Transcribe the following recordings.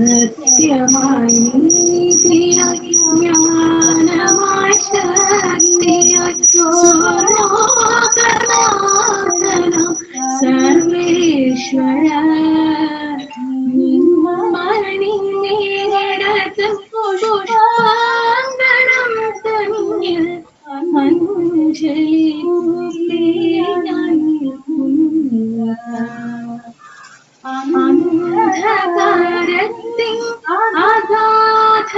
സത്യമായി ജ്ഞാനമായി ശക്തിയായി സർവേശ്വര മണിടത്ത് പുഷ്പാങ്കണം തന്നിൽ അഞ്ജലി അന്ധകാരത്തിൻ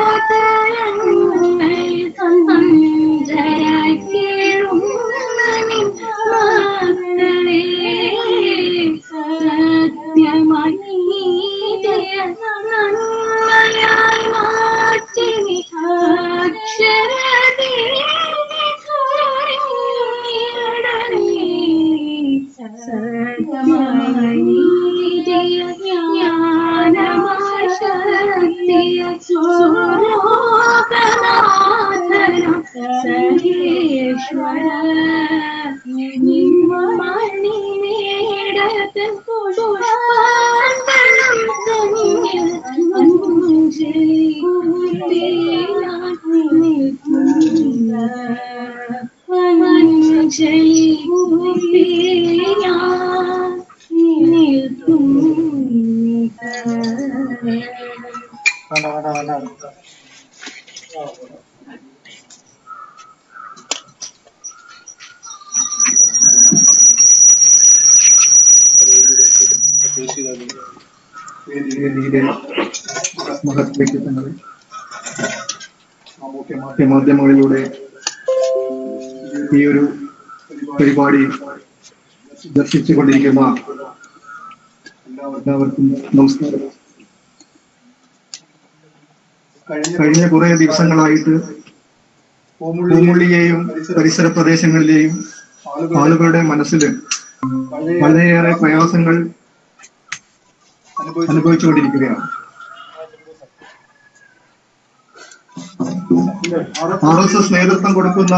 അഗാധതരങ്ങളിൽ അന്ധരായി കേഴുന്ന നിൻ മക്കളെ സത്യമായി നീതിയ നന്മയായി മാറ്റി സത്യമായി ജ്ഞാനമായി ശക്തിയ സുലോകനാഥനം സർവേശ്വര മണിനേടത്ത് പുഷ്പാങ്കണം തന്നിൽ അഞ്ജലി അഞ്ജലി മാധ്യമങ്ങളിലൂടെ ഈ ഒരു പരിപാടി ദർശിച്ചുകൊണ്ടിരിക്കുന്ന എല്ലാവർക്കും നമസ്കാരം. കഴിഞ്ഞ കുറെ ദിവസങ്ങളായിട്ട് പൂമുള്ളിയെയും പരിസര പ്രദേശങ്ങളിലെയും ആളുകളുടെ മനസ്സിൽ വളരെയേറെ പ്രയാസങ്ങൾ അനുഭവിച്ചുകൊണ്ടിരിക്കുകയാണ്. RSS നേതൃത്വം കൊടുക്കുന്ന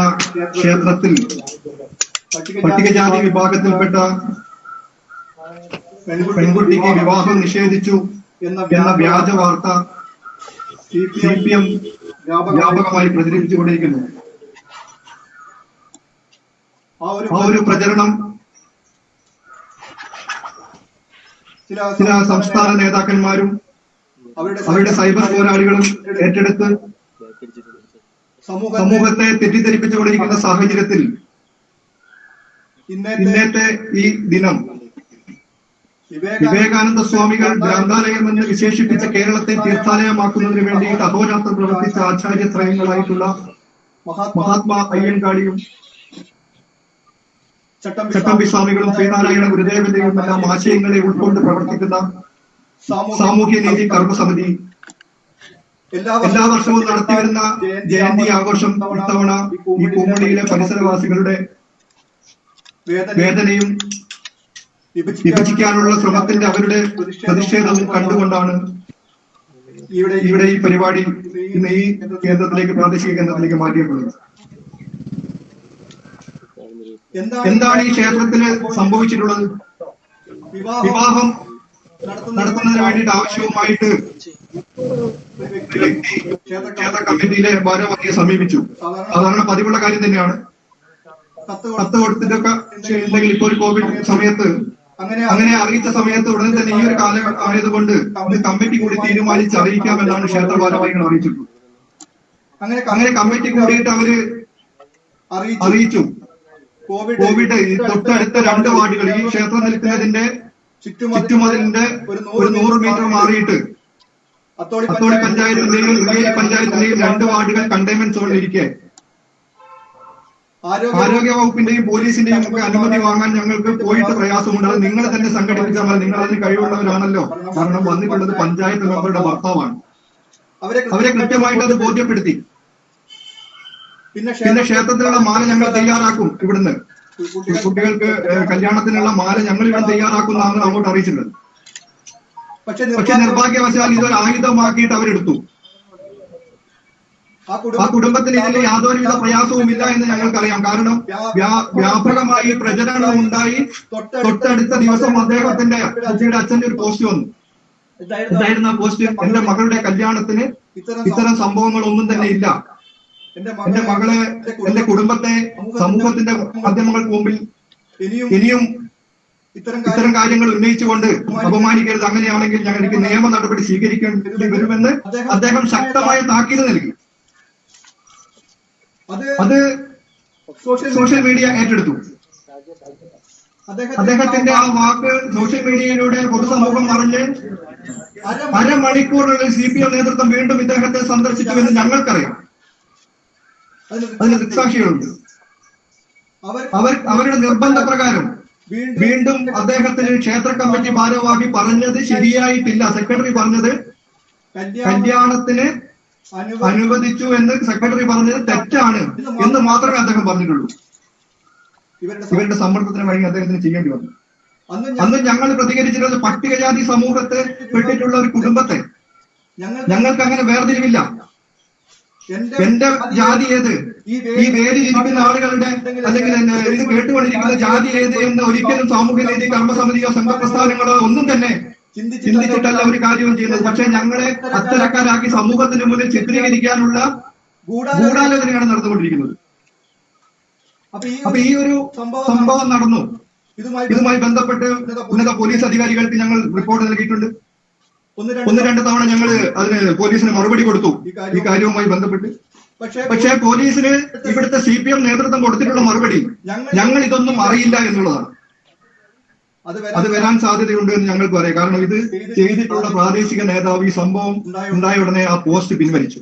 ക്ഷേത്രത്തിൽ പട്ടികജാതി വിഭാഗത്തിൽപ്പെട്ട പെൺകുട്ടിക്ക് വിവാഹം നിഷേധിച്ചു എന്ന വ്യാജ വാർത്ത CPM വ്യാപകമായി പ്രചരിപ്പിച്ചുകൊണ്ടിരിക്കുന്നു. ആ ഒരു പ്രചരണം ചില സംസ്ഥാന നേതാക്കന്മാരും അവരുടെ സൈബർ പോരാളികളും ഏറ്റെടുത്ത് സമൂഹത്തെ തെറ്റിദ്ധരിപ്പിച്ചുകൊണ്ടിരിക്കുന്ന സാഹചര്യത്തിൽ ഇന്നത്തെ ഈ ദിനം വിവേകാനന്ദ സ്വാമികൾ ഗ്രന്ഥാലയം എന്ന് വിശേഷിപ്പിച്ച കേരളത്തെ തീർത്ഥാലയമാക്കുന്നതിന് വേണ്ടി അഹോരാത്രം പ്രവർത്തിച്ച ആചാര്യത്രയങ്ങളായിട്ടുള്ള മഹാത്മാ അയ്യൻകാളിയും ചട്ടമ്പി സ്വാമികളും ശ്രീനാരായണ ഗുരുദേവന്റെയും എല്ലാം ആശയങ്ങളെ ഉൾക്കൊണ്ട് പ്രവർത്തിക്കുന്ന സാമൂഹ്യനീതി കർമ്മസമിതി എല്ലാ വർഷവും നടത്തിവരുന്ന ജയന്തി ആഘോഷം ഇത്തവണ ഈ പൂമുടിയിലെ പരിസരവാസികളുടെ വേദനയും വിഭജിക്കാനുള്ള ശ്രമത്തിന്റെ അവരുടെ പ്രതിഷേധവും കണ്ടുകൊണ്ടാണ് ഇവിടെ ഈ പരിപാടി ഇന്ന് ഈ കേന്ദ്രത്തിലേക്ക്, പ്രാദേശിക കേന്ദ്രത്തിലേക്ക് മാറ്റിയിട്ടുള്ളത്. എന്താണ് ഈ ക്ഷേത്രത്തിന് സംഭവിച്ചിട്ടുള്ളത്? വിവാഹം നടത്തുന്നതിന് വേണ്ടിയിട്ട് ആവശ്യവുമായിട്ട് ക്ഷേത്ര കമ്മിറ്റിയിലെ ഭാരവാഹിയെ സമീപിച്ചു. സാധാരണ പതിവുള്ള കാര്യം തന്നെയാണ്. കത്ത് കൊടുത്തിട്ടൊക്കെ എന്തെങ്കിലും ഇപ്പോൾ ഒരു കോവിഡ് സമയത്ത് അങ്ങനെ അറിയിച്ച സമയത്ത് ഉടനെ തന്നെ ഈ ഒരു കാലം ആയതുകൊണ്ട് കമ്മിറ്റി കൂടി തീരുമാനിച്ച് അറിയിക്കാമെന്നാണ് ക്ഷേത്ര ഭാരവാഹികൾ അറിയിച്ചിട്ടുള്ളത്. അങ്ങനെ കമ്മിറ്റി കൂടിയിട്ട് അവര് അറിയിച്ചു. കോവിഡ് തൊട്ടടുത്ത 2 വാർഡുകൾ, ഈ ക്ഷേത്രം നിൽക്കുന്നതിന്റെ ചുറ്റുമതിലിന്റെ ഒരു 100 മീറ്റർ മാറിയിട്ട് അത്തോളി പഞ്ചായത്തിന്റെയും ഉള്ളിയേരി പഞ്ചായത്തിന്റെയും 2 വാർഡുകൾ കണ്ടെയ്ൻമെന്റ് സോണിൽ ഇരിക്കെ ആരോഗ്യ വകുപ്പിന്റെയും പോലീസിന്റെയും ഒക്കെ അനുമതി വാങ്ങാൻ ഞങ്ങൾക്ക് പോയിട്ട് പ്രയാസമുണ്ട്. അത് നിങ്ങൾ തന്നെ സംഘടിപ്പിച്ചാൽ മതി, നിങ്ങൾ അതിന് കഴിവുള്ളവരാണല്ലോ. കാരണം വന്നിട്ടുള്ളത് പഞ്ചായത്ത് മെമ്പറുടെ ഭർത്താവാണ്. അവരെ കൃത്യമായിട്ട് അത് ബോധ്യപ്പെടുത്തി. പിന്നെ ക്ഷേത്രത്തിലുള്ള മാല ഞങ്ങൾ തയ്യാറാക്കും, ഇവിടുന്ന് കുട്ടികൾക്ക് കല്യാണത്തിനുള്ള മാല ഞങ്ങൾ ഇവിടെ തയ്യാറാക്കുന്നതാണ് അങ്ങോട്ട് അറിയിച്ചിട്ടുള്ളത്. പക്ഷെ നിർഭാഗ്യവശാൽ ഇതൊരു ആയുധമാക്കിയിട്ട് അവരെടുത്തു. ആ കുടുംബത്തിന് ഇതിൽ യാതൊരുവിധ പ്രയാസവും ഇല്ല എന്ന് ഞങ്ങൾക്കറിയാം. കാരണം വ്യാപകമായി പ്രചരണം ഉണ്ടായി. തൊട്ടടുത്ത ദിവസം അദ്ദേഹത്തിന്റെ കുട്ടിയുടെ അച്ഛന്റെ ഒരു പോസ്റ്റ് വന്നു. എന്തായിരുന്നു ആ പോസ്റ്റ്? എന്റെ മകളുടെ കല്യാണത്തിന് ഇത്തരം സംഭവങ്ങളൊന്നും തന്നെ ഇല്ല. എന്റെ മകളെ, എന്റെ കുടുംബത്തെ സമൂഹത്തിന്റെ മാധ്യമങ്ങൾക്ക് മുമ്പിൽ ഇനിയും ഇത്തരം കാര്യങ്ങൾ ഉന്നയിച്ചുകൊണ്ട് അപമാനിക്കരുത്. അങ്ങനെയാണെങ്കിൽ ഞങ്ങൾക്ക് നിയമ നടപടി സ്വീകരിക്കേണ്ടി വരുമെന്ന് അദ്ദേഹം ശക്തമായ താക്കീത് നൽകി. അത് സോഷ്യൽ മീഡിയ ഏറ്റെടുത്തു. അദ്ദേഹത്തിന്റെ ആ വാക്ക് സോഷ്യൽ മീഡിയയിലൂടെ പൊതുസമൂഹം അറിഞ്ഞ് അരമണിക്കൂറിനുള്ളിൽ CPM നേതൃത്വം വീണ്ടും ഇദ്ദേഹത്തെ സന്ദർശിച്ചുവെന്ന് ഞങ്ങൾക്കറിയാം. അതിന് ദൃക്സാക്ഷികളുണ്ട്. അവരുടെ നിർബന്ധപ്രകാരം വീണ്ടും അദ്ദേഹത്തിന് ക്ഷേത്ര കമ്മിറ്റി ഭാരവാഹി പറഞ്ഞത് ശരിയായിട്ടില്ല. സെക്രട്ടറി പറഞ്ഞത് കല്യാണത്തിന് അനുവദിച്ചു എന്ന് സെക്രട്ടറി പറഞ്ഞത് തെറ്റാണ് എന്ന് മാത്രമേ അദ്ദേഹം പറഞ്ഞിട്ടുള്ളൂ. ഇവരുടെ സമ്മർദ്ദത്തിന് വഴി അദ്ദേഹത്തിന് ചെയ്യേണ്ടി വന്നു. അന്ന് ഞങ്ങൾ പ്രതികരിച്ചിരുന്നത് പട്ടികജാതി സമൂഹത്തെ പെട്ടിട്ടുള്ള ഒരു കുടുംബത്തെ ഞങ്ങൾക്ക് അങ്ങനെ വേർതിരിവില്ല. എന്റെ ജാതി ഏത്, ഈ വേദിയിലിരിക്കുന്ന ആളുകളുടെ അല്ലെങ്കിൽ ഇത് കേട്ടുകൊണ്ടിരിക്കുന്ന ജാതി ഏത് എന്ന് ഒരിക്കലും സാമൂഹ്യനീതി കർമ്മസമിതിയോ സംഘപ്രസ്ഥാനങ്ങളോ ഒന്നും തന്നെ ചിന്തിച്ചിട്ടല്ല ഒരു കാര്യവും ചെയ്യുന്നത്. പക്ഷെ ഞങ്ങളെ അത്തരക്കാരാക്കി സമൂഹത്തിന് മുന്നിൽ ചിത്രീകരിക്കാനുള്ള ഗൂഢാലോചനയാണ് നടന്നുകൊണ്ടിരിക്കുന്നത്. അപ്പൊ ഈ ഒരു സംഭവം നടന്നു. ഇതുമായി ബന്ധപ്പെട്ട് ഉന്നത പോലീസ് അധികാരികൾക്ക് ഞങ്ങൾ റിപ്പോർട്ട് നൽകിയിട്ടുണ്ട്. 1-2 തവണ ഞങ്ങൾ അതിന് പോലീസിന് മറുപടി കൊടുത്തു ഈ കാര്യവുമായി ബന്ധപ്പെട്ട്. പക്ഷേ പോലീസിന് ഇവിടുത്തെ CPM നേതൃത്വം കൊടുത്തിട്ടുള്ള മറുപടി ഞങ്ങൾ ഇതൊന്നും അറിയില്ല എന്നുള്ളതാണ്. അത് വരാൻ സാധ്യതയുണ്ട് എന്ന് ഞങ്ങൾക്ക് പറയാം. കാരണം ഇത് ചെയ്തിട്ടുള്ള പ്രാദേശിക നേതാവ് ഈ സംഭവം ഉണ്ടായ ഉടനെ ആ പോസ്റ്റ് പിൻവലിച്ചു.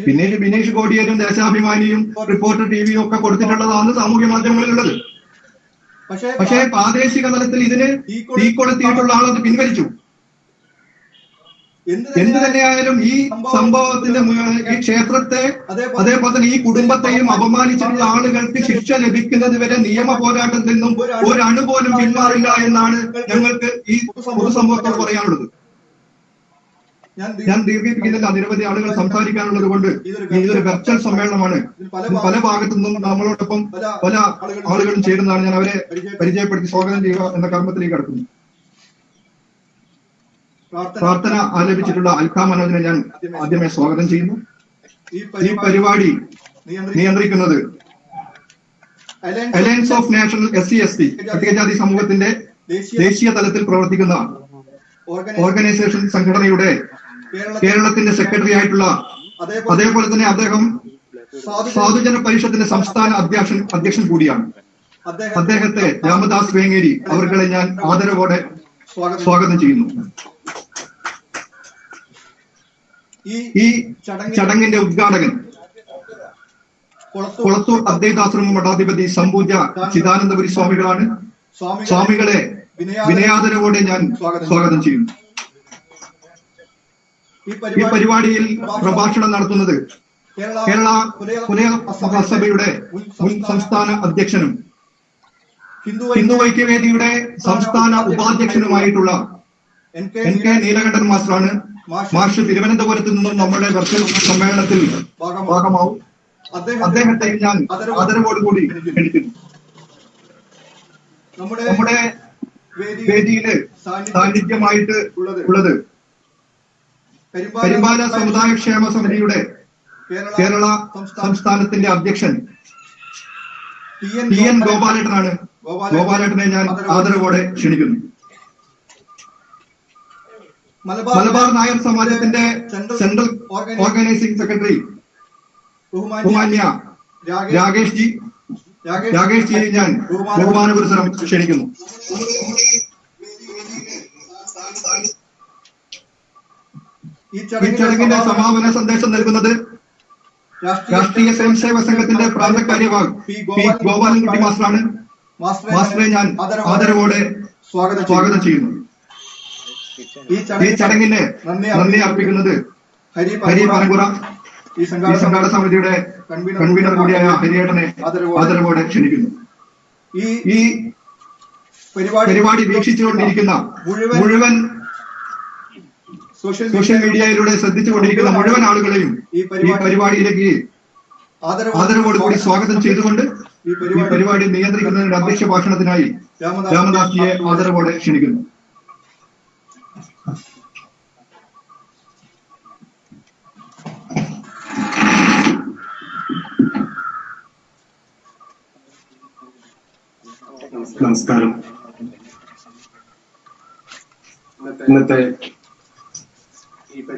പിന്നീട് ബിനീഷ് കോടിയേരും ദേശാഭിമാനിയും റിപ്പോർട്ടർ TV ഒക്കെ കൊടുത്തിട്ടുള്ളതാണ് സാമൂഹ്യ മാധ്യമങ്ങളിലുള്ളത്. പക്ഷേ പ്രാദേശിക തലത്തിൽ ഇതിന് തീ കൊളുത്തിയിട്ടുള്ള ആളത് പിൻവലിച്ചു. എന്ത് തന്നെയായാലും ഈ സംഭവത്തിന്റെ ഈ ക്ഷേത്രത്തെ അതേപോലെ തന്നെ ഈ കുടുംബത്തെയും അപമാനിച്ചിട്ടുള്ള ആളുകൾക്ക് ശിക്ഷ ലഭിക്കുന്നത് വരെ നിയമ പോരാട്ടത്തിൽ നിന്നും ഒരു അണു പോലും പിന്മാറില്ല എന്നാണ് ഞങ്ങൾക്ക് ഈ പൊതുസമൂഹത്തോട് പറയാനുള്ളത്. ഞാൻ ദീർഘിപ്പിക്കുന്നില്ല, നിരവധി ആളുകൾ സംസാരിക്കാനുള്ളത് കൊണ്ട് ഇതൊരു വെർച്വൽ സമ്മേളനമാണ്. പല ഭാഗത്തു നിന്നും നമ്മളോടൊപ്പം പല ആളുകളും ചേരുന്നതാണ്. ഞാൻ അവരെ പരിചയപ്പെടുത്തി സ്വാഗതം ചെയ്യുക എന്ന കർമ്മത്തിലേക്ക് കടക്കുന്നു. പ്രാർത്ഥന ആലപിച്ചിട്ടുള്ള അൽഖാ മനോജിനെ ഞാൻ ആദ്യമേ സ്വാഗതം ചെയ്യുന്നു. ഈ പരിപാടി നിയന്ത്രിക്കുന്നത് അലയൻസ് ഓഫ് നാഷണൽ SC/ST പട്ടികജാതി സമൂഹത്തിന്റെ ദേശീയ തലത്തിൽ പ്രവർത്തിക്കുന്ന ഓർഗനൈസേഷൻ സംഘടനയുടെ കേരളത്തിന്റെ സെക്രട്ടറി ആയിട്ടുള്ള, അതേപോലെ തന്നെ അദ്ദേഹം സാധുജന പരിഷത്തിന്റെ സംസ്ഥാന അധ്യക്ഷൻ കൂടിയാണ്. അദ്ദേഹത്തെ രാമദാസ് വേങ്ങേരി അവർകളെ ഞാൻ ആദരവോടെ സ്വാഗതം ചെയ്യുന്നു. ഈ ചടങ്ങിന്റെ ഉദ്ഘാടകൻ കൊളത്തൂർ അദ്വൈതാശ്രമ മഠാധിപതി സംപൂജ ചിദാനന്ദപുരി സ്വാമികളാണ്. സ്വാമികളെ വിനയാദരവോടെ ഞാൻ സ്വാഗതം ചെയ്യുന്നു. ഈ പരിപാടിയിൽ പ്രഭാഷണം നടത്തുന്നത് കേരള പുലയ മഹാസഭയുടെ മുൻ സംസ്ഥാന അധ്യക്ഷനും ഹിന്ദു ഐക്യവേദിയുടെ സംസ്ഥാന ഉപാധ്യക്ഷനുമായിട്ടുള്ള NK നീലകണ്ഠൻ മാസ്റ്ററാണ്. മാസ്റ്റർ തിരുവനന്തപുരത്ത് നിന്നും നമ്മുടെ വെർച്വൽ സമ്മേളനത്തിൽ ഭാഗമാവും. അദ്ദേഹത്തെ ഞാൻ ആദരവോടുകൂടി ക്ഷണിക്കുന്നു. നമ്മുടെ വേദിയില് സാന്നിധ്യമായിട്ട് ഉള്ളത് കരിമ്പാല സമുദായ ക്ഷേമ സമിതിയുടെ കേരള സംസ്ഥാനത്തിന്റെ അധ്യക്ഷൻ TN ഗോപാലേട്ടനാണ്. ഗോപാലേട്ടനെ ഞാൻ ആദരവോടെ ക്ഷണിക്കുന്നു. മലബാർ നായർ സമാജത്തിന്റെ സെൻട്രൽ ഓർഗനൈസിംഗ് സെക്രട്ടറി ബഹുമാന്യ രാകേഷ് ജിയെ ഞാൻ ബഹുമാനപുരസരം ക്ഷണിക്കുന്നു. ഈ ചടങ്ങിന്റെ സമാപന സന്ദേശം നൽകുന്നത് രാഷ്ട്രീയ സ്വയംസേവക സംഘത്തിന്റെ പ്രാന്തകാര്യ P ഗോപാലൻകുട്ടി മാസ്റ്ററാണ്. മാസ്റ്ററെ ഞാൻ ആദരവോടെ സ്വാഗതം ചെയ്യുന്നു. ഈ ചടങ്ങിന് നന്ദി അർപ്പിക്കുന്നത് ഹരി പനങ്കുറ, ഈ സംഘാടക സമിതിയുടെ കൺവീനർ കൂടിയായ ഹരിയേട്ടനെ ആദരവോടെ ക്ഷണിക്കുന്നു. ഈ പരിപാടി വീക്ഷിച്ചുകൊണ്ടിരിക്കുന്ന മുഴുവൻ സോഷ്യൽ മീഡിയയിലൂടെ ശ്രദ്ധിച്ചുകൊണ്ടിരിക്കുന്ന മുഴുവൻ ആളുകളെയും ഈ പരിപാടിയിലേക്ക് ആദരവോടുകൂടി സ്വാഗതം ചെയ്തുകൊണ്ട് ഈ പരിപാടി നിയന്ത്രിക്കുന്നതിന്റെ അധ്യക്ഷ ഭാഷണത്തിനായി രാമദാസിയെ ആദരവോടെ ക്ഷണിക്കുന്നു. നമസ്കാരം. ഇന്നത്തെ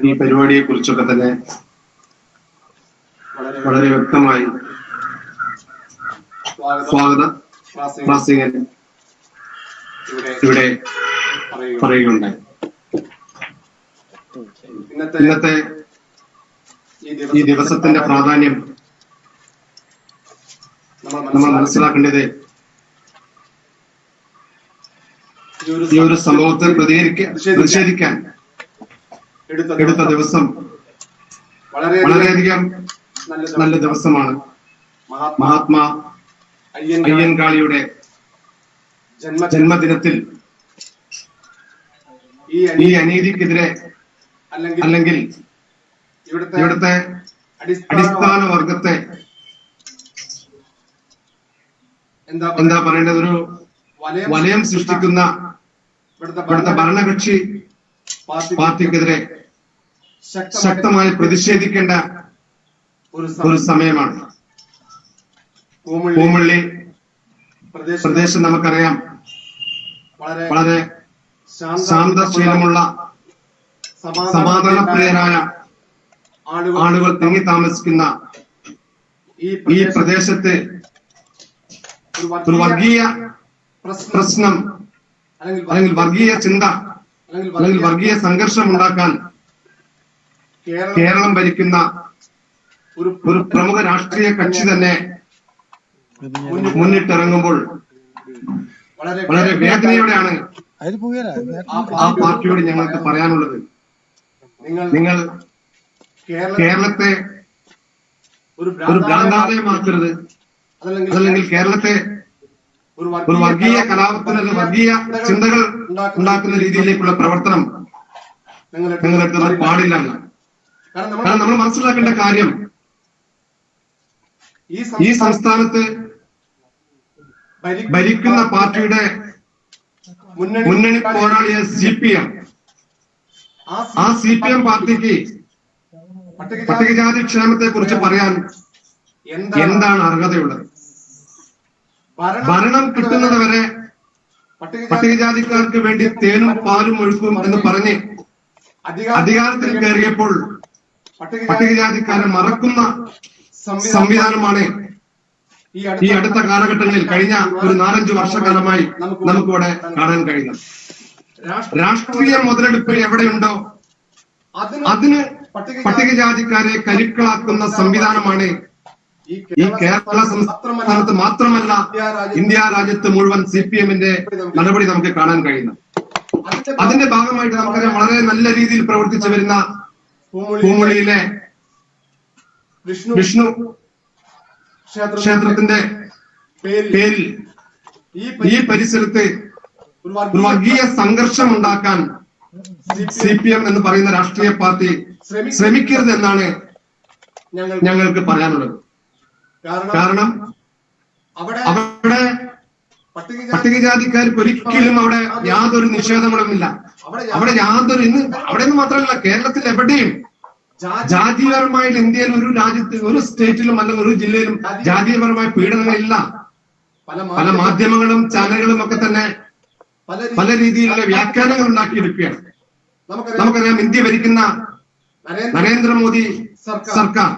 ഈ പരിപാടിയെ കുറിച്ചൊക്കെ തന്നെ വളരെ വ്യക്തമായി സ്വാഗത പ്രാസംഗികൻ ഇവിടെ പറയുകയുണ്ടായി. ഇന്നത്തെ ഈ ദിവസത്തിന്റെ പ്രാധാന്യം നമ്മൾ മനസ്സിലാക്കേണ്ടത് ഈ ഒരു സംഭവത്തെ പ്രതിഷേധിക്കാൻ എടുത്ത ദിവസം വളരെയധികം നല്ല ദിവസമാണ്. മഹാത്മാ അയ്യൻകാളിയുടെ ജന്മദിനത്തിൽ ഈ അനീതിക്കെതിരെ അല്ലെങ്കിൽ ഇവിടുത്തെ അടിസ്ഥാന വർഗത്തെ എന്താ പറയേണ്ടത്, ഒരു വലയം സൃഷ്ടിക്കുന്ന ഇവിടുത്തെ ഭരണകക്ഷി പാർട്ടിക്കെതിരെ ശക്തമായി പ്രതിഷേധിക്കേണ്ട ഒരു സമയമാണ്. പൂമുള്ളി പ്രദേശം നമുക്കറിയാം, വളരെ ശാന്തശീലമുള്ള സമാധാനപ്രിയരായ ആളുകൾ തിങ്ങി താമസിക്കുന്ന ഈ പ്രദേശത്ത് ഒരു വർഗീയ പ്രശ്നം അല്ലെങ്കിൽ വർഗീയ ചിന്ത അല്ലെങ്കിൽ വർഗീയ സംഘർഷം ഉണ്ടാക്കാൻ കേരളം ഭരിക്കുന്ന ഒരു പ്രമുഖ രാഷ്ട്രീയ കക്ഷി തന്നെ മുന്നിട്ടിറങ്ങുമ്പോൾ വളരെ വേദനയോടെയാണ് ആ പാർട്ടിയോട് ഞങ്ങൾക്ക് പറയാനുള്ളത്. നിങ്ങൾ കേരളത്തെ ഒരു ഭ്രാന്താലയമാക്കരുത്, അതല്ലെങ്കിൽ കേരളത്തെ ഒരു വർഗീയ കലാപത്തിന് വർഗീയ ചിന്തകൾ ഉണ്ടാക്കുന്ന രീതിയിലേക്കുള്ള പ്രവർത്തനം നിങ്ങൾ പാടില്ല. കാരണം നമ്മൾ മനസ്സിലാക്കേണ്ട കാര്യം, ഈ സംസ്ഥാനത്ത് ഭരിക്കുന്ന പാർട്ടിയുടെ മുന്നണി പോരാളിയ CPM ആ CPM പാർട്ടിക്ക് പട്ടികജാതി ക്ഷേമത്തെ കുറിച്ച് പറയാൻ എന്താണ് അർഹതയുള്ളത്? ഭരണം കിട്ടുന്നത് വരെ പട്ടികജാതിക്കാർക്ക് വേണ്ടി തേനും പാലും ഒഴുക്കും എന്ന് പറഞ്ഞ് അധികാരത്തിൽ കയറിയപ്പോൾ പട്ടികജാതിക്കാരെ മറക്കുന്ന സംവിധാനമാണ് ഈ അടുത്ത കാലഘട്ടങ്ങളിൽ കഴിഞ്ഞ ഒരു 4-5 വർഷക്കാലമായി നമുക്കിവിടെ കാണാൻ കഴിയുന്നത്. രാഷ്ട്രീയ മുതലെടുപ്പ് എവിടെയുണ്ടോ അതിന് പട്ടികജാതിക്കാരെ കരുക്കളാക്കുന്ന സംവിധാനമാണ് ഈ കേരള സംസ്ഥാനത്ത് മാത്രമല്ല ഇന്ത്യ രാജ്യത്ത് മുഴുവൻ CPMന്റെ നടപടി നമുക്ക് കാണാൻ കഴിയുന്നത്. അതിന്റെ ഭാഗമായിട്ട് നമുക്കറിയാം, വളരെ നല്ല രീതിയിൽ പ്രവർത്തിച്ചു വരുന്ന പൂമുളിയിലെ വിഷ്ണു ക്ഷേത്രത്തിന്റെ പേരിൽ ഈ പരിസരത്ത് ഒരു വർഗീയ സംഘർഷം ഉണ്ടാക്കാൻ CPM എന്ന് പറയുന്ന രാഷ്ട്രീയ പാർട്ടി ശ്രമിക്കരുത് എന്നാണ് ഞങ്ങൾക്ക് പറയാനുള്ളത്. കാരണം അവിടെ പട്ടികജാതിക്കാർക്ക് ഒരിക്കലും അവിടെ യാതൊരു നിഷേധങ്ങളുമില്ല. അവിടെ നിന്ന് മാത്രമല്ല, കേരളത്തിൽ എവിടെയും ജാതീയപരമായ ഇന്ത്യയിൽ ഒരു രാജ്യത്ത് ഒരു സ്റ്റേറ്റിലും അല്ലെങ്കിൽ ഒരു ജില്ലയിലും ജാതീയപരമായ പീഡനങ്ങളില്ല. പല മാധ്യമങ്ങളും ചാനലുകളും ഒക്കെ തന്നെ പല രീതിയിലുള്ള വ്യാഖ്യാനങ്ങൾ ഉണ്ടാക്കിയെടുക്കുകയാണ്. നമുക്കറിയാം, ഇന്ത്യ ഭരിക്കുന്ന നരേന്ദ്രമോദി സർക്കാർ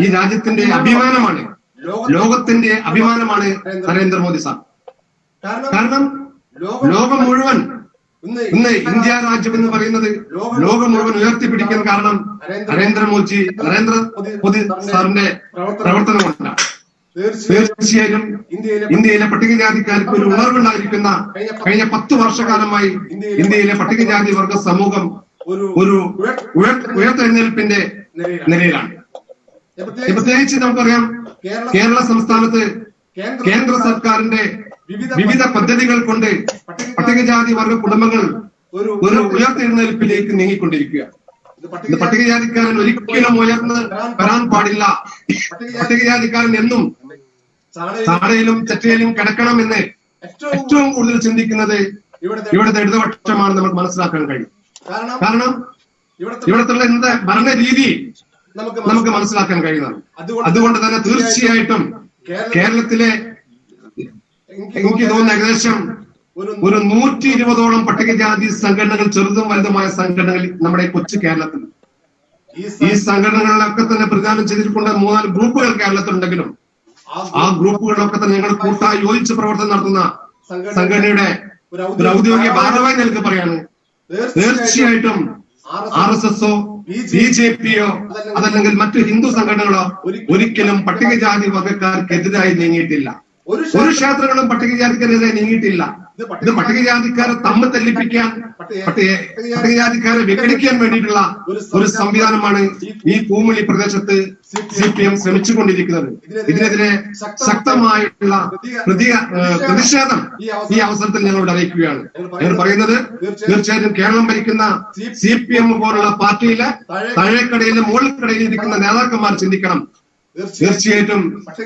ഈ രാജ്യത്തിന്റെ അഭിമാനമാണ്, ലോകത്തിന്റെ അഭിമാനമാണ് നരേന്ദ്രമോദി സാർ. കാരണം ലോകം മുഴുവൻ ഇന്ന് ഇന്ത്യ രാജ്യം എന്ന് പറയുന്നത് ലോകം മുഴുവൻ ഉയർത്തിപ്പിടിക്കാൻ കാരണം നരേന്ദ്രമോദി സാറിന്റെ പ്രവർത്തനം കൊണ്ടാണ്. തീർച്ചയായും ഇന്ത്യയിലെ പട്ടികജാതിക്കാർക്ക് ഒരു ഉണർവുണ്ടായിരിക്കുന്ന കഴിഞ്ഞ 10 വർഷക്കാലമായി ഇന്ത്യയിലെ പട്ടികജാതി വർഗ സമൂഹം ഒരു ഉയർത്തെഴുന്നേൽപ്പിന്റെ നിലയിലാണ്. പ്രത്യേകിച്ച് നമുക്കറിയാം, കേരള സംസ്ഥാനത്ത് കേന്ദ്ര സർക്കാരിന്റെ വിവിധ പദ്ധതികൾ കൊണ്ട് പട്ടികജാതി വർഗ കുടുംബങ്ങൾ ഒരു ഉയർത്തെഴുന്നേൽപ്പിലേക്ക് നീങ്ങിക്കൊണ്ടിരിക്കുക. ഇത് പട്ടികജാതിക്കാരൻ ഒരിക്കലും ഉയർന്ന് വരാൻ പാടില്ല. പട്ടികജാതിക്കാരൻ എന്നും ചാടയിലും ചെറ്റയിലും കിടക്കണമെന്ന് ഏറ്റവും കൂടുതൽ ചിന്തിക്കുന്നത് ഇവിടുത്തെ ഇടതുപക്ഷമാണ് നമുക്ക് മനസ്സിലാക്കാൻ കഴിയും. കാരണം ഇവിടത്തുള്ള എന്താ ഭരണ രീതി നമുക്ക് മനസ്സിലാക്കാൻ കഴിയുന്നതാണ്. അതുകൊണ്ട് തന്നെ തീർച്ചയായിട്ടും കേരളത്തിലെ എനിക്ക് തോന്നുന്ന ഏകദേശം ഒരു 120ഓളം പട്ടികജാതി സംഘടനകൾ, ചെറുതും വലുതുമായ സംഘടനകൾ നമ്മുടെ കൊച്ചു കേരളത്തിൽ. ഈ സംഘടനകളിലൊക്കെ തന്നെ പ്രചാരണം ചെയ്തിട്ടുണ്ട് 3-4 ഗ്രൂപ്പുകൾ കേരളത്തിലുണ്ടെങ്കിലും ആ ഗ്രൂപ്പുകളിലൊക്കെ തന്നെ ഞങ്ങൾ കൂട്ടായി യോജിച്ച് പ്രവർത്തനം നടത്തുന്ന സംഘടനയുടെ ഒരു ഔദ്യോഗിക ഭാഗമായി നിങ്ങൾക്ക് പറയാണ്, തീർച്ചയായിട്ടും RSSO BJPയോ അതല്ലെങ്കിൽ മറ്റു ഹിന്ദു സംഘടനകളോ ഒരിക്കലും പട്ടികജാതി വർഗക്കാർക്കെതിരായി നീങ്ങിയിട്ടില്ല. ഒരു ക്ഷേത്രങ്ങളും പട്ടികജാതിക്കാരെതിരെ നീങ്ങിയിട്ടില്ല. ഇത് പട്ടികജാതിക്കാരെ തമ്മിൽ തെല്ലിപ്പിക്കാൻ, പട്ടികജാതിക്കാരെ വിഘടിക്കാൻ വേണ്ടിയിട്ടുള്ള ഒരു സംവിധാനമാണ് ഈ പൂമുളി പ്രദേശത്ത് CPM ശ്രമിച്ചുകൊണ്ടിരിക്കുന്നത്. ഇതിനെതിരെ ശക്തമായിട്ടുള്ള പ്രതിഷേധം ഈ അവസരത്തിൽ ഞങ്ങളോട് അറിയിക്കുകയാണ്. ഞങ്ങൾ പറയുന്നത്, തീർച്ചയായിട്ടും കേരളം ഭരിക്കുന്ന CPM പോലുള്ള പാർട്ടിയിലെ താഴേക്കടയിലും മുകൾക്കടയിലും ഇരിക്കുന്ന നേതാക്കന്മാർ ചിന്തിക്കണം. തീർച്ചയായിട്ടും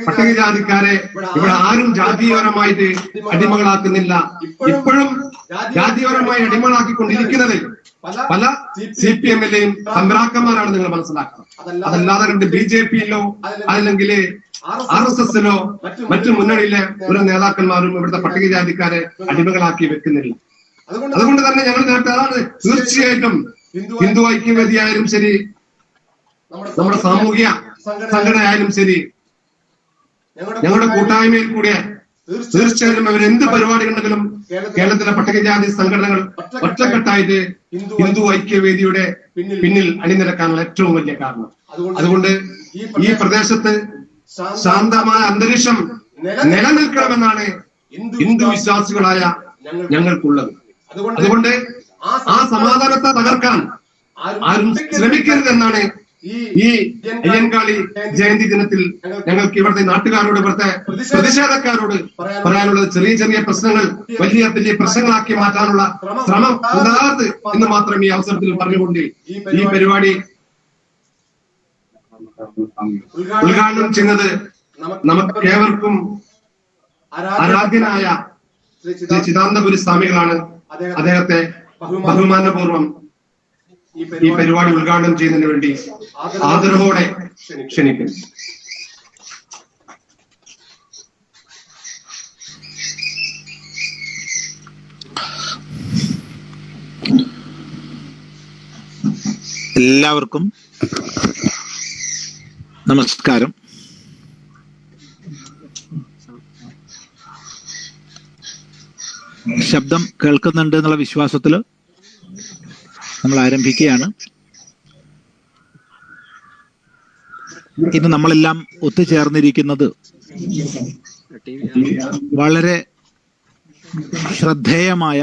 പട്ടികജാതിക്കാരെ ഇവിടെ ആരും ജാതീയപരമായിട്ട് അടിമകളാക്കുന്നില്ല. ഇപ്പോഴും ജാതീയപരമായി അടിമകളാക്കിക്കൊണ്ടിരിക്കുന്നത് പല CPMലെയും തമ്പ്രാക്കന്മാരാണ് നിങ്ങൾ മനസ്സിലാക്കുന്നത്. അതല്ലാതെ കണ്ട് BJPയിലോ അല്ലെങ്കിൽ RSSലോ മറ്റു മുന്നണിയിലെ ഒരു നേതാക്കന്മാരും ഇവിടുത്തെ പട്ടികജാതിക്കാരെ അടിമകളാക്കി വെക്കുന്നില്ല. അതുകൊണ്ട് തന്നെ ഞങ്ങൾ നേരത്തെ അതാണ്, തീർച്ചയായിട്ടും ഹിന്ദു ഐക്യവേദിയായാലും ശരി, നമ്മുടെ സാമൂഹിക സംഘടനയായാലും ശരി, ഞങ്ങളുടെ കൂട്ടായ്മയിൽ കൂടിയ തീർച്ചയായും അവരെന്ത് പരിപാടി ഉണ്ടെങ്കിലും കേരളത്തിലെ പട്ടികജാതി സംഘടനകൾ ഒറ്റക്കെട്ടായിട്ട് ഹിന്ദു ഐക്യവേദിയുടെ പിന്നിൽ അണിനിരക്കാനുള്ള ഏറ്റവും വലിയ കാരണം. അതുകൊണ്ട് ഈ പ്രദേശത്ത് ശാന്തമായ അന്തരീക്ഷം നിലനിൽക്കണമെന്നാണ് ഹിന്ദു വിശ്വാസികളായ ഞങ്ങൾക്കുള്ളത്. അതുകൊണ്ട് ആ സമാധാനത്തെ തകർക്കാൻ ആരും ശ്രമിക്കരുതെന്നാണ് ഈ അയ്യൻകാളി ജയന്തി ദിനത്തിൽ ഞങ്ങൾക്ക് ഇവിടുത്തെ നാട്ടുകാരോട്, ഇവിടുത്തെ പ്രതിഷേധക്കാരോട് പറയാനുള്ളത്. ചെറിയ ചെറിയ പ്രശ്നങ്ങൾ വലിയ വലിയ പ്രശ്നങ്ങളാക്കി മാറ്റാനുള്ള ശ്രമം ഉണ്ടാകരുത് എന്ന് മാത്രം ഈ അവസരത്തിൽ പറഞ്ഞുകൊണ്ട് ഈ പരിപാടി ഉദ്ഘാടനം ചെയ്യുന്നത് നമുക്ക് ഏവർക്കും ആരാധ്യനായ ശ്രീ ചിദാനന്ദപുരി സ്വാമികളാണ്. അദ്ദേഹത്തെ ബഹുമാനപൂർവ്വം ഈ പരിപാടി ഉദ്ഘാടനം ചെയ്യുന്നതിന് വേണ്ടി ആദരവോടെ ക്ഷണിക്കുന്നു. എല്ലാവർക്കും നമസ്കാരം. ശബ്ദം കേൾക്കുന്നുണ്ട് എന്നുള്ള വിശ്വാസത്തിൽ നമ്മൾ ആരംഭിക്കുകയാണ്. ഇന്ന് നമ്മളെല്ലാം ഒത്തുചേർന്നിരിക്കുന്നത് വളരെ ശ്രദ്ധേയമായ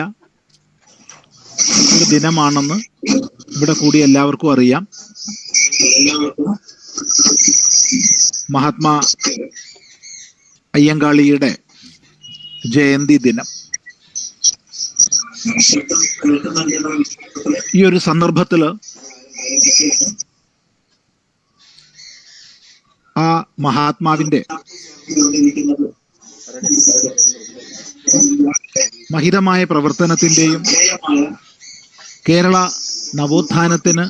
ഒരു ദിനമാണെന്ന് ഇവിടെ കൂടി എല്ലാവർക്കും അറിയാം. മഹാത്മാ അയ്യങ്കാളിയുടെ ജയന്തി ദിനം. ഈ ഒരു സന്ദർഭത്തില് ആ മഹാത്മാവിന്റെ മഹിതമായ പ്രവർത്തനത്തിന്റെയും കേരള നവോത്ഥാനത്തിന്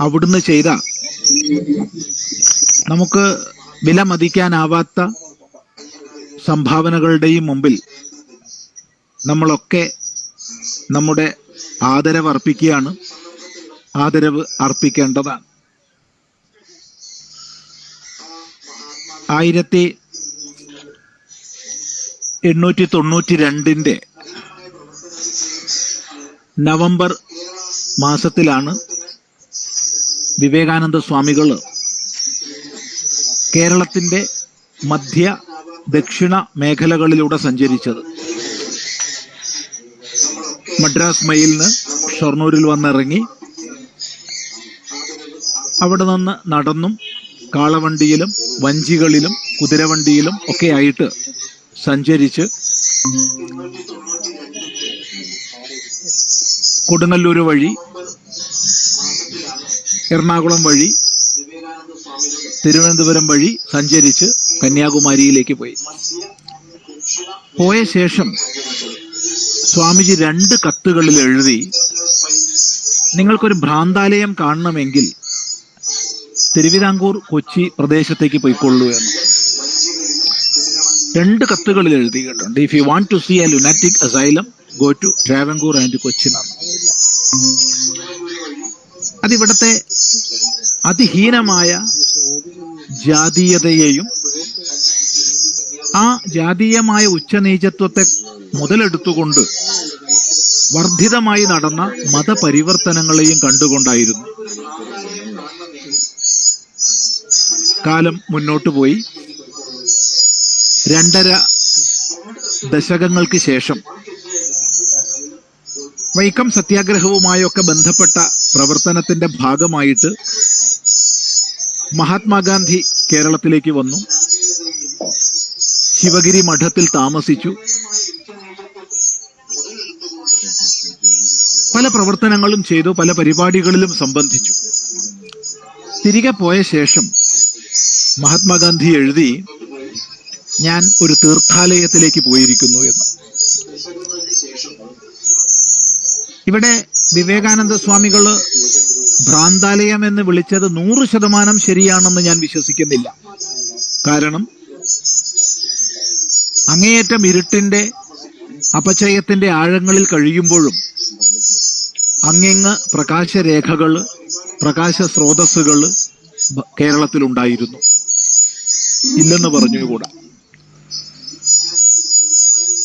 അവിടുന്ന് ചെയ്ത നമുക്ക് വിലമതിക്കാനാവാത്ത സംഭാവനകളുടെയും മുമ്പിൽ നമ്മളൊക്കെ നമ്മുടെ ആദരവ് അർപ്പിക്കുകയാണ്. ആദരവ് അർപ്പിക്കേണ്ടതാണ്. 1892 നവംബർ മാസത്തിലാണ് വിവേകാനന്ദ സ്വാമികൾ കേരളത്തിന്റെ മധ്യ ദക്ഷിണ മേഖലകളിലൂടെ സഞ്ചരിച്ചത്. മദ്രാസ് മെയിലിന് ഷൊർണൂരിൽ വന്നിറങ്ങി അവിടെ നിന്ന് നടന്നും കാളവണ്ടിയിലും വഞ്ചികളിലും കുതിരവണ്ടിയിലും ഒക്കെ ആയിട്ട് സഞ്ചരിച്ച് കൊടുങ്ങല്ലൂർ വഴി എറണാകുളം വഴി തിരുവനന്തപുരം വഴി സഞ്ചരിച്ച് കന്യാകുമാരിയിലേക്ക് പോയി. പോയ ശേഷം സ്വാമിജി 2 കത്തുകളിൽ എഴുതി, നിങ്ങൾക്കൊരു ഭ്രാന്താലയം കാണണമെങ്കിൽ തിരുവിതാംകൂർ കൊച്ചി പ്രദേശത്തേക്ക് പോയിക്കൊള്ളൂ എന്ന് 2 കത്തുകളിൽ എഴുതി കേട്ടുണ്ട്. If you want to see a lunatic asylum go to Travancore and Cochin. അതിവിടത്തെ അതിഹീനമായ ജാതീയതയെയും ആ ജാതീയമായ ഉച്ചനീചത്വത്തെ മുതലെടുത്തുകൊണ്ട് വർദ്ധിതമായി നടന്ന മതപരിവർത്തനങ്ങളെയും കണ്ടുകൊണ്ടായിരുന്നു. കാലം മുന്നോട്ട് പോയി 2.5 ദശകങ്ങൾക്ക് ശേഷം വൈക്കം സത്യാഗ്രഹവുമായൊക്കെ ബന്ധപ്പെട്ട പ്രവർത്തനത്തിന്റെ ഭാഗമായിട്ട് മഹാത്മാഗാന്ധി കേരളത്തിലേക്ക് വന്നു. ശിവഗിരി മഠത്തിൽ താമസിച്ചു. പല പ്രവർത്തനങ്ങളും ചെയ്തു, പല പരിപാടികളിലും സംബന്ധിച്ചു. തിരികെ പോയ ശേഷം മഹാത്മാഗാന്ധി എഴുതി, ഞാൻ ഒരു തീർത്ഥാലയത്തിലേക്ക് പോയിരിക്കുന്നു എന്ന്. ഇവിടെ വിവേകാനന്ദ സ്വാമികള് ഭ്രാന്താലയം എന്ന് വിളിച്ചത് 100% ശരിയാണെന്ന് ഞാൻ വിശ്വസിക്കുന്നില്ല. കാരണം അങ്ങേയറ്റം ഇരുട്ടിന്റെ അപചയത്തിന്റെ ആഴങ്ങളിൽ കഴിയുമ്പോഴും അങ്ങിങ്ങ് പ്രകാശരേഖകള്, പ്രകാശ സ്രോതസ്സുകള് കേരളത്തിലുണ്ടായിരുന്നു. ഇല്ലെന്ന് പറഞ്ഞുകൂടാ.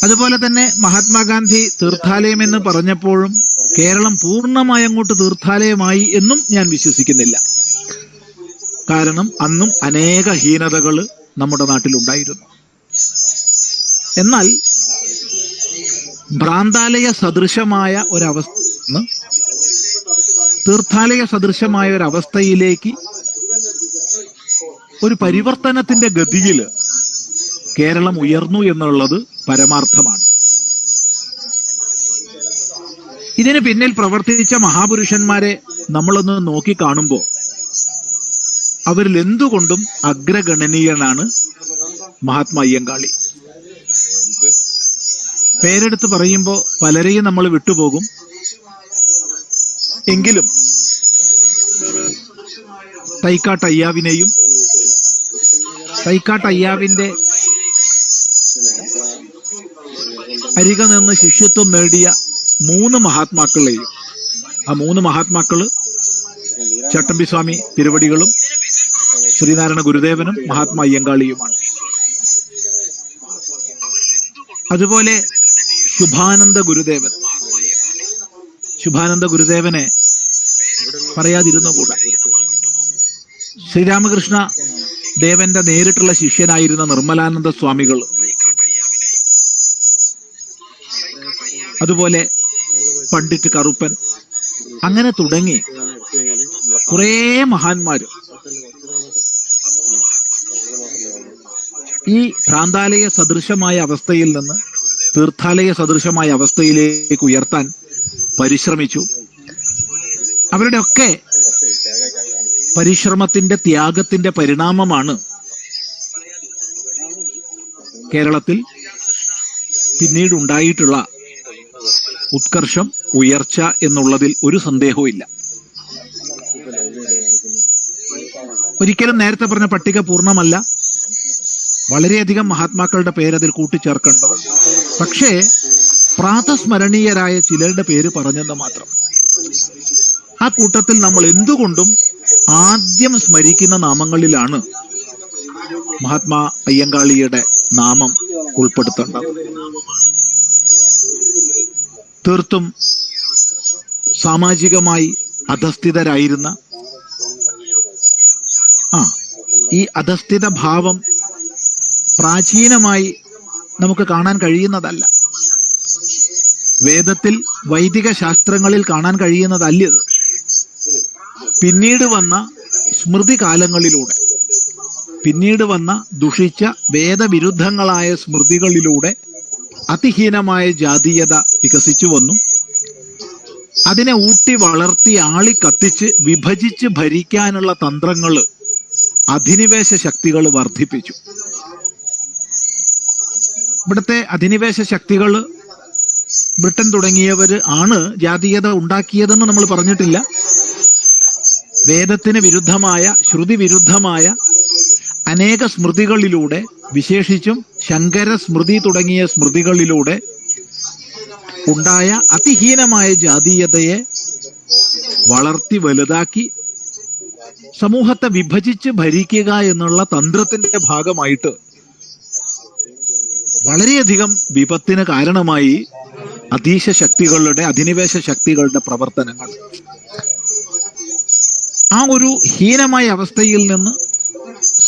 അതുപോലെ തന്നെ മഹാത്മാഗാന്ധി തീർത്ഥാലയം എന്ന് പറഞ്ഞപ്പോഴും കേരളം പൂർണ്ണമായി അങ്ങോട്ട് തീർത്ഥാലയമായി എന്നും ഞാൻ വിശ്വസിക്കുന്നില്ല. കാരണം അന്നും അനേക ഹീനതകൾ നമ്മുടെ നാട്ടിലുണ്ടായിരുന്നു. എന്നാൽ ഭ്രാന്താലയ സദൃശമായ ഒരവസ്ഥ തീർത്ഥാലയ സദൃശമായ ഒരവസ്ഥയിലേക്ക് ഒരു പരിവർത്തനത്തിന്റെ ഗതിയിൽ കേരളം ഉയർന്നു എന്നുള്ളത് പരമാർത്ഥമാണ്. ഇതിന് പിന്നിൽ പ്രവർത്തിച്ച മഹാപുരുഷന്മാരെ നമ്മളൊന്ന് നോക്കിക്കാണുമ്പോൾ അവരിൽ എന്തുകൊണ്ടും അഗ്രഗണനീയനാണ് മഹാത്മാ അയ്യങ്കാളി. പേരെടുത്ത് പറയുമ്പോൾ പലരെയും നമ്മൾ വിട്ടുപോകും. എങ്കിലും തൈക്കാട്ടയ്യാവിനെയും തൈക്കാട്ടയ്യാവിന്റെ അരിക നിന്ന് ശിഷ്യത്വം നേടിയ 3 മഹാത്മാക്കളെയും, ആ 3 മഹാത്മാക്കള് ചട്ടമ്പിസ്വാമി തിരുവടികളും ശ്രീനാരായണ ഗുരുദേവനും മഹാത്മാ അയ്യങ്കാളിയുമാണ്. അതുപോലെ ശുഭാനന്ദ ഗുരുദേവനെ പറയാതിരുന്നുകൂടാ. ശ്രീരാമകൃഷ്ണ ദേവന്റെ നേരിട്ടുള്ള ശിഷ്യനായിരുന്ന നിർമ്മലാനന്ദ സ്വാമികൾ, അതുപോലെ പണ്ഡിറ്റ് കറുപ്പൻ, അങ്ങനെ തുടങ്ങി കുറേ മഹാന്മാര് ഈ ഭ്രാന്താലയ സദൃശമായ അവസ്ഥയിൽ നിന്ന് തീർത്ഥാലയ സദൃശമായ അവസ്ഥയിലേക്ക് ഉയർത്താൻ പരിശ്രമിച്ചു. അവരുടെ ഒക്കെ പരിശ്രമത്തിന്റെ, ത്യാഗത്തിന്റെ പരിണാമമാണ് കേരളത്തിൽ പിന്നീട് ഉണ്ടായിട്ടുള്ള ഉത്കർഷം, ഉയർച്ച എന്നുള്ളതിൽ ഒരു സന്ദേഹവും ഇല്ല. ഒരിക്കലും നേരത്തെ പറഞ്ഞ പട്ടിക പൂർണ്ണമല്ല. വളരെയധികം മഹാത്മാക്കളുടെ പേരതിൽ കൂട്ടിച്ചേർക്കേണ്ടതുണ്ട്. പക്ഷേ പ്രാതസ്മരണീയരായ ചിലരുടെ പേര് പറഞ്ഞെന്ന് മാത്രം. ആ കൂട്ടത്തിൽ നമ്മൾ എന്തുകൊണ്ടും ആദ്യം സ്മരിക്കുന്ന നാമങ്ങളിലാണ് മഹാത്മാ അയ്യങ്കാളിയുടെ നാമം ഉൾപ്പെടുത്തേണ്ടത്. തീർത്തും സാമാജികമായി അധസ്ഥിതരായിരുന്ന ഈ അധസ്ഥിത ഭാവം പ്രാചീനമായി നമുക്ക് കാണാൻ കഴിയുന്നതല്ല. വേദത്തിൽ, വൈദിക ശാസ്ത്രങ്ങളിൽ കാണാൻ കഴിയുന്നതല്ലത്. പിന്നീട് വന്ന സ്മൃതി കാലങ്ങളിലൂടെ, പിന്നീട് വന്ന ദുഷിച്ച വേദവിരുദ്ധങ്ങളായ സ്മൃതികളിലൂടെ അതിഹീനമായ ജാതീയത വികസിച്ചു വന്നു. അതിനെ ഊട്ടി വളർത്തി ആളിക്കത്തിച്ച് വിഭജിച്ച് ഭരിക്കാനുള്ള തന്ത്രങ്ങൾ അധിനിവേശ ശക്തികൾ വർദ്ധിപ്പിച്ചു. ഇവിടുത്തെ അധിനിവേശ ശക്തികൾ ബ്രിട്ടൻ തുടങ്ങിയവര് ആണ് ജാതീയത ഉണ്ടാക്കിയതെന്ന് നമ്മൾ പറഞ്ഞിട്ടില്ല. വേദത്തിന് വിരുദ്ധമായ, ശ്രുതി വിരുദ്ധമായ അനേക സ്മൃതികളിലൂടെ, വിശേഷിച്ചും ശങ്കര സ്മൃതി തുടങ്ങിയ സ്മൃതികളിലൂടെ ഉണ്ടായ അതിഹീനമായ ജാതീയതയെ വളർത്തി വലുതാക്കി സമൂഹത്തെ വിഭജിച്ച് ഭരിക്കുക എന്നുള്ള തന്ത്രത്തിന്റെ ഭാഗമായിട്ട് വളരെയധികം വിപത്തിന് കാരണമായി അധീശ ശക്തികളുടെ, അധിനിവേശ ശക്തികളുടെ പ്രവർത്തനങ്ങൾ. ആ ഒരു ഹീനമായ അവസ്ഥയിൽ നിന്ന്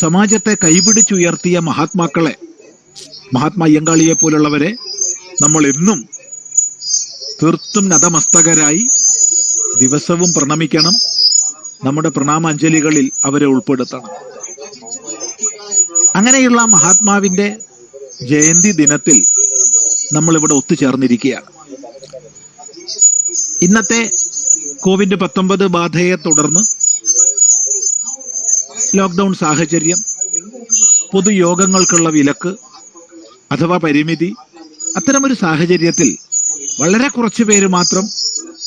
സമാജത്തെ കൈപിടിച്ചുയർത്തിയ മഹാത്മാക്കളെ, മഹാത്മാ അയ്യങ്കാളിയെ പോലുള്ളവരെ നമ്മൾ എന്നും തീർത്തും നതമസ്തകരായി ദിവസവും പ്രണമിക്കണം. നമ്മുടെ പ്രണാമാഞ്ജലികളിൽ അവരെ ഉൾപ്പെടുത്തണം. അങ്ങനെയുള്ള മഹാത്മാവിന്റെ ജയന്തി ദിനത്തിൽ നമ്മളിവിടെ ഒത്തുചേർന്നിരിക്കുകയാണ്. ഇന്നത്തെ കോവിഡ്-19 ബാധയെ തുടർന്ന് ലോക്ക്ഡൌൺ സാഹചര്യം, പൊതുയോഗങ്ങൾക്കുള്ള വിലക്ക് അഥവാ പരിമിതി, അത്തരമൊരു സാഹചര്യത്തിൽ വളരെ കുറച്ചു പേര് മാത്രം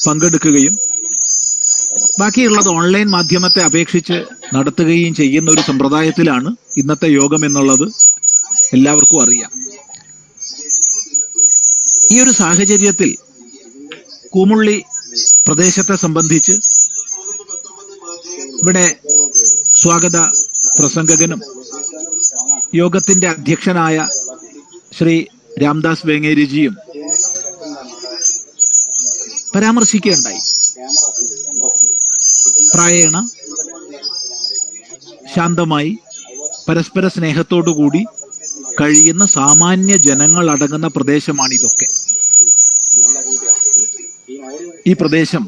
പങ്കെടുക്കുകയും ബാക്കിയുള്ളത് ഓൺലൈൻ മാധ്യമത്തെ അപേക്ഷിച്ച് നടത്തുകയും ചെയ്യുന്ന ഒരു സമ്പ്രദായത്തിലാണ് ഇന്നത്തെ യോഗം എന്നുള്ളത് എല്ലാവർക്കും അറിയാം. ഈ ഒരു സാഹചര്യത്തിൽ കൂമുള്ളി പ്രദേശത്തെ സംബന്ധിച്ച് ഇവിടെ സ്വാഗത പ്രസംഗകനും യോഗത്തിന്റെ അധ്യക്ഷനായ ശ്രീ രാംദാസ് വേങ്ങേരിജിയും പരാമർശിക്കുകയുണ്ടായി. പ്രായേണ ശാന്തമായി പരസ്പര സ്നേഹത്തോടുകൂടി കഴിയുന്ന സാമാന്യ ജനങ്ങൾ അടങ്ങുന്ന പ്രദേശമാണിതൊക്കെ. ഈ പ്രദേശം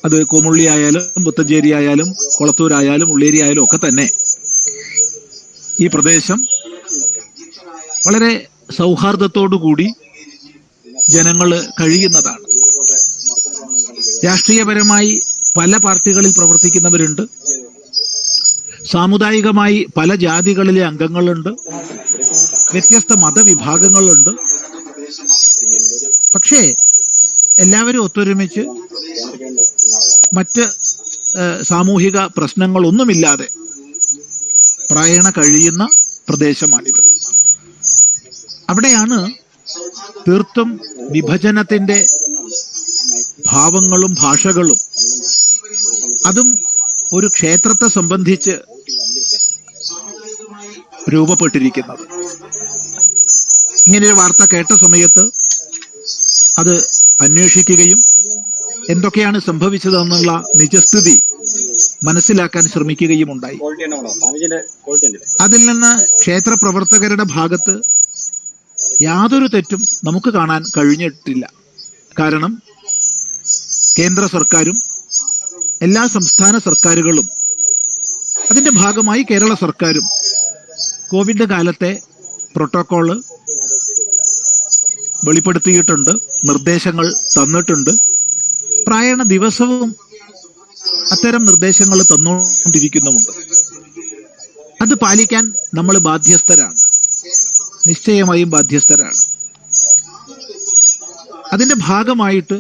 അത് കോമുള്ളി ആയാലും പുത്തഞ്ചേരി ആയാലും കൊളത്തൂരായാലും ഉള്ളേരി ആയാലും ഒക്കെ തന്നെ ഈ പ്രദേശം വളരെ സൗഹാർദ്ദത്തോടുകൂടി ജനങ്ങൾ കഴിയുന്നതാണ്. രാഷ്ട്രീയപരമായി പല പാർട്ടികളിൽ പ്രവർത്തിക്കുന്നവരുണ്ട്. സാമുദായികമായി പല ജാതികളിലെ അംഗങ്ങളുണ്ട്. വ്യത്യസ്ത മതവിഭാഗങ്ങളുണ്ട്. പക്ഷേ എല്ലാവരും ഒത്തൊരുമിച്ച് മറ്റ് സാമൂഹിക പ്രശ്നങ്ങളൊന്നുമില്ലാതെ പ്രായണ കഴിയുന്ന പ്രദേശമാണിത്. അവിടെയാണ് തീർത്തും വിഭജനത്തിന്റെ ഭാവങ്ങളും ഭാഷകളും, അതും ഒരു ക്ഷേത്രത്തെ സംബന്ധിച്ച് രൂപപ്പെട്ടിരിക്കുന്നത്. ഇങ്ങനെയൊരു വാർത്ത കേട്ട സമയത്ത് അത് അന്വേഷിക്കുകയും എന്തൊക്കെയാണ് സംഭവിച്ചതെന്നുള്ള നിജസ്ഥിതി മനസ്സിലാക്കാൻ ശ്രമിക്കുകയും ഉണ്ടായി. അതിൽ നിന്ന് ക്ഷേത്ര പ്രവർത്തകരുടെ ഭാഗത്ത് യാതൊരു തെറ്റും നമുക്ക് കാണാൻ കഴിഞ്ഞിട്ടില്ല. കാരണം കേന്ദ്ര സർക്കാരും എല്ലാ സംസ്ഥാന സർക്കാരുകളും അതിന്റെ ഭാഗമായി കേരള സർക്കാരും കോവിഡ് കാലത്തെ പ്രോട്ടോകോള് വെളിപ്പെടുത്തിയിട്ടുണ്ട്, നിർദ്ദേശങ്ങൾ തന്നിട്ടുണ്ട്. പ്രായണ ദിവസവും അത്തരം നിർദ്ദേശങ്ങൾ തന്നുകൊണ്ടിരിക്കുന്നുമുണ്ട്. അത് പാലിക്കാൻ നമ്മൾ ബാധ്യസ്ഥരാണ്, നിശ്ചയമായും ബാധ്യസ്ഥരാണ്. അതിന്റെ ഭാഗമായിട്ട്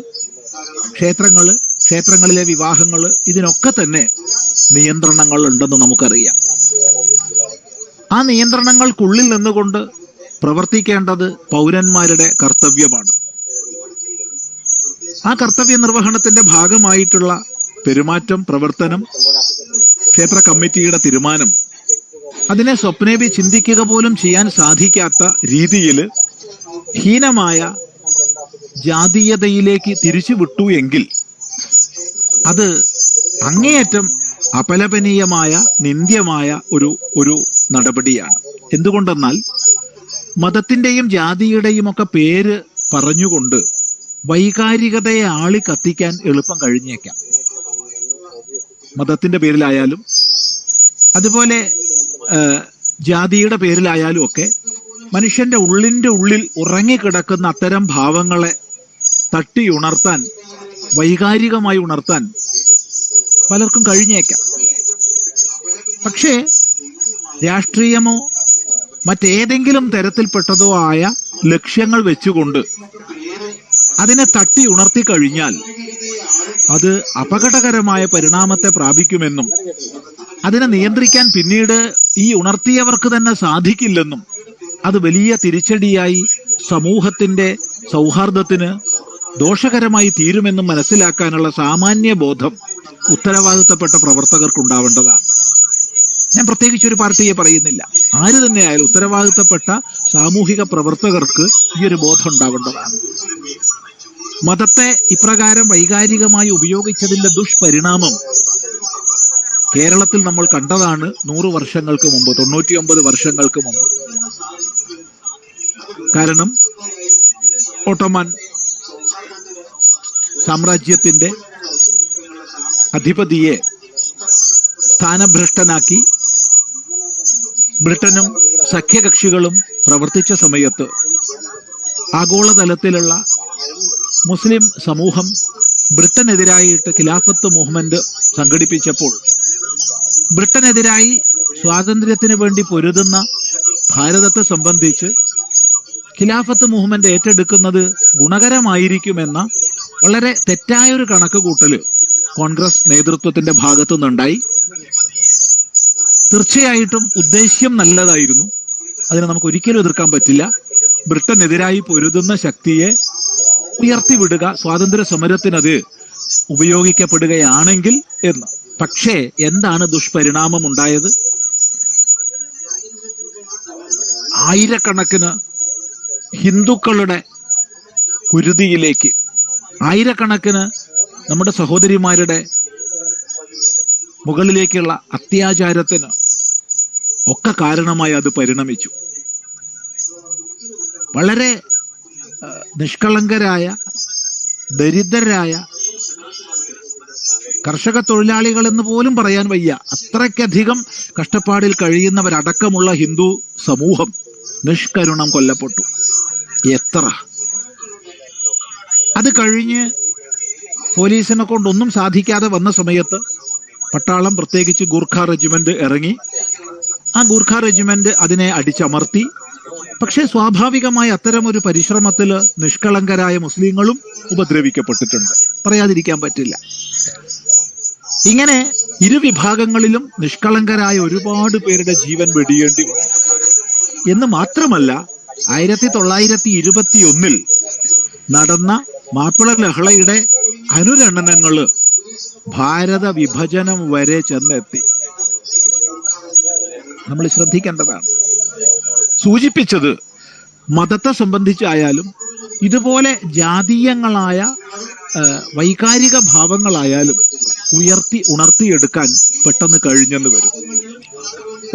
ക്ഷേത്രങ്ങളിലെ വിവാഹങ്ങൾ, ഇതിനൊക്കെ തന്നെ നിയന്ത്രണങ്ങൾ ഉണ്ടെന്ന് നമുക്കറിയാം. ആ നിയന്ത്രണങ്ങൾക്കുള്ളിൽ നിന്നുകൊണ്ട് പ്രവർത്തിക്കേണ്ടത് പൗരന്മാരുടെ കർത്തവ്യമാണ്. ആ കർത്തവ്യ നിർവഹണത്തിന്റെ ഭാഗമായിട്ടുള്ള പെരുമാറ്റം, പ്രവർത്തനം, ക്ഷേത്ര കമ്മിറ്റിയുടെ തീരുമാനം, അതിനെ സ്വപ്നേപി ചിന്തിക്കുക പോലും ചെയ്യാൻ സാധിക്കാത്ത രീതിയിൽ ഹീനമായ ജാതീയതയിലേക്ക് തിരിച്ചു വിട്ടു എങ്കിൽ അത് അങ്ങേയറ്റം അപലപനീയമായ, നിന്ദ്യമായ ഒരു നടപടിയാണ്. എന്തുകൊണ്ടെന്നാൽ മതത്തിന്റെയും ജാതിയുടെയും ഒക്കെ പേര് പറഞ്ഞുകൊണ്ട് വൈകാരികതയെ ആളി കത്തിക്കാൻ എളുപ്പം കഴിഞ്ഞേക്കാം. മതത്തിന്റെ പേരിലായാലും അതുപോലെ ജാതിയുടെ പേരിലായാലും ഒക്കെ മനുഷ്യന്റെ ഉള്ളിൽ ഉറങ്ങിക്കിടക്കുന്ന അത്തരം ഭാവങ്ങളെ തട്ടി ഉണർത്താൻ, വൈകാരികമായി ഉണർത്താൻ പലർക്കും കഴിഞ്ഞേക്കാം. പക്ഷേ രാഷ്ട്രീയമോ മറ്റേതെങ്കിലും തരത്തിൽപ്പെട്ടതോ ആയ ലക്ഷ്യങ്ങൾ വെച്ചുകൊണ്ട് അതിനെ തട്ടി ഉണർത്തി കഴിഞ്ഞാൽ അത് അപകടകരമായ പരിണാമത്തെ പ്രാപിക്കുമെന്നും അതിനെ നിയന്ത്രിക്കാൻ പിന്നീട് ഈ ഉണർത്തിയവർക്ക് തന്നെ സാധിക്കില്ലെന്നും അത് വലിയ തിരിച്ചടിയായി സമൂഹത്തിന്റെ സൗഹാർദ്ദത്തിന് ദോഷകരമായി തീരുമെന്നും മനസ്സിലാക്കാനുള്ള സാമാന്യ ബോധം ഉത്തരവാദിത്തപ്പെട്ട പ്രവർത്തകർക്കുണ്ടാവേണ്ടതാണ്. ഞാൻ പ്രത്യേകിച്ച് ഒരു പാർട്ടിയെ പറയുന്നില്ല, ആര് തന്നെയായാലും ഉത്തരവാദിത്തപ്പെട്ട സാമൂഹിക പ്രവർത്തകർക്ക് ഈ ഒരു ബോധം ഉണ്ടാവേണ്ടതാണ്. മതത്തെ ഇപ്രകാരം വൈകാരികമായി ഉപയോഗിച്ചതിന്റെ ദുഷ്പരിണാമം കേരളത്തിൽ നമ്മൾ കണ്ടതാണ് 100 വർഷങ്ങൾക്ക് മുമ്പ്, 99 വർഷങ്ങൾക്ക് മുമ്പ്. കാരണം ഓട്ടോമൻ സാമ്രാജ്യത്തിന്റെ അധിപതിയെ സ്ഥാനഭ്രഷ്ടനാക്കി ബ്രിട്ടനും സഖ്യകക്ഷികളും പ്രവർത്തിച്ച സമയത്ത് ആഗോളതലത്തിലുള്ള മുസ്ലിം സമൂഹം ബ്രിട്ടനെതിരായിട്ട് ഖിലാഫത്ത് മൂവ്മെന്റ് സംഘടിപ്പിച്ചപ്പോൾ ബ്രിട്ടനെതിരായി സ്വാതന്ത്ര്യത്തിന് വേണ്ടി പൊരുതുന്ന ഭാരതത്തെ സംബന്ധിച്ച് ഖിലാഫത്ത് മൂവ്മെന്റ് ഏറ്റെടുക്കുന്നത് ഗുണകരമായിരിക്കുമെന്ന വളരെ തെറ്റായൊരു കണക്കുകൂട്ടല് കോൺഗ്രസ് നേതൃത്വത്തിന്റെ ഭാഗത്തു നിന്നുണ്ടായി. തീർച്ചയായിട്ടും ഉദ്ദേശ്യം നല്ലതായിരുന്നു, അതിനെ നമുക്ക് ഒരിക്കലും എതിർക്കാൻ പറ്റില്ല. ബ്രിട്ടനെതിരായി പൊരുതുന്ന ശക്തിയെ ഉയർത്തിവിടുക, സ്വാതന്ത്ര്യ സമരത്തിനത് ഉപയോഗിക്കപ്പെടുകയാണെങ്കിൽ എന്ന്. പക്ഷേ എന്താണ് ദുഷ്പരിണാമം ഉണ്ടായത്? ആയിരക്കണക്കിന് ഹിന്ദുക്കളുടെ കുരുതിയിലേക്ക്, ആയിരക്കണക്കിന് നമ്മുടെ സഹോദരിമാരുടെ മുകളിലേക്കുള്ള അത്യാചാരത്തിന് ഒക്കെ കാരണമായി അത് പരിണമിച്ചു. വളരെ നിഷ്കളങ്കരായ, ദരിദ്രരായ കർഷക തൊഴിലാളികൾ എന്ന് പോലും പറയാൻ വയ്യ, അത്രയ്ക്കധികം കഷ്ടപ്പാടിൽ കഴിയുന്നവരടക്കമുള്ള ഹിന്ദു സമൂഹം നിഷ്കരുണം കൊല്ലപ്പെട്ടു. എത്ര! അത് കഴിഞ്ഞ് പോലീസിനെ കൊണ്ടൊന്നും സാധിക്കാതെ വന്ന സമയത്ത് പട്ടാളം, പ്രത്യേകിച്ച് ഗൂർഖ റെജിമെന്റ് ഇറങ്ങി. ആ ഗൂർഖ റെജിമെന്റ് അതിനെ അടിച്ചമർത്തി. പക്ഷേ സ്വാഭാവികമായി അത്തരമൊരു പരിശ്രമത്തിൽ നിഷ്കളങ്കരായ മുസ്ലിങ്ങളും ഉപദ്രവിക്കപ്പെട്ടിട്ടുണ്ട്, പറയാതിരിക്കാൻ പറ്റില്ല. ഇങ്ങനെ ഇരുവിഭാഗങ്ങളിലും നിഷ്കളങ്കരായ ഒരുപാട് പേരുടെ ജീവൻ വെടിയേണ്ടി വന്നു എന്ന് മാത്രമല്ല, 1921 നടന്ന മാപ്പിള ലഹളയുടെ അനുരണനങ്ങള് ഭാരത വിഭജനം വരെ ചെന്നെത്തി. നമ്മൾ ശ്രദ്ധിക്കേണ്ടതാണ്. സൂചിപ്പിച്ചത് മതത്തെ സംബന്ധിച്ചായാലും ഇതുപോലെ ജാതീയങ്ങളായ വൈകാരിക ഭാവങ്ങളായാലും ഉണർത്തിയെടുക്കാൻ പെട്ടെന്ന് കഴിഞ്ഞെന്ന് വരും.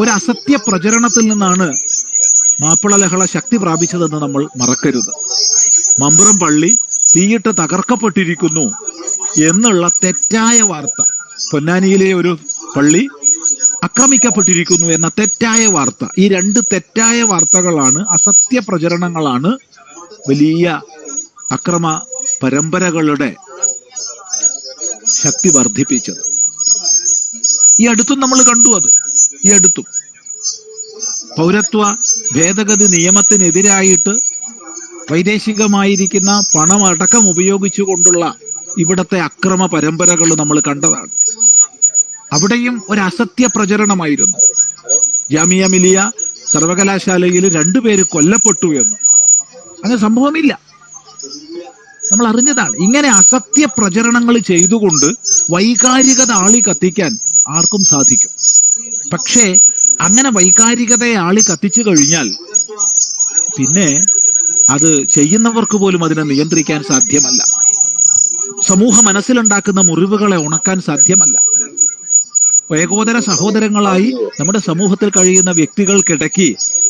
ഒരു അസത്യ പ്രചരണത്തിൽ നിന്നാണ് മാപ്പിള ലഹള ശക്തി പ്രാപിച്ചതെന്ന് നമ്മൾ മറക്കരുത്. മമ്പുറം പള്ളി തീയിട്ട് തകർക്കപ്പെട്ടിരിക്കുന്നു എന്നുള്ള തെറ്റായ വാർത്ത, പൊന്നാനിയിലെ ഒരു പള്ളി ആക്രമിക്കപ്പെട്ടിരിക്കുന്നു എന്ന തെറ്റായ വാർത്ത, ഈ രണ്ട് തെറ്റായ വാർത്തകളാണ്, അസത്യ പ്രചരണങ്ങളാണ് വലിയ അക്രമ പരമ്പരകളുടെ ശക്തി വർദ്ധിപ്പിച്ചത്. ഈ അടുത്തും നമ്മൾ കണ്ടു അത്. ഈ അടുത്തും പൗരത്വ ഭേദഗതി നിയമത്തിനെതിരായിട്ട് വൈദേശികമായിരിക്കുന്ന പണമടക്കം ഉപയോഗിച്ചുകൊണ്ടുള്ള ഇവിടത്തെ അക്രമ പരമ്പരകൾ നമ്മൾ കണ്ടതാണ്. അവിടെയും ഒരു അസത്യ പ്രചരണമായിരുന്നു. ജാമിയ മിലിയ സർവകലാശാലയിൽ 2 പേര് കൊല്ലപ്പെട്ടു എന്ന്. അങ്ങനെ സംഭവമില്ല, നമ്മൾ അറിഞ്ഞതാണ്. ഇങ്ങനെ അസത്യ പ്രചരണങ്ങൾ ചെയ്തുകൊണ്ട് വൈകാരികത ആളി കത്തിക്കാൻ ആർക്കും സാധിക്കും. പക്ഷേ അങ്ങനെ വൈകാരികതയെ ആളി കത്തിച്ചു കഴിഞ്ഞാൽ പിന്നെ അത് ചെയ്യുന്നവർക്ക് പോലും അതിനെ നിയന്ത്രിക്കാൻ സാധ്യമല്ല. സമൂഹ മനസ്സിലുണ്ടാക്കുന്ന മുറിവുകളെ ഉണക്കാൻ സാധ്യമല്ല. ഏകോദര സഹോദരങ്ങളായി നമ്മുടെ സമൂഹത്തിൽ കഴിയുന്ന വ്യക്തികൾക്കിടയ്ക്ക്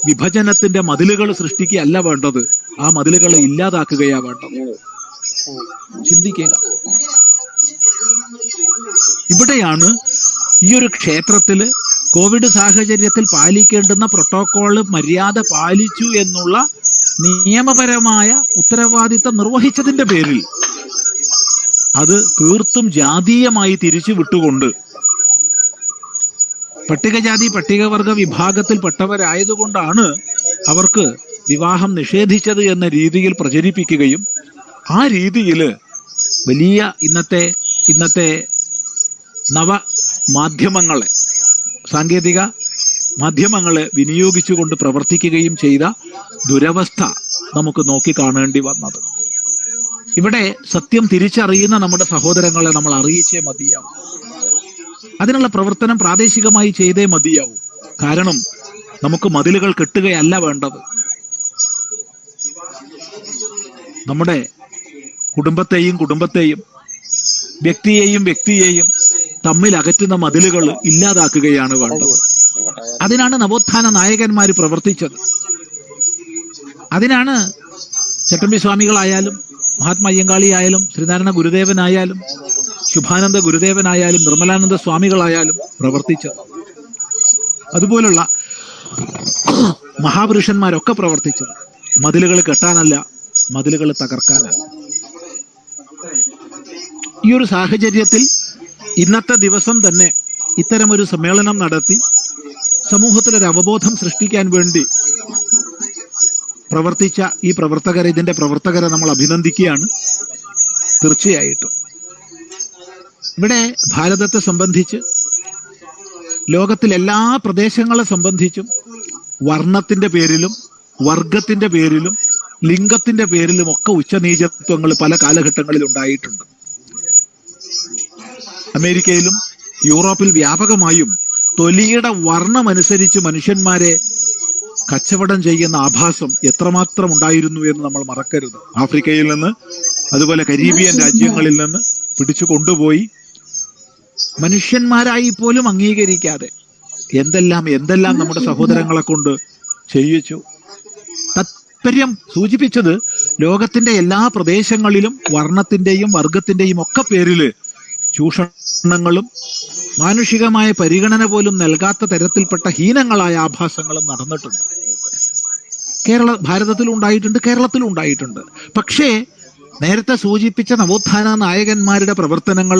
വിഭജനത്തിന്റെ മതിലുകൾ സൃഷ്ടിക്കുകയല്ല വേണ്ടത്, ആ മതിലുകളെ ഇല്ലാതാക്കുകയാ വേണ്ടത്. ചിന്തിക്കുക. ഇവിടെയാണ് ഈ ഒരു ക്ഷേത്രത്തില് കോവിഡ് സാഹചര്യത്തിൽ പാലിക്കേണ്ടുന്ന പ്രോട്ടോകോള് മര്യാദ പാലിച്ചു എന്നുള്ള നിയമപരമായ ഉത്തരവാദിത്തം നിർവഹിച്ചതിന്റെ പേരിൽ അത് തീർത്തും ജാതീയമായി തിരിച്ചു വിട്ടുകൊണ്ട് പട്ടികജാതി പട്ടികവർഗ വിഭാഗത്തിൽപ്പെട്ടവരായതുകൊണ്ടാണ് അവർക്ക് വിവാഹം നിഷേധിച്ചത് എന്ന രീതിയിൽ പ്രചരിപ്പിക്കുകയും ആ രീതിയിൽ വലിയ ഇന്നത്തെ നവ മാധ്യമങ്ങളെ, സാങ്കേതിക മാധ്യമങ്ങളെ വിനിയോഗിച്ചുകൊണ്ട് പ്രവർത്തിക്കുകയും ചെയ്ത ദുരവസ്ഥ നമുക്ക് നോക്കിക്കാണേണ്ടി വന്നത്. ഇവിടെ സത്യം തിരിച്ചറിയുന്ന നമ്മുടെ സഹോദരങ്ങളെ നമ്മൾ അറിയിച്ചേ മതിയാവും. അതിനുള്ള പ്രവർത്തനം പ്രാദേശികമായി ചെയ്തേ മതിയാവൂ. കാരണം നമുക്ക് മതിലുകൾ കെട്ടുകയല്ല വേണ്ടത്. നമ്മുടെ കുടുംബത്തെയും വ്യക്തിയെയും തമ്മിൽ അകറ്റുന്ന മതിലുകൾ ഇല്ലാതാക്കുകയാണ് വേണ്ടത്. അതിനാണ് നവോത്ഥാന നായകന്മാർ പ്രവർത്തിച്ചത്. അതിനാണ് ചട്ടമ്പി സ്വാമികളായാലും മഹാത്മാ അയ്യങ്കാളി ആയാലും ശ്രീനാരായണ ഗുരുദേവനായാലും ശുഭാനന്ദ ഗുരുദേവനായാലും നിർമ്മലാനന്ദ സ്വാമികളായാലും പ്രവർത്തിച്ചത്. അതുപോലുള്ള മഹാപുരുഷന്മാരൊക്കെ പ്രവർത്തിച്ചത് മതിലുകൾ കെട്ടാനല്ല, മതിലുകൾ തകർക്കാനാണ്. ഈ ഒരു സാഹചര്യത്തിൽ ഇന്നത്തെ ദിവസം തന്നെ ഇത്തരമൊരു സമ്മേളനം നടത്തി സമൂഹത്തിലൊരു അവബോധം സൃഷ്ടിക്കാൻ വേണ്ടി പ്രവർത്തിച്ച ഈ ഇതിന്റെ പ്രവർത്തകരെ നമ്മൾ അഭിനന്ദിക്കുകയാണ്. തീർച്ചയായിട്ടും ഇവിടെ ഭാരതത്തെ സംബന്ധിച്ച്, ലോകത്തിലെല്ലാ പ്രദേശങ്ങളെ സംബന്ധിച്ചും വർണ്ണത്തിന്റെ പേരിലും വർഗത്തിന്റെ പേരിലും ലിംഗത്തിന്റെ പേരിലും ഒക്കെ ഉച്ചനീചത്വങ്ങൾ പല കാലഘട്ടങ്ങളിൽ ഉണ്ടായിട്ടുണ്ട്. അമേരിക്കയിലും യൂറോപ്പിൽ വ്യാപകമായും തൊലിയുടെ വർണ്ണമനുസരിച്ച് മനുഷ്യന്മാരെ കച്ചവടം ചെയ്യുന്ന ആഭാസം എത്രമാത്രം ഉണ്ടായിരുന്നു എന്ന് നമ്മൾ മറക്കരുത്. ആഫ്രിക്കയിൽ നിന്ന്, അതുപോലെ കരീബിയൻ രാജ്യങ്ങളിൽ നിന്ന് പിടിച്ചു കൊണ്ടുപോയി മനുഷ്യന്മാരായി പോലും അംഗീകരിക്കാതെ എന്തെല്ലാം നമ്മുടെ സഹോദരങ്ങളെ കൊണ്ട് ചെയ്യിച്ചു. താത്പര്യം സൂചിപ്പിച്ചത് ലോകത്തിന്റെ എല്ലാ പ്രദേശങ്ങളിലും വർണ്ണത്തിന്റെയും വർഗത്തിന്റെയും ഒക്കെ പേരില് ചൂഷണങ്ങളും മാനുഷികമായ പരിഗണന പോലും നൽകാത്ത തരത്തിൽപ്പെട്ട ഹീനങ്ങളായ ആഭാസങ്ങളും നടന്നിട്ടുണ്ട്. ഭാരതത്തിലും ഉണ്ടായിട്ടുണ്ട്, കേരളത്തിലും ഉണ്ടായിട്ടുണ്ട്. പക്ഷേ നേരത്തെ സൂചിപ്പിച്ച നവോത്ഥാന നായകന്മാരുടെ പ്രവർത്തനങ്ങൾ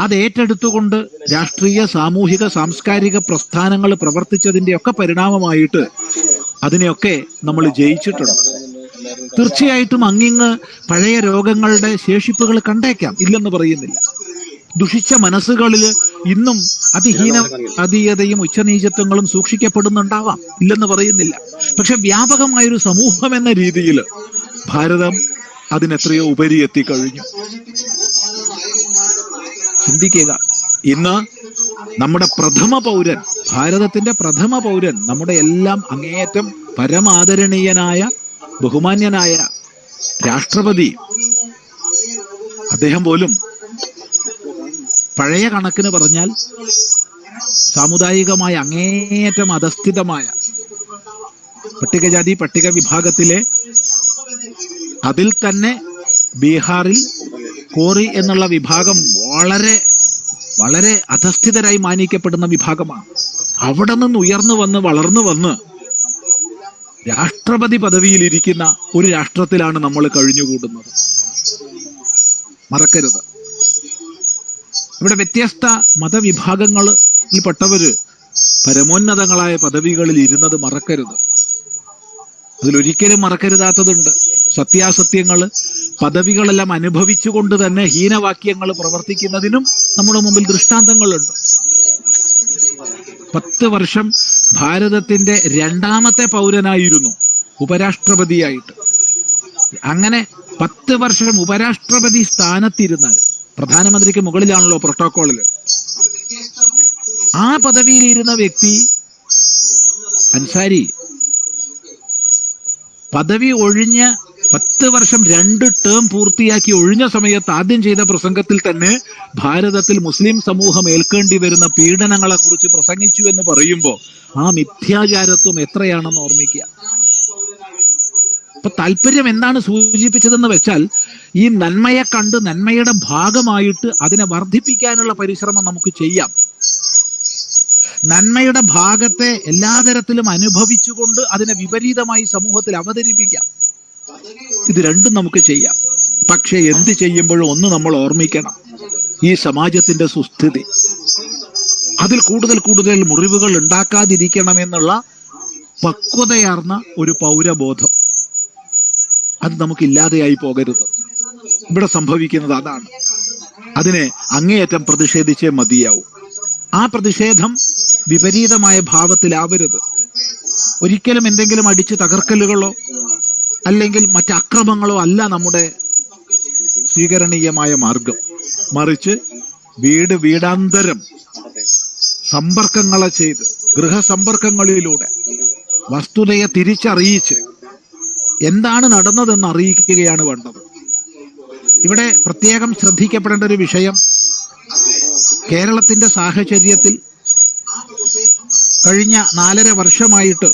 അത് ഏറ്റെടുത്തുകൊണ്ട് രാഷ്ട്രീയ, സാമൂഹിക, സാംസ്കാരിക പ്രസ്ഥാനങ്ങൾ പ്രവർത്തിച്ചതിന്റെ ഒക്കെ പരിണാമമായിട്ട് അതിനെയൊക്കെ നമ്മൾ ജയിച്ചിട്ടുണ്ട്. തീർച്ചയായിട്ടും അങ്ങിങ്ങ് പഴയ രോഗങ്ങളുടെ ശേഷിപ്പുകൾ കണ്ടേക്കാം, ഇല്ലെന്ന് പറയുന്നില്ല. ദുഷിച്ച മനസ്സുകളിൽ ഇന്നും അതീയതയും ഉച്ചനീചത്വങ്ങളും സൂക്ഷിക്കപ്പെടുന്നുണ്ടാവാം, ഇല്ലെന്ന് പറയുന്നില്ല. പക്ഷെ വ്യാപകമായൊരു സമൂഹം എന്ന രീതിയിൽ ഭാരതം അതിനെത്രയോ ഉപരി എത്തിക്കഴിഞ്ഞു. ചിന്തിക്കുക, ഇന്ന് നമ്മുടെ പ്രഥമ പൗരൻ, ഭാരതത്തിന്റെ പ്രഥമ പൗരൻ, നമ്മുടെ എല്ലാം അങ്ങേയറ്റം പരമാദരണീയനായ ബഹുമാന്യനായ രാഷ്ട്രപതി, അദ്ദേഹം പോലും പഴയ കണക്കിന് പറഞ്ഞാൽ സാമുദായികമായ അങ്ങേയറ്റം അധസ്ഥിതമായ പട്ടികജാതി പട്ടിക വിഭാഗത്തിലെ, അതിൽ തന്നെ ബീഹാറിൽ കോറി എന്നുള്ള വിഭാഗം വളരെ വളരെ അധസ്ഥിതരായി മാനിക്കപ്പെടുന്ന വിഭാഗമാണ്. അവിടെ നിന്ന് ഉയർന്നു വന്ന് വളർന്നു വന്ന് രാഷ്ട്രപതി പദവിയിലിരിക്കുന്ന ഒരു രാഷ്ട്രത്തിലാണ് നമ്മൾ കഴിഞ്ഞുകൂടുന്നത്. മറക്കരുത്, ഇവിടെ വ്യത്യസ്ത മതവിഭാഗങ്ങളിൽപ്പെട്ടവര് പരമോന്നതങ്ങളായ പദവികളിൽ ഇരുന്നത് മറക്കരുത്. അതിലൊരിക്കലും മറക്കരുതാത്തതുണ്ട്. സത്യാസത്യങ്ങള് പദവികളെല്ലാം അനുഭവിച്ചുകൊണ്ട് തന്നെ ഹീനവാക്യങ്ങൾ പ്രവർത്തിക്കുന്നതിനും നമ്മുടെ മുമ്പിൽ ദൃഷ്ടാന്തങ്ങളുണ്ട്. 10 വർഷം ഭാരതത്തിന്റെ 2ാമത്തെ പൗരനായിരുന്നു ഉപരാഷ്ട്രപതിയായിട്ട്. അങ്ങനെ 10 വർഷം ഉപരാഷ്ട്രപതി സ്ഥാനത്തിരുന്നാൽ, പ്രധാനമന്ത്രിക്ക് മുകളിലാണല്ലോ പ്രോട്ടോകോളില്, ആ പദവിയിലിരുന്ന വ്യക്തി അൻസാരി പദവി ഒഴിഞ്ഞ് 10 വർഷം 2 ടേം പൂർത്തിയാക്കി ഒഴിഞ്ഞ സമയത്ത് ആദ്യം ചെയ്ത പ്രസംഗത്തിൽ തന്നെ ഭാരതത്തിൽ മുസ്ലിം സമൂഹം ഏൽക്കേണ്ടി വരുന്ന പീഡനങ്ങളെ കുറിച്ച് പ്രസംഗിച്ചു എന്ന് പറയുമ്പോൾ ആ മിഥ്യാചാരത്വം എത്രയാണെന്ന് ഓർമ്മിക്കുക. അപ്പൊ താല്പര്യം എന്താണ് സൂചിപ്പിച്ചതെന്ന് വെച്ചാൽ, ഈ നന്മയെ കണ്ട് നന്മയുടെ ഭാഗമായിട്ട് അതിനെ വർദ്ധിപ്പിക്കാനുള്ള പരിശ്രമം നമുക്ക് ചെയ്യാം. നന്മയുടെ ഭാഗത്തെ എല്ലാ തരത്തിലും അനുഭവിച്ചുകൊണ്ട് അതിനെ വിപരീതമായി സമൂഹത്തിൽ അവതരിപ്പിക്കാം. ഇത് രണ്ടും നമുക്ക് ചെയ്യാം. പക്ഷെ എന്ത് ചെയ്യുമ്പോഴും ഒന്ന് നമ്മൾ ഓർമ്മിക്കണം, ഈ സമാജത്തിന്റെ സുസ്ഥിതി, അതിൽ കൂടുതൽ കൂടുതൽ മുറിവുകൾ ഉണ്ടാക്കാതിരിക്കണമെന്നുള്ള പക്വതയാർന്ന ഒരു പൗരബോധം, അത് നമുക്കില്ലാതെയായി പോകരുത്. ഇവിടെ സംഭവിക്കുന്നത് അതാണ്. അതിനെ അങ്ങേയറ്റം പ്രതിഷേധിച്ചേ മതിയാവും. ആ പ്രതിഷേധം വിപരീതമായ ഭാവത്തിലാവരുത്. ഒരിക്കലും എന്തെങ്കിലും അടിച്ച് തകർക്കലുകളോ അല്ലെങ്കിൽ മറ്റക്രമങ്ങളോ അല്ല നമ്മുടെ സ്വീകരണീയമായ മാർഗം. മറിച്ച് വീടാന്തരം സമ്പർക്കങ്ങളെ ചെയ്ത്, ഗൃഹസമ്പർക്കങ്ങളിലൂടെ വസ്തുതയെ തിരിച്ചറിയിച്ച് എന്താണ് നടന്നതെന്ന് അറിയിക്കുകയാണ് വേണ്ടത്. ഇവിടെ പ്രത്യേകം ശ്രദ്ധിക്കപ്പെടേണ്ട ഒരു വിഷയം, കേരളത്തിന്റെ സാഹചര്യത്തിൽ കഴിഞ്ഞ 4.5 വർഷമായിട്ട്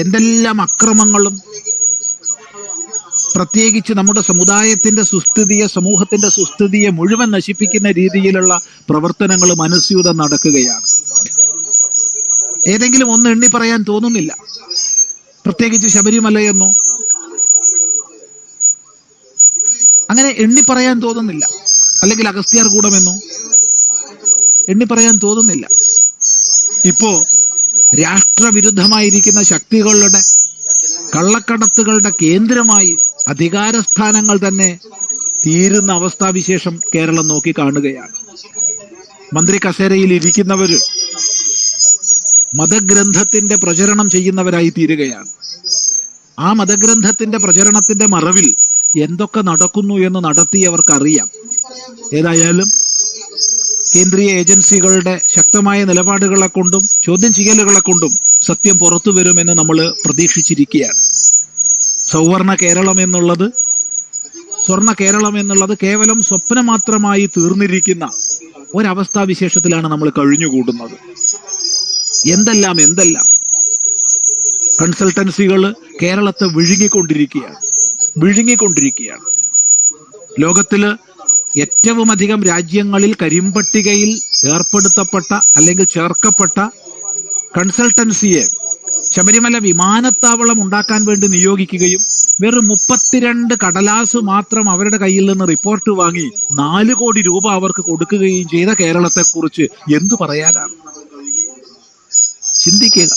എന്തെല്ലാം അക്രമങ്ങളും, പ്രത്യേകിച്ച് നമ്മുടെ സമുദായത്തിന്റെ സുസ്ഥിതിയെ, സമൂഹത്തിന്റെ സുസ്ഥിതിയെ മുഴുവൻ നശിപ്പിക്കുന്ന രീതിയിലുള്ള പ്രവർത്തനങ്ങൾ മനസ്യൂതം നടക്കുകയാണ്. ഏതെങ്കിലും ഒന്ന് എണ്ണി പറയാൻ തോന്നുന്നില്ല. പ്രത്യേകിച്ച് ശബരിമലയെന്നോ അങ്ങനെ എണ്ണി പറയാൻ തോന്നുന്നില്ല. അല്ലെങ്കിൽ അഗസ്ത്യാർകൂടമെന്നോ എണ്ണി പറയാൻ തോന്നുന്നില്ല. ഇപ്പോ രാഷ്ട്രവിരുദ്ധമായിരിക്കുന്ന ശക്തികളുടെ കള്ളക്കടത്തുകളുടെ കേന്ദ്രമായി അധികാരസ്ഥാനങ്ങൾ തന്നെ തീരുന്ന അവസ്ഥാവിശേഷം കേരളം നോക്കി കാണുകയാണ്. മന്ത്രി കസേരയിൽ ഇരിക്കുന്നവര് മതഗ്രന്ഥത്തിന്റെ പ്രചരണം ചെയ്യുന്നവരായി തീരുകയാണ്. ആ മതഗ്രന്ഥത്തിന്റെ പ്രചരണത്തിന്റെ മറവിൽ എന്തൊക്കെ നടക്കുന്നു എന്ന് നടത്തിയവർക്കറിയാം. ഏതായാലും കേന്ദ്രീയ ഏജൻസികളുടെ ശക്തമായ നിലപാടുകളെ കൊണ്ടും ചോദ്യം ചെയ്യലുകളെ കൊണ്ടും സത്യം പുറത്തു വരുമെന്ന് നമ്മൾ പ്രതീക്ഷിച്ചിരിക്കുകയാണ്. സ്വർണ്ണ കേരളം എന്നുള്ളത് കേവലം സ്വപ്നം മാത്രമായി തീർന്നിരിക്കുന്ന ഒരവസ്ഥാവിശേഷത്തിലാണ് നമ്മൾ കഴിഞ്ഞുകൂടുന്നത്. എന്തെല്ലാം കൺസൾട്ടൻസികൾ കേരളത്തെ വിഴുങ്ങിക്കൊണ്ടിരിക്കുകയാണ്. ലോകത്തില് ഏറ്റവും അധികം രാജ്യങ്ങളിൽ കരിമ്പട്ടികയിൽ ഏർപ്പെടുത്തപ്പെട്ട അല്ലെങ്കിൽ ചേർക്കപ്പെട്ട കൺസൾട്ടൻസിയെ ശബരിമല വിമാനത്താവളം ഉണ്ടാക്കാൻ വേണ്ടി നിയോഗിക്കുകയും വെറും 32 കടലാസ് മാത്രം അവരുടെ കയ്യിൽ നിന്ന് റിപ്പോർട്ട് വാങ്ങി 4 കോടി രൂപ അവർക്ക് കൊടുക്കുകയും ചെയ്ത കേരളത്തെക്കുറിച്ച് എന്തു പറയാനാണ്? ചിന്തിക്കുക.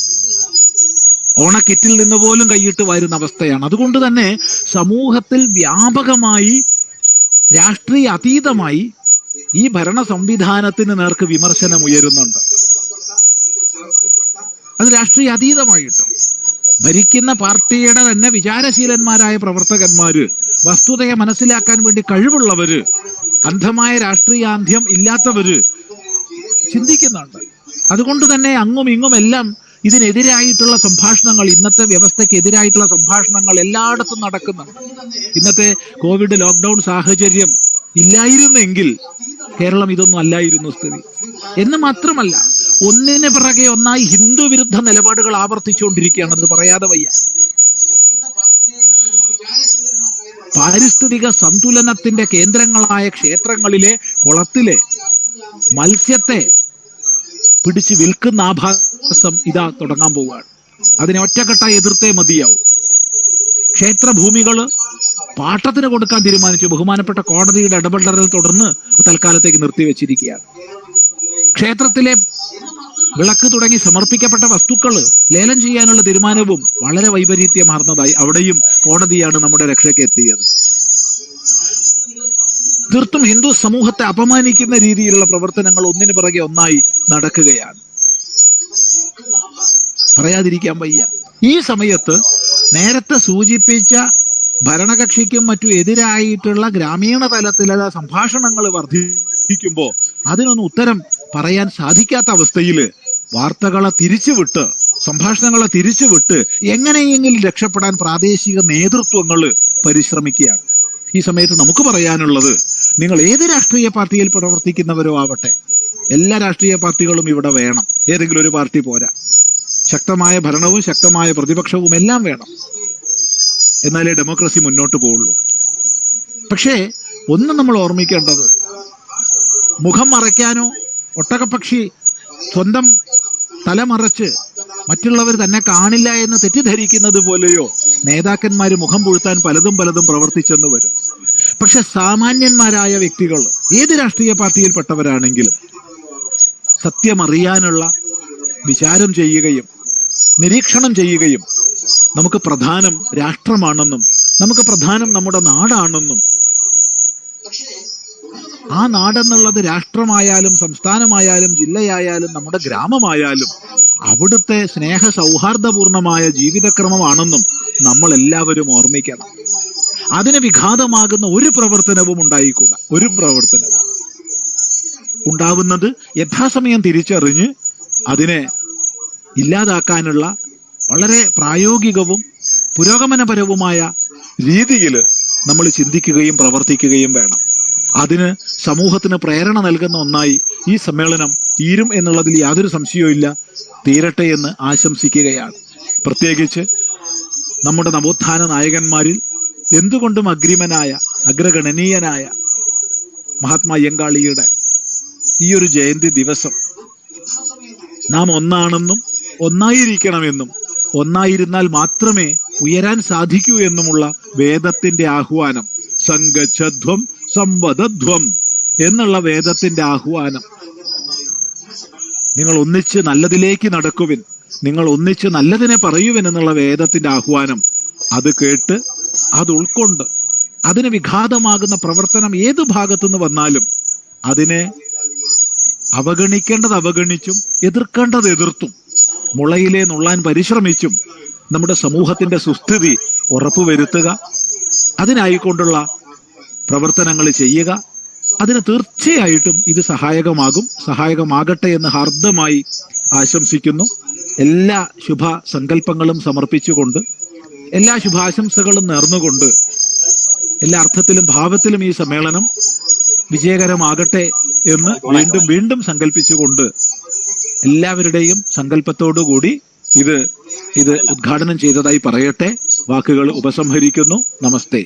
ഓണക്കിറ്റിൽ നിന്ന് പോലും കൈയിട്ട് വരുന്ന അവസ്ഥയാണ്. അതുകൊണ്ട് തന്നെ സമൂഹത്തിൽ വ്യാപകമായി രാഷ്ട്രീയ അതീതമായി ഈ ഭരണ സംവിധാനത്തിന് നേർക്ക് വിമർശനം ഉയരുന്നുണ്ട്. അത് രാഷ്ട്രീയ അതീതമായിട്ട് ഭരിക്കുന്ന പാർട്ടിയുടെ തന്നെ വിചാരശീലന്മാരായ പ്രവർത്തകന്മാര്, വസ്തുതയെ മനസ്സിലാക്കാൻ വേണ്ടി കഴിവുള്ളവര്, അന്ധമായ രാഷ്ട്രീയാന്ധ്യം ഇല്ലാത്തവര് ചിന്തിക്കുന്നുണ്ട്. അതുകൊണ്ട് തന്നെ അങ്ങും ഇങ്ങും എല്ലാം ഇതിനെതിരായിട്ടുള്ള സംഭാഷണങ്ങൾ, ഇന്നത്തെ വ്യവസ്ഥയ്ക്ക് എതിരായിട്ടുള്ള സംഭാഷണങ്ങൾ എല്ലായിടത്തും നടക്കുന്നുണ്ട്. ഇന്നത്തെ കോവിഡ് ലോക്ക്ഡൌൺ സാഹചര്യം ഇല്ലായിരുന്നെങ്കിൽ കേരളം ഇതൊന്നും അല്ലായിരുന്നു സ്ഥിതി. എന്ന് മാത്രമല്ല, ഒന്നിന് പിറകെ ഒന്നായി ഹിന്ദു വിരുദ്ധ നിലപാടുകൾ ആവർത്തിച്ചുകൊണ്ടിരിക്കുകയാണ്. അത് പറയാതെ വയ്യ. പാരിസ്ഥിതിക സന്തുലനത്തിന്റെ കേന്ദ്രങ്ങളായ ക്ഷേത്രങ്ങളിലെ കുളത്തിലെ മത്സ്യത്തെ പിടിച്ച് വിൽക്കുന്ന ആഭാസം ഇതാ തുടങ്ങാൻ പോവുകയാണ്. അതിനെ ഒറ്റക്കെട്ടായി എതിർത്തേ മതിയാവും. ക്ഷേത്രഭൂമികള് പാട്ടത്തിന് കൊടുക്കാൻ തീരുമാനിച്ചു. ബഹുമാനപ്പെട്ട കോടതിയുടെ ഇടപെടലിനെ തുടർന്ന് തൽക്കാലത്തേക്ക് നിർത്തിവെച്ചിരിക്കുകയാണ്. ക്ഷേത്രത്തിലെ വിളക്ക് തുടങ്ങി സമർപ്പിക്കപ്പെട്ട വസ്തുക്കൾ ലേലം ചെയ്യാനുള്ള തീരുമാനവും വളരെ വൈപരീത്യമാർന്നതായി. അവിടെയും കോടതിയാണ് നമ്മുടെ രക്ഷയ്ക്ക് എത്തിയത്. തീർത്തും ഹിന്ദു സമൂഹത്തെ അപമാനിക്കുന്ന രീതിയിലുള്ള പ്രവർത്തനങ്ങൾ ഒന്നിനു പിറകെ ഒന്നായി നടക്കുകയാണ്. പറയാതിരിക്കാൻ വയ്യ. ഈ സമയത്ത് നേരത്തെ സൂചിപ്പിച്ച ഭരണകക്ഷിക്കും മറ്റും എതിരായിട്ടുള്ള ഗ്രാമീണ തലത്തിലുള്ള സംഭാഷണങ്ങൾ വർദ്ധിക്കുമ്പോൾ അതിനൊന്നും ഉത്തരം പറയാൻ സാധിക്കാത്ത അവസ്ഥയിൽ വാർത്തകളെ തിരിച്ചുവിട്ട്, സംഭാഷണങ്ങളെ തിരിച്ചുവിട്ട് എങ്ങനെയെങ്കിലും രക്ഷപ്പെടാൻ പ്രാദേശിക നേതൃത്വങ്ങൾ പരിശ്രമിക്കുകയാണ്. ഈ സമയത്ത് നമുക്ക് പറയാനുള്ളത്, നിങ്ങൾ ഏത് രാഷ്ട്രീയ പാർട്ടിയിൽ പ്രവർത്തിക്കുന്നവരോ ആവട്ടെ, എല്ലാ രാഷ്ട്രീയ പാർട്ടികളും ഇവിടെ വേണം. ഏതെങ്കിലും ഒരു പാർട്ടി പോരാ. ശക്തമായ ഭരണവും ശക്തമായ പ്രതിപക്ഷവും എല്ലാം വേണം. എന്നാലേ ഡെമോക്രസി മുന്നോട്ട് പോവുള്ളൂ. പക്ഷേ ഒന്നും നമ്മൾ ഓർമ്മിക്കേണ്ടത്, മുഖം മറയ്ക്കാനോ ഒട്ടകപ്പക്ഷി സ്വന്തം തലമറച്ച് മറ്റുള്ളവർ തന്നെ കാണില്ല എന്ന് തെറ്റിദ്ധരിക്കുന്നത് പോലെയോ നേതാക്കന്മാര് മുഖം പൂഴ്ത്താൻ പലതും പ്രവർത്തിച്ചെന്ന് വരും. പക്ഷെ സാമാന്യന്മാരായ വ്യക്തികൾ ഏത് രാഷ്ട്രീയ പാർട്ടിയിൽപ്പെട്ടവരാണെങ്കിലും സത്യമറിയാനുള്ള വിചാരം ചെയ്യുകയും നിരീക്ഷണം ചെയ്യുകയും നമുക്ക് പ്രധാനം രാഷ്ട്രമാണെന്നും നമുക്ക് പ്രധാനം നമ്മുടെ നാടാണെന്നും, ആ നാടെന്നുള്ളത് രാഷ്ട്രമായാലും സംസ്ഥാനമായാലും ജില്ലയായാലും നമ്മുടെ ഗ്രാമമായാലും അവിടുത്തെ സ്നേഹ സൗഹാർദ്ദപൂർണമായ ജീവിതക്രമമാണെന്നും നമ്മൾ എല്ലാവരും ഓർമ്മിക്കണം. അതിന് വിഘാതമാകുന്ന ഒരു പ്രവർത്തനവും ഉണ്ടായിക്കൂടാ. ഒരു പ്രവർത്തനവും ഉണ്ടാവുന്നത് യഥാസമയം തിരിച്ചറിഞ്ഞ് അതിനെ ഇല്ലാതാക്കാനുള്ള വളരെ പ്രായോഗികവും പുരോഗമനപരവുമായ രീതിയിൽ നമ്മൾ ചിന്തിക്കുകയും പ്രവർത്തിക്കുകയും വേണം. അതിന് സമൂഹത്തിന് പ്രേരണ നൽകുന്ന ഒന്നായി ഈ സമ്മേളനം തീരും എന്നുള്ളതിൽ യാതൊരു സംശയവുമില്ല. തീരട്ടെ എന്ന് ആശംസിക്കുകയാണ്. പ്രത്യേകിച്ച് നമ്മുടെ നവോത്ഥാന നായകന്മാരിൽ എന്തുകൊണ്ടും അഗ്രഗണനീയനായ മഹാത്മാ അയ്യങ്കാളിയുടെ ഈ ഒരു ജയന്തി ദിവസം നാം ഒന്നാണെന്നും ഒന്നായിരിക്കണമെന്നും ഒന്നായിരുന്നാൽ മാത്രമേ ഉയരാൻ സാധിക്കൂ എന്നുമുള്ള വേദത്തിന്റെ ആഹ്വാനം, സംഗച്ഛധ്വം സംവദധ്വം എന്നുള്ള വേദത്തിന്റെ ആഹ്വാനം, നിങ്ങൾ ഒന്നിച്ച് നല്ലതിലേക്ക് നടക്കുവിൻ, നിങ്ങൾ ഒന്നിച്ച് നല്ലതിനെ പറയുവിൻ എന്നുള്ള വേദത്തിന്റെ ആഹ്വാനം, അത് കേട്ട് അത് ഉൾക്കൊണ്ട് അതിന് വിഘാതമാകുന്ന പ്രവർത്തനം ഏത് ഭാഗത്തുനിന്ന് വന്നാലും അതിനെ അവഗണിക്കേണ്ടത് അവഗണിച്ചും എതിർക്കേണ്ടത് എതിർത്തും മുളയിലെ നുള്ളാൻ പരിശ്രമിച്ചും നമ്മുടെ സമൂഹത്തിന്റെ സുസ്ഥിതി ഉറപ്പുവരുത്തുക, അതിനായിക്കൊണ്ടുള്ള പ്രവർത്തനങ്ങൾ ചെയ്യുക. അതിന് തീർച്ചയായിട്ടും ഇത് സഹായകമാകട്ടെ എന്ന് ഹാർദമായി ആശംസിക്കുന്നു. എല്ലാ ശുഭ സങ്കല്പങ്ങളും സമർപ്പിച്ചുകൊണ്ട്, എല്ലാ ശുഭാശംസകളും നേർന്നുകൊണ്ട്, എല്ലാ അർത്ഥത്തിലും ഭാവത്തിലും ഈ സമ്മേളനം വിജയകരമാകട്ടെ എന്ന് വീണ്ടും സങ്കല്പിച്ചുകൊണ്ട് എല്ലാവരുടെയും സങ്കല്പത്തോടുകൂടി ഇത് ഉദ്ഘാടനം ചെയ്തതായി പറയട്ടെ. വാക്കുകൾ ഉപസംഹരിക്കുന്നു. നമസ്തേ.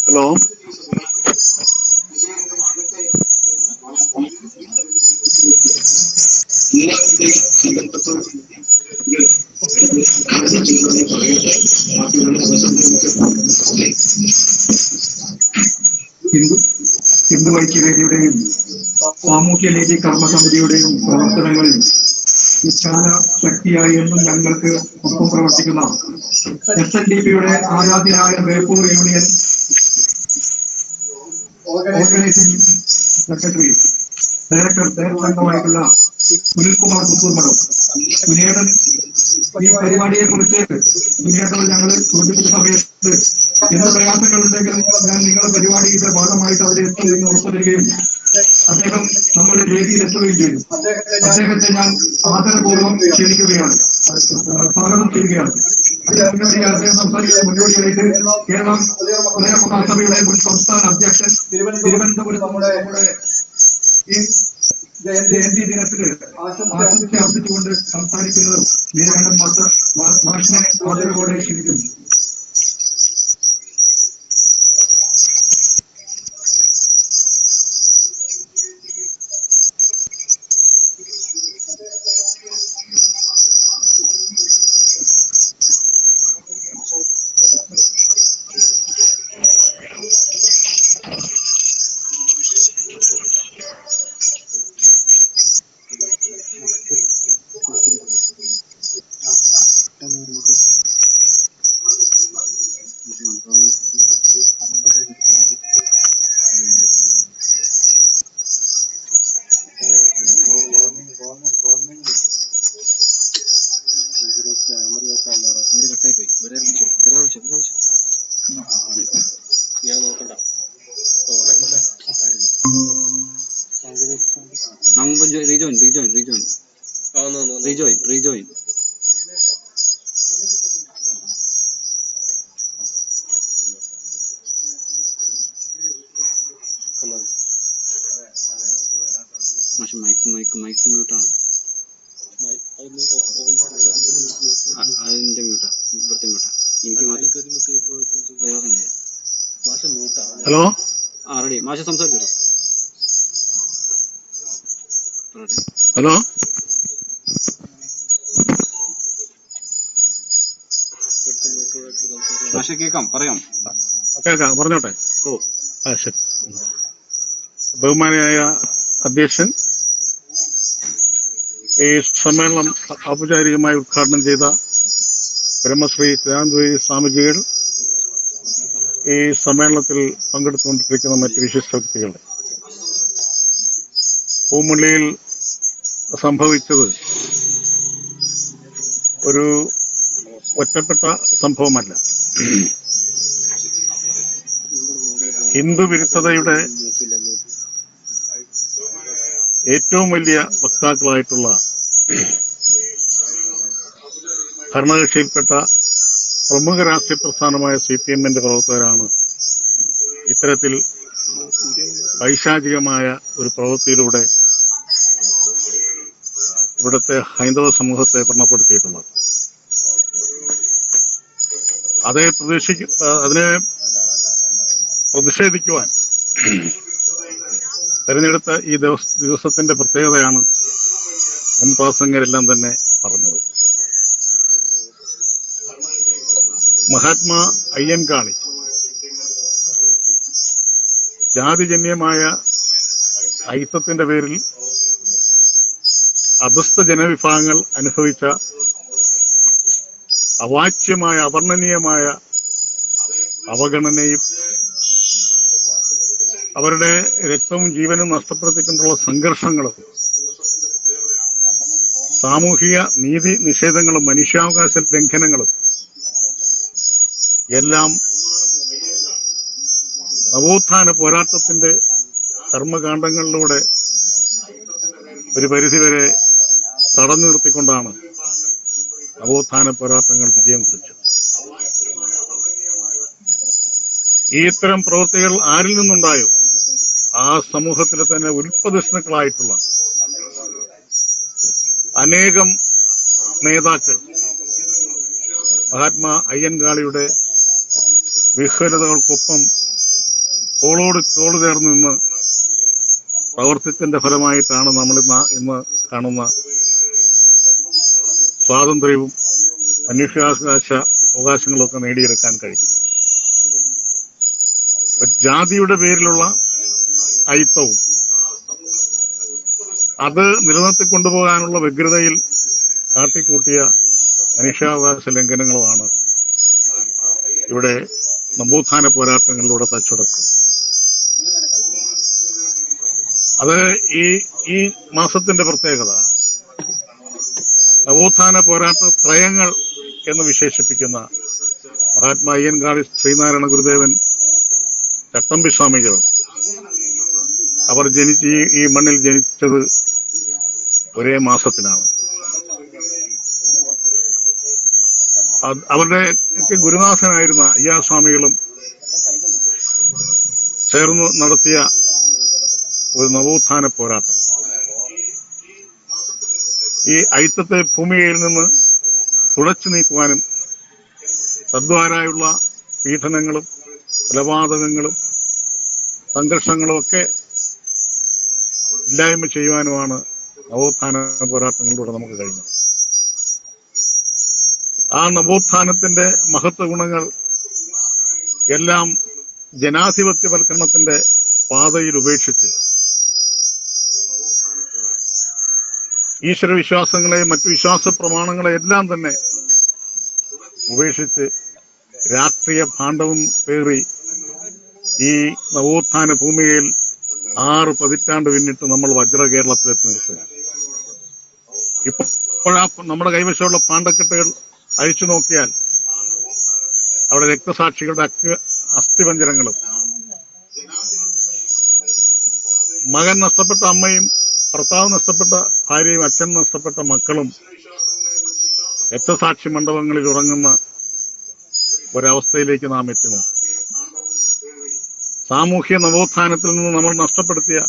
ഹലോ, ഹിന്ദു ഐക്യവേദിയുടെയും സാമൂഹ്യനീതി കർമ്മസമിതിയുടെയും പ്രവർത്തനങ്ങളിൽ വിശാല ശക്തിയായി എന്നും ഞങ്ങൾക്ക് ഒപ്പം പ്രവർത്തിക്കുന്ന SNDPയുടെ ആരാധ്യനായ Beypore union organising secretary director അംഗമായിട്ടുള്ള സുനിൽകുമാർ പുത്തൂർമഠം സുനേടൻ ഈ പരിപാടിയെ കുറിച്ച് സുനേടൻ ഞങ്ങൾ സൂചിപ്പിച്ച സമയത്ത് എന്ത് പ്രയാസങ്ങളുണ്ടെങ്കിൽ ഞാൻ നിങ്ങളുടെ പരിപാടിയുടെ ഭാഗമായിട്ട് അവരെ എത്തുകയും ഉറപ്പു തരികയും അദ്ദേഹം നമ്മുടെ വേദിയിൽ എത്തുകയും ചെയ്തു. അദ്ദേഹത്തെ ഞാൻ ആദരപൂർവ്വം ക്ഷണിക്കുകയാണ്, സ്വാഗതം ചെയ്യുകയാണ്. അദ്ദേഹം സംസാരിക്കുന്ന മുന്നോടിയായിട്ട് കേരളം മഹാസഭയുടെ മുൻ സംസ്ഥാന അധ്യക്ഷൻ തിരുവനന്തപുരത്ത് നമ്മുടെ ഈ ജയന്തി ദിനത്തിന് ആശംസ അർപ്പിച്ചുകൊണ്ട് സംസാരിക്കുന്നത് വീരാനന്ദൻ മാഷിനെ ആദരവോടെ ക്ഷണിക്കുന്നു. Rejoin. മൈക്ക് മ്യൂട്ടാണ്. അതിന്റെ മ്യൂട്ടാ, ഇവിടുത്തെ മ്യൂട്ടാ. എനിക്ക് ഒഴിവാക്കാനായ. Hello, ready. മാഷ സംസാരിച്ചോളൂ. ഹലോ, മാഷ കേൾക്കാം, പറയാം. കേൾക്കാം, പറഞ്ഞോട്ടെ. ഓ ശരി. ബഹുമാനിയായ അധ്യക്ഷൻ, ഈ സമ്മേളനം ഔപചാരികമായി ഉദ്ഘാടനം ചെയ്ത ബ്രഹ്മശ്രീ ചിദാനന്ദപുരി സ്വാമിജികൾ, ഈ സമ്മേളനത്തിൽ പങ്കെടുത്തുകൊണ്ടിരിക്കുന്ന മറ്റ് വിശിഷ്ട വ്യക്തികൾ, പൂമുള്ളിയിൽ സംഭവിച്ചത് ഒരു ഒറ്റപ്പെട്ട സംഭവമല്ല. ഹിന്ദു വിരുദ്ധതയുടെ ഏറ്റവും വലിയ വക്താക്കളായിട്ടുള്ള ഭരണകക്ഷിയിൽപ്പെട്ട പ്രമുഖ രാഷ്ട്രീയ പ്രസ്ഥാനമായ CPM-ന്റെ പ്രവർത്തകരാണ് ഇത്തരത്തിൽ പൈശാചികമായ ഒരു പ്രവൃത്തിയിലൂടെ ഇവിടുത്തെ ഹൈന്ദവ സമൂഹത്തെ വ്രണപ്പെടുത്തിയിട്ടുള്ളത്. അതിനെ പ്രതിഷേധിക്കുവാൻ തെരഞ്ഞെടുത്ത ഈ ദിവസത്തിന്റെ പ്രത്യേകതയാണ് മുൻ പ്രാസംഗരെല്ലാം തന്നെ പറഞ്ഞത്. മഹാത്മാ അയ്യൻകാളി ജാതിജന്യമായ ഐക്യത്തിന്റെ പേരിൽ അധസ്ഥ ജനവിഭാഗങ്ങൾ അനുഭവിച്ച അവാച്യമായ അവർണ്ണനീയമായ അവഗണനയും അവരുടെ രക്തവും ജീവനും നഷ്ടപ്പെടുത്തിക്കൊണ്ടുള്ള സംഘർഷങ്ങളും സാമൂഹിക നീതി നിഷേധങ്ങളും മനുഷ്യാവകാശ ലംഘനങ്ങളും എല്ലാം നവോത്ഥാന പോരാട്ടത്തിന്റെ കർമ്മകാണ്ഡങ്ങളിലൂടെ ഒരു പരിധിവരെ തടഞ്ഞു നിർത്തിക്കൊണ്ടാണ് നവോത്ഥാന പോരാട്ടങ്ങൾ വിജയം കുറിച്ചത്. ഈ ഇത്തരം പ്രവൃത്തികൾ ആരിൽ നിന്നുണ്ടായോ ആ സമൂഹത്തിലെ തന്നെ ഉൽപ്പതിഷ്ണുക്കളായിട്ടുള്ള അനേകം നേതാക്കൾ മഹാത്മാ അയ്യൻകാളിയുടെ വിഹ്വലതകൾക്കൊപ്പം തോളോട് തോള് ചേർന്ന് നിന്ന് പ്രവർത്തിച്ചതിന്റെ ഫലമായിട്ടാണ് നമ്മൾ ഇന്ന് കാണുന്ന സ്വാതന്ത്ര്യവും മനുഷ്യാവകാശങ്ങളൊക്കെ നേടിയെടുക്കാൻ കഴിയും. ജാതിയുടെ പേരിലുള്ള അയിത്തവും അത് നിലനിർത്തി കൊണ്ടുപോകാനുള്ള വ്യഗ്രതയിൽ കാട്ടിക്കൂട്ടിയ മനുഷ്യാവകാശ ലംഘനങ്ങളുമാണ് ഇവിടെ നവോത്ഥാന പോരാട്ടങ്ങളിലൂടെ തച്ചുടക്കും. അത് ഈ മാസത്തിന്റെ പ്രത്യേകത നവോത്ഥാന പോരാട്ട ത്രയങ്ങൾ എന്ന് വിശേഷിപ്പിക്കുന്ന മഹാത്മാ അയ്യൻകാളി ശ്രീനാരായണ ഗുരുദേവൻ, ചട്ടമ്പി സ്വാമികൾ അവർ ഈ മണ്ണിൽ ജനിച്ചത് ഒരേ മാസത്തിലാണ്. അവരുടെ ഗുരുനാഥനായിരുന്ന അയ്യാസ്വാമികളും ചേർന്ന് നടത്തിയ ഒരു നവോത്ഥാന പോരാട്ടം ഈ അയിത്തത്തെ ഭൂമികയിൽ നിന്ന് തുടച്ചു നീക്കുവാനും തദ്വാരായുള്ള പീഡനങ്ങളും കൊലപാതകങ്ങളും സംഘർഷങ്ങളും ഒക്കെ ഇല്ലായ്മ ചെയ്യുവാനുമാണ് നവോത്ഥാന പോരാട്ടങ്ങളിലൂടെ നമുക്ക് കഴിഞ്ഞത്. ആ നവോത്ഥാനത്തിന്റെ മഹത്വ ഗുണങ്ങൾ എല്ലാം ജനാധിപത്യവൽക്കരണത്തിന്റെ പാതയിൽ ഉപേക്ഷിച്ച് ഈശ്വരവിശ്വാസങ്ങളെ മറ്റു വിശ്വാസ പ്രമാണങ്ങളെ എല്ലാം തന്നെ ഉപേക്ഷിച്ച് രാഷ്ട്രീയ ഭാണ്ഡവും പേറി ഈ നവോത്ഥാന ഭൂമിയിൽ 6 പതിറ്റാണ്ട് പിന്നിട്ട് നമ്മൾ വജ്ര കേരളത്തിലെത്തി നിൽക്കുകയാണ്. ഇപ്പോഴാ നമ്മുടെ കൈവശമുള്ള പാണ്ഡക്കെട്ടുകൾ അഴിച്ചു നോക്കിയാൽ അവിടെ രക്തസാക്ഷികളുടെ അസ്ഥിപഞ്ജരങ്ങളും മകൻ നഷ്ടപ്പെട്ട അമ്മയും ഭർത്താവ് നഷ്ടപ്പെട്ട ഭാര്യയും അച്ഛൻ നഷ്ടപ്പെട്ട മക്കളും രക്തസാക്ഷി മണ്ഡപങ്ങളിൽ ഉറങ്ങുന്ന ഒരവസ്ഥയിലേക്ക് നാം എത്തുന്നു. സാമൂഹ്യ നവോത്ഥാനത്തിൽ നിന്ന് നമ്മൾ നഷ്ടപ്പെടുത്തിയ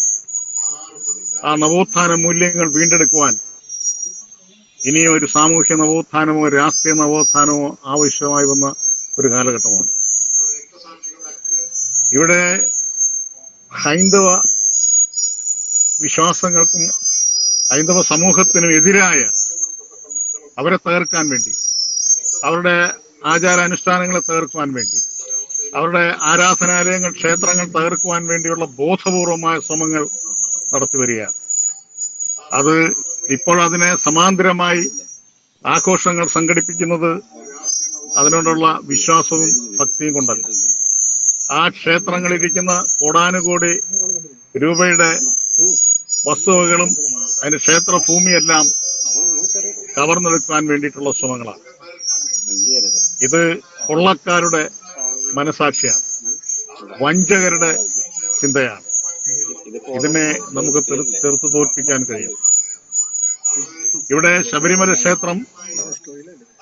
ആ നവോത്ഥാന മൂല്യങ്ങൾ വീണ്ടെടുക്കുവാൻ ഇനിയും ഒരു സാമൂഹ്യ നവോത്ഥാനമോ രാഷ്ട്രീയ നവോത്ഥാനമോ ആവശ്യമായി വന്ന ഒരു കാലഘട്ടമാണ്. ഇവിടെ ഹൈന്ദവ വിശ്വാസങ്ങൾക്കും ഹൈന്ദവ സമൂഹത്തിനും എതിരായ അവരെ തകർക്കാൻ വേണ്ടി, അവരുടെ ആചാരാനുഷ്ഠാനങ്ങളെ തകർക്കുവാൻ വേണ്ടി, അവരുടെ ആരാധനാലയങ്ങൾ, ക്ഷേത്രങ്ങൾ തകർക്കുവാൻ വേണ്ടിയുള്ള ബോധപൂർവമായ ശ്രമങ്ങൾ നടത്തിവരികയാണ്. അത് ഇപ്പോഴതിനെ സമാന്തരമായി ആഘോഷങ്ങൾ സംഘടിപ്പിക്കുന്നത് അതിനോടുള്ള വിശ്വാസവും ഭക്തിയും കൊണ്ടല്ല. ആ ക്ഷേത്രങ്ങളിലിരിക്കുന്ന കോടാനുകോടി രൂപയുടെ വസ്തുവകളും അതിന്റെ ക്ഷേത്രഭൂമിയെല്ലാം കവർന്നെടുക്കാൻ വേണ്ടിയിട്ടുള്ള ശ്രമങ്ങളാണ്. ഇത് കൊള്ളക്കാരുടെ മനസാക്ഷിയാണ്, വഞ്ചകരുടെ ചിന്തയാണ്. ഇതിനെ നമുക്ക് ചെറുത്തു തോൽപ്പിക്കാൻ കഴിയും. ഇവിടെ ശബരിമല ക്ഷേത്രം,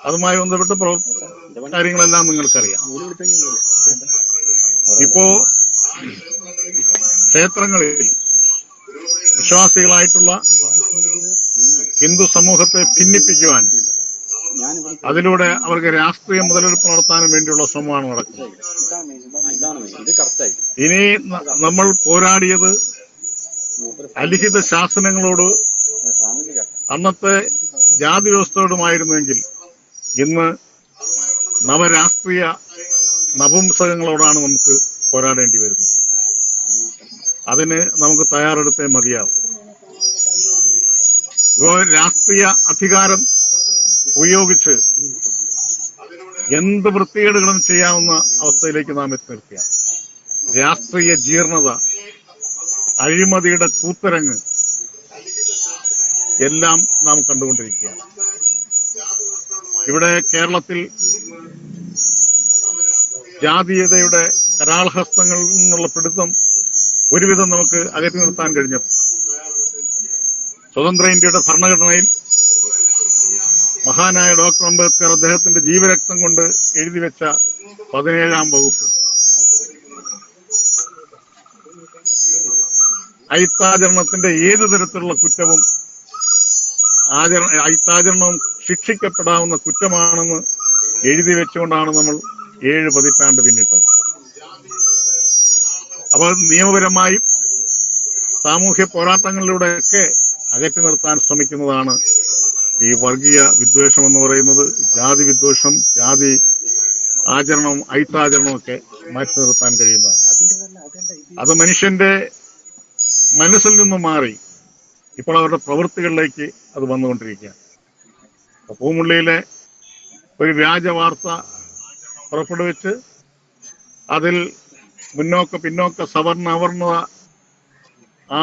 അതുമായി ബന്ധപ്പെട്ട കാര്യങ്ങളെല്ലാം നിങ്ങൾക്കറിയാം. ഇപ്പോ ക്ഷേത്രങ്ങളിൽ വിശ്വാസികളായിട്ടുള്ള ഹിന്ദു സമൂഹത്തെ ഭിന്നിപ്പിക്കുവാനും അതിലൂടെ അവർക്ക് രാഷ്ട്രീയ മുതലെടുപ്പ് നടത്താനും വേണ്ടിയുള്ള ശ്രമമാണ് നടക്കുന്നത്. ഇനി നമ്മൾ പോരാടിയത് അലിഖിത ശാസനങ്ങളോട്, അന്നത്തെ ജാതി വ്യവസ്ഥയോടുമായിരുന്നെങ്കിൽ ഇന്ന് നവരാഷ്ട്രീയ നപുംസകങ്ങളോടാണ് നമുക്ക് പോരാടേണ്ടി വരുന്നത്. അതിന് നമുക്ക് തയ്യാറെടുത്തേ മതിയാവും. ഇപ്പോൾ രാഷ്ട്രീയ അധികാരം ഉപയോഗിച്ച് എന്ത് വൃത്തികേടുകളും ചെയ്യാവുന്ന അവസ്ഥയിലേക്ക് നാം എത്തി നിൽക്കുകയാണ്. രാഷ്ട്രീയ ജീർണത, അഴിമതിയുടെ കൂത്തരങ്ങ് എല്ലാം നാം കണ്ടുകൊണ്ടിരിക്കുകയാണ്. ഇവിടെ കേരളത്തിൽ ജാതീയതയുടെ കരാളഹസ്തങ്ങളിൽ നിന്നുള്ള പിടുത്തം ഒരുവിധം നമുക്ക് അകറ്റി നിർത്താൻ കഴിഞ്ഞപ്പോൾ സ്വതന്ത്ര ഇന്ത്യയുടെ ഭരണഘടനയിൽ മഹാനായ ഡോക്ടർ അംബേദ്കർ അദ്ദേഹത്തിന്റെ ജീവരക്തം കൊണ്ട് എഴുതി വെച്ച 17ാം വകുപ്പ് അയിത്താചരണത്തിന്റെ ഏതു തരത്തിലുള്ള കുറ്റവും അയിത്താചരണവും ശിക്ഷിക്കപ്പെടാവുന്ന കുറ്റമാണെന്ന് എഴുതി വെച്ചുകൊണ്ടാണ് നമ്മൾ 7 പതിറ്റാണ്ട് പിന്നിട്ടത്. അപ്പോൾ നിയമപരമായും സാമൂഹ്യ പോരാട്ടങ്ങളിലൂടെയൊക്കെ അകറ്റി നിർത്താൻ ശ്രമിക്കുന്നതാണ് ഈ വർഗീയ വിദ്വേഷം എന്ന് പറയുന്നത്. ജാതി വിദ്വേഷം, ജാതി ആചരണവും അയിത്താചരണവും ഒക്കെ മാറ്റി നിർത്താൻ കഴിയുന്നതാണ്. അത് മനുഷ്യന്റെ മനസ്സിൽ നിന്ന് മാറി ഇപ്പോൾ അവരുടെ പ്രവൃത്തികളിലേക്ക് അത് വന്നുകൊണ്ടിരിക്കുകയാണ്. പൂമുള്ളിയിലെ ഒരു വ്യാജ വാർത്ത പുറപ്പെടുവിച്ച് അതിൽ പിന്നോക്ക സവർണ അവർണത ആ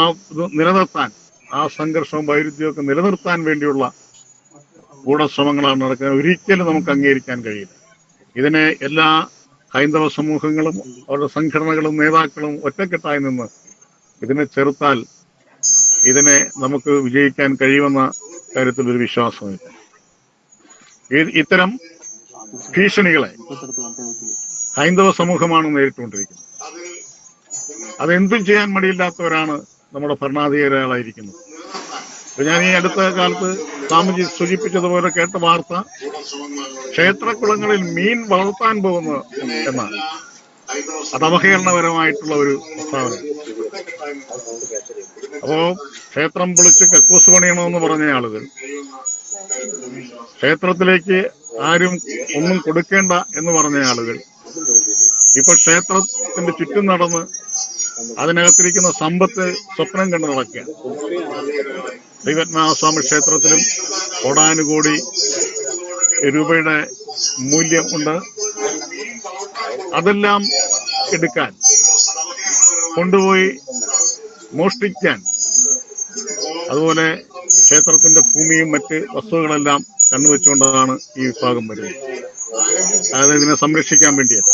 നിലനിർത്താൻ, ആ സംഘർഷവും വൈരുദ്ധ്യവും നിലനിർത്താൻ വേണ്ടിയുള്ള ഗൂഢശ്രമങ്ങളാണ് നടക്കുന്നത്. ഒരിക്കലും നമുക്ക് അംഗീകരിക്കാൻ കഴിയില്ല. ഇതിനെ എല്ലാ ഹൈന്ദവ സമൂഹങ്ങളും അവരുടെ സംഘടനകളും നേതാക്കളും ഒറ്റക്കെട്ടായി നിന്ന് ഇതിനെ ചെറുത്താൽ ഇതിനെ നമുക്ക് വിജയിക്കാൻ കഴിയുമെന്ന കാര്യത്തിൽ ഒരു വിശ്വാസമില്ല. ഇത്തരം ഭീഷണികളെ ഹൈന്ദവ സമൂഹമാണ് നേരിട്ടുകൊണ്ടിരിക്കുന്നത്. അതെന്തും ചെയ്യാൻ മടിയില്ലാത്തവരാണ് നമ്മുടെ ഭരണാധികാരികളായിരിക്കുന്നത്. ഞാൻ ഈ അടുത്ത കാലത്ത് സ്വാമിജി സൂചിപ്പിച്ചതുപോലെ കേട്ട വാർത്ത ക്ഷേത്രക്കുളങ്ങളിൽ മീൻ വളർത്താൻ പോകുന്നു എന്നാണ്. അത് അവഹേളനപരമായിട്ടുള്ള ഒരു പ്രസ്താവന. അപ്പോ ക്ഷേത്രം പൊളിച്ച് കക്കൂസ് പണിയണമെന്ന് പറഞ്ഞ ആളുകൾ ക്ഷേത്രത്തിലേക്ക് ആരും ഒന്നും കൊടുക്കേണ്ട എന്ന് പറഞ്ഞ ആളുകൾ ഇപ്പൊ ക്ഷേത്രത്തിന്റെ ചുറ്റും നടന്ന് അതിനകത്തിരിക്കുന്ന സമ്പത്ത് സ്വപ്നം കണ്ടു നടക്കുകയാണ്. ശ്രീപത്മനാഭസ്വാമി ക്ഷേത്രത്തിലും കോടാനുകോടി രൂപയുടെ മൂല്യം ഉണ്ട്. അതെല്ലാം എടുക്കാൻ, കൊണ്ടുപോയി മോഷ്ടിക്കാൻ, അതുപോലെ ക്ഷേത്രത്തിന്റെ ഭൂമിയും മറ്റ് വസ്തുക്കളെല്ലാം കണ്ണുവെച്ചുകൊണ്ടാണ് ഈ വിഭാഗം വരുന്നത്. അതായത് ഇതിനെ സംരക്ഷിക്കാൻ വേണ്ടിയാണ്.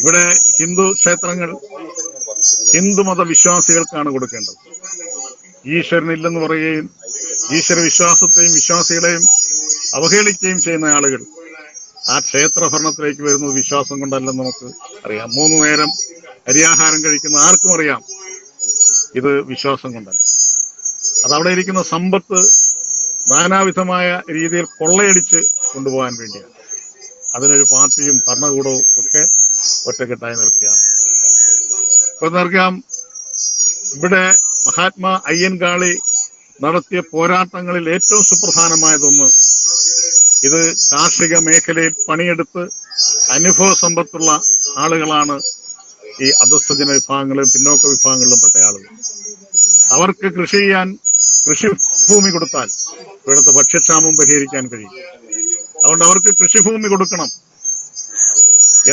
ഇവിടെ ഹിന്ദു ക്ഷേത്രങ്ങൾ ഹിന്ദുമത വിശ്വാസികൾക്കാണ് കൊടുക്കേണ്ടത്. ഈശ്വരനില്ലെന്ന് പറയുകയും ഈശ്വര വിശ്വാസത്തെയും വിശ്വാസികളെയും അവഹേളിക്കുകയും ചെയ്യുന്ന ആളുകൾ ആ ക്ഷേത്ര ഭരണത്തിലേക്ക് വരുന്നത് വിശ്വാസം കൊണ്ടല്ലെന്ന് നമുക്ക് അറിയാം. 3 നേരം അരിയാഹാരം കഴിക്കുന്ന ആർക്കും അറിയാം ഇത് വിശ്വാസം കൊണ്ടല്ല. അതവിടെ ഇരിക്കുന്ന സമ്പത്ത് നാനാവിധമായ രീതിയിൽ കൊള്ളയടിച്ച് കൊണ്ടുപോകാൻ വേണ്ടിയാണ്. അതിനൊരു പാർട്ടിയും ഭരണകൂടവും ഒക്കെ ഒറ്റക്കെട്ടായി നിൽക്കുകയാണ്. ഇപ്പൊ നിൽക്കാം, ഇവിടെ മഹാത്മാ അയ്യൻകാളി നടത്തിയ പോരാട്ടങ്ങളിൽ ഏറ്റവും സുപ്രധാനമായതൊന്ന്, ഇത് കാർഷിക മേഖലയിൽ പണിയെടുത്ത് അനുഭവ സമ്പത്തുള്ള ആളുകളാണ് ഈ അധസ്ഥജന വിഭാഗങ്ങളിലും പിന്നോക്ക വിഭാഗങ്ങളിലും പെട്ട ആളുകൾ. അവർക്ക് കൃഷി ചെയ്യാൻ കൃഷിഭൂമി കൊടുത്താൽ ഇവിടുത്തെ ഭക്ഷ്യക്ഷാമം പരിഹരിക്കാൻ കഴിയും. അതുകൊണ്ട് അവർക്ക് കൃഷിഭൂമി കൊടുക്കണം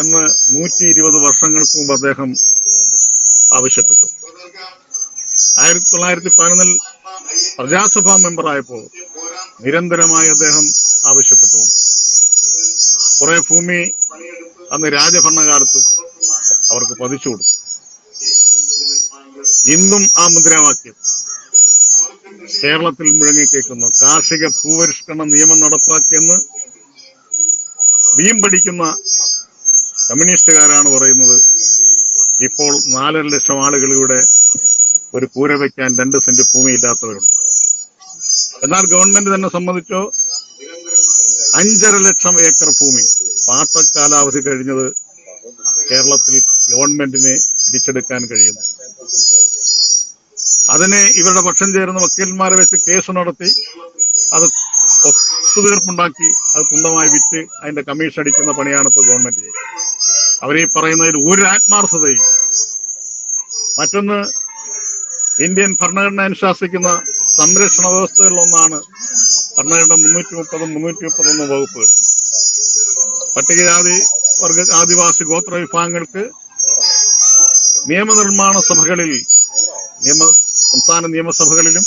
എന്ന് 120 വർഷങ്ങൾക്ക് മുമ്പ് അദ്ദേഹം ആവശ്യപ്പെട്ടു. 1911 പ്രജാസഭാ മെമ്പറായപ്പോൾ നിരന്തരമായി അദ്ദേഹം ആവശ്യപ്പെട്ടു. കുറെ ഭൂമി അന്ന് രാജഭരണകാലത്തും അവർക്ക് പതിച്ചു കൊടുത്തു. ഇന്നും ആ മുദ്രാവാക്യം കേരളത്തിൽ മുഴങ്ങിക്കേൾക്കുന്നു. കാർഷിക ഭൂപരിഷ്കരണ നിയമം നടപ്പാക്കിയെന്ന് വീമ്പടിക്കുന്ന കമ്മ്യൂണിസ്റ്റുകാരാണ് പറയുന്നത്. ഇപ്പോൾ 4.5 ലക്ഷം ആളുകളിലൂടെ ഒരു കൂര വയ്ക്കാൻ 2 സെന്റ് ഭൂമിയില്ലാത്തവരുണ്ട്. എന്നാൽ ഗവൺമെന്റ് തന്നെ സംബന്ധിച്ചോ 5.5 ലക്ഷം ഏക്കർ ഭൂമി പാട്ടക്കാലാവധി കഴിഞ്ഞത് കേരളത്തിൽ ഗവൺമെന്റിന് പിടിച്ചെടുക്കാൻ കഴിയുന്നു. അതിനെ ഇവരുടെ പക്ഷം ചേരുന്ന വക്കീലന്മാരെ വെച്ച് കേസ് നടത്തി അത് ഒത്തുതീർപ്പുണ്ടാക്കി അത് തുണ്ടമായി വിറ്റ് അതിന്റെ കമ്മീഷൻ അടിക്കുന്ന പണിയാണ് ഇപ്പോൾ ഗവൺമെന്റ് ചെയ്യുന്നത്. അവരീ പറയുന്നതിൽ ഒരു ആത്മാർത്ഥതയും. മറ്റൊന്ന്, ഇന്ത്യൻ ഭരണഘടന അനുശാസിക്കുന്ന സംരക്ഷണ വ്യവസ്ഥകളിലൊന്നാണ് ഭരണഘടന 330-331 വകുപ്പുകൾ. പട്ടികജാതി വർഗ ആദിവാസി ഗോത്ര വിഭാഗങ്ങൾക്ക് നിയമനിർമ്മാണ സഭകളിൽ, സംസ്ഥാന നിയമസഭകളിലും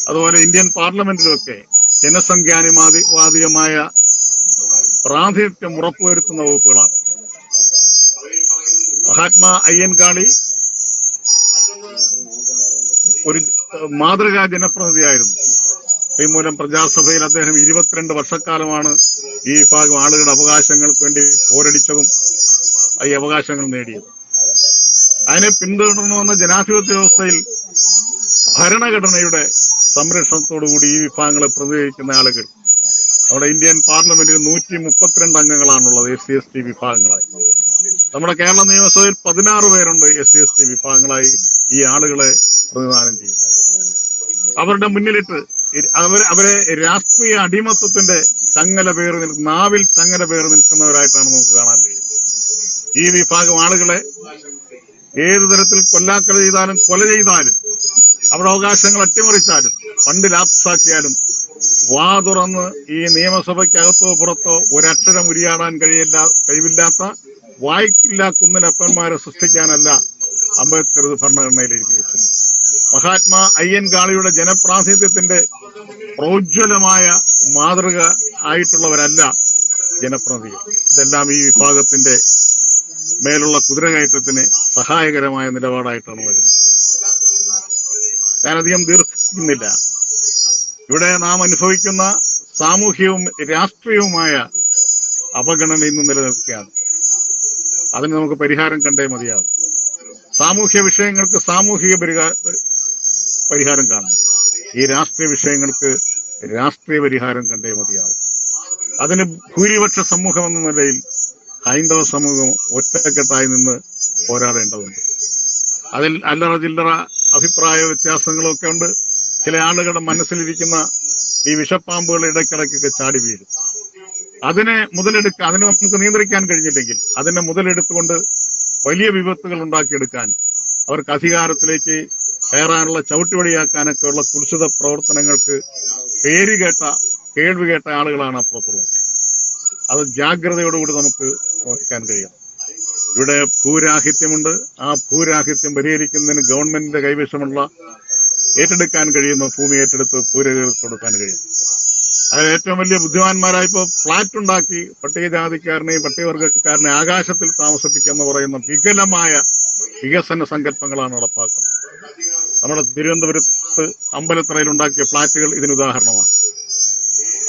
അതുപോലെ ഇന്ത്യൻ പാർലമെന്റിലുമൊക്കെ ജനസംഖ്യാനുപാതികമായ പ്രാതിനിധ്യം ഉറപ്പുവരുത്തുന്ന വകുപ്പുകളാണ്. മഹാത്മാ അയ്യൻകാളി ഒരു മാതൃകാ ജനപ്രതിനിധിയായിരുന്നു. ശ്രീമൂലം പ്രജാസഭയിൽ അദ്ദേഹം 22 വർഷക്കാലമാണ് ഈ വിഭാഗം ആളുകളുടെ അവകാശങ്ങൾക്ക് വേണ്ടി പോരടിച്ചതും ഈ അവകാശങ്ങൾ നേടിയത്. അതിനെ പിന്തുടർന്നുവന്ന ജനാധിപത്യ വ്യവസ്ഥയിൽ ഭരണഘടനയുടെ സംരക്ഷണത്തോടുകൂടി ഈ വിഭാഗങ്ങളെ പ്രതിനിധീകരിക്കുന്ന ആളുകൾ നമ്മുടെ ഇന്ത്യൻ പാർലമെന്റിൽ 132 അംഗങ്ങളാണുള്ളത് SC/ST വിഭാഗങ്ങളായി. നമ്മുടെ കേരള നിയമസഭയിൽ 16 പേരുണ്ട് SC/ST വിഭാഗങ്ങളായി ഈ ആളുകളെ പ്രതിനിധാനം ചെയ്യുന്നു. അവരുടെ മുന്നിലിട്ട് അവരെ രാഷ്ട്രീയ അടിമത്വത്തിന്റെ ചങ്ങല പേറി നാവിൽ ചങ്ങല പേറി നിൽക്കുന്നവരായിട്ടാണ് നമുക്ക് കാണാൻ കഴിയുന്നത്. ഈ വിഭാഗം ആളുകളെ ഏതു തരത്തിൽ കൊല്ലാക്കൊല ചെയ്താലും കൊല ചെയ്താലും അവരുടെ അവകാശങ്ങൾ അട്ടിമറിച്ചാലും ഫണ്ട് ലാപ്സാക്കിയാലും വാ തുറന്ന് ഈ നിയമസഭയ്ക്കകത്തോ പുറത്തോ ഒരക്ഷരം ഉരിയാടാൻ കഴിവില്ലാത്ത വായ്ക്കില്ലാ കുന്നിലപ്പന്മാരെ സൃഷ്ടിക്കാനല്ല അംബേദ്കർ ഭരണഘടനയിൽ എഴുതി വെച്ചത്. മഹാത്മാ അയ്യൻകാളിയുടെ ജനപ്രാതിനിധ്യത്തിന്റെ പ്രോജ്വലമായ മാതൃക ആയിട്ടുള്ളവരല്ല ജനപ്രതിനിധികൾ. ഇതെല്ലാം ഈ വിഭാഗത്തിന്റെ മേലുള്ള കുതിരകയറ്റത്തിന് സഹായകരമായ നിലപാടായിട്ടാണ് വരുന്നത്. ഞാനധികം ദീർഘിക്കുന്നില്ല. ഇവിടെ നാം അനുഭവിക്കുന്ന സാമൂഹ്യവും രാഷ്ട്രീയവുമായ അവഗണന ഇന്ന് നിലനിൽക്കുകയാണ്. അതിന് നമുക്ക് പരിഹാരം കണ്ടേ മതിയാവും. സാമൂഹ്യ വിഷയങ്ങൾക്ക് സാമൂഹിക പരിഹാരം കാണണം. ഈ രാഷ്ട്രീയ വിഷയങ്ങൾക്ക് രാഷ്ട്രീയ പരിഹാരം കണ്ടേ മതിയാവും. അതിന് ഭൂരിപക്ഷ സമൂഹം എന്ന നിലയിൽ ഹൈന്ദവ സമൂഹം ഒറ്റക്കെട്ടായി നിന്ന് പോരാടേണ്ടതുണ്ട്. അതിൽ അല്ലറ ചില്ലറ അഭിപ്രായ വ്യത്യാസങ്ങളൊക്കെ ഉണ്ട്. ചില ആളുകളുടെ മനസ്സിലിരിക്കുന്ന ഈ വിഷപ്പാമ്പുകൾ ഇടയ്ക്കിടയ്ക്കൊക്കെ ചാടി വീഴും. അതിനെ നമുക്ക് നിയന്ത്രിക്കാൻ കഴിഞ്ഞില്ലെങ്കിൽ അതിനെ മുതലെടുത്തുകൊണ്ട് വലിയ വിപത്തുകൾ ഉണ്ടാക്കിയെടുക്കാൻ, അവർക്ക് അധികാരത്തിലേക്ക് കയറാനുള്ള ചവിട്ടുവടിയാക്കാനൊക്കെ ഉള്ള കുൽസിത പ്രവർത്തനങ്ങൾക്ക് കേൾവി കേട്ട ആളുകളാണ് അപ്പുറത്തുള്ളത്. അത് ജാഗ്രതയോടുകൂടി നമുക്ക് നോക്കാൻ കഴിയണം. ഇവിടെ ഭൂരാഹിത്യമുണ്ട്. ആ ഭൂരാഹിത്യം പരിഹരിക്കുന്നതിന് ഗവൺമെന്റിന്റെ കൈവശമുള്ള ഏറ്റെടുക്കാൻ കഴിയുന്ന ഭൂമി ഏറ്റെടുത്ത് ഭൂരഹിതർക്ക് കൊടുക്കാൻ കഴിയും. അതിൽ ഏറ്റവും വലിയ ബുദ്ധിമാന്മാരായിപ്പോ ഫ്ളാറ്റ് ഉണ്ടാക്കി പട്ടികജാതിക്കാരനെയും പട്ടികവർഗക്കാരനെയും ആകാശത്തിൽ താമസിപ്പിക്കുക എന്ന് പറയുന്ന വികലമായ വികസന സങ്കല്പങ്ങളാണ് നടപ്പാക്കുന്നത്. നമ്മുടെ തിരുവനന്തപുരത്ത് അമ്പലത്തറയിൽ ഉണ്ടാക്കിയ ഫ്ളാറ്റുകൾ ഇതിനുദാഹരണമാണ്.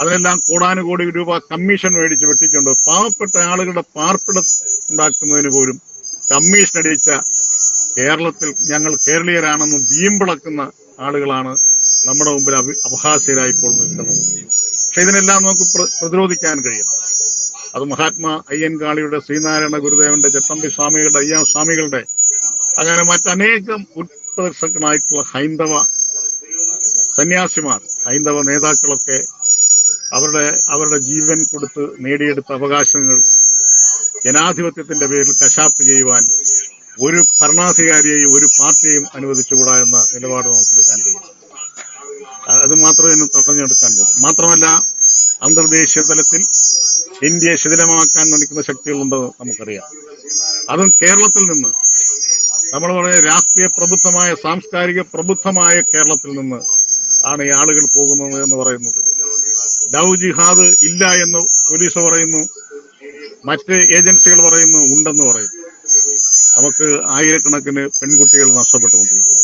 അതിനെല്ലാം കോടാനുകോടി രൂപ കമ്മീഷൻ മേടിച്ച് വെട്ടിച്ചുകൊണ്ട് പാവപ്പെട്ട ആളുകളുടെ പാർപ്പിടം ഉണ്ടാക്കുന്നതിന് പോലും കമ്മീഷൻ അടിച്ച കേരളത്തിൽ ഞങ്ങൾ കേരളീയരാണെന്ന് വീമ്പിളക്കുന്ന ആളുകളാണ് നമ്മുടെ മുമ്പിൽ അപഹാസ്യരായി ഇപ്പോൾ നിൽക്കുന്നത്. പക്ഷെ ഇതിനെല്ലാം നമുക്ക് പ്രതിരോധിക്കാൻ കഴിയും. അത് മഹാത്മാ അയ്യൻകാളിയുടെ, ശ്രീനാരായണ ഗുരുദേവന്റെ, ചട്ടമ്പി സ്വാമികളുടെ, അയ്യാ സ്വാമികളുടെ, അങ്ങനെ മറ്റനേകം ഉത്പ്രദർശകനായിട്ടുള്ള ഹൈന്ദവ സന്യാസിമാർ, ഹൈന്ദവ നേതാക്കളൊക്കെ അവരുടെ ജീവൻ കൊടുത്ത് നേടിയെടുത്ത അവകാശങ്ങൾ ജനാധിപത്യത്തിന്റെ പേരിൽ കശാപ്പ് ചെയ്യുവാൻ ഒരു ഭരണാധികാരിയെയും ഒരു പാർട്ടിയെയും അനുവദിച്ചുകൂടാ എന്ന നിലപാട് നമുക്കെടുക്കാൻ കഴിയും. അത് മാത്രമേ ഇന്ന് തടഞ്ഞെടുക്കാൻ പോകും. മാത്രമല്ല, അന്തർദേശീയ തലത്തിൽ ഇന്ത്യയെ ശിഥിലമാക്കാൻ നടിക്കുന്ന ശക്തികളുണ്ടെന്ന് നമുക്കറിയാം. അതും കേരളത്തിൽ നിന്ന്, നമ്മൾ പറയുന്ന രാഷ്ട്രീയ പ്രബുദ്ധമായ, സാംസ്കാരിക പ്രബുദ്ധമായ കേരളത്തിൽ നിന്ന് ആണ് ഈ ആളുകൾ പോകുന്നത് എന്ന് പറയുന്നത്. ലവ് ജിഹാദ് ഇല്ല എന്ന് പോലീസ് പറയുന്നു, മറ്റ് ഏജൻസികൾ പറയുന്നു ഉണ്ടെന്ന് പറയുന്നു. നമുക്ക് ആയിരക്കണക്കിന് പെൺകുട്ടികൾ നഷ്ടപ്പെട്ടുകൊണ്ടിരിക്കുക,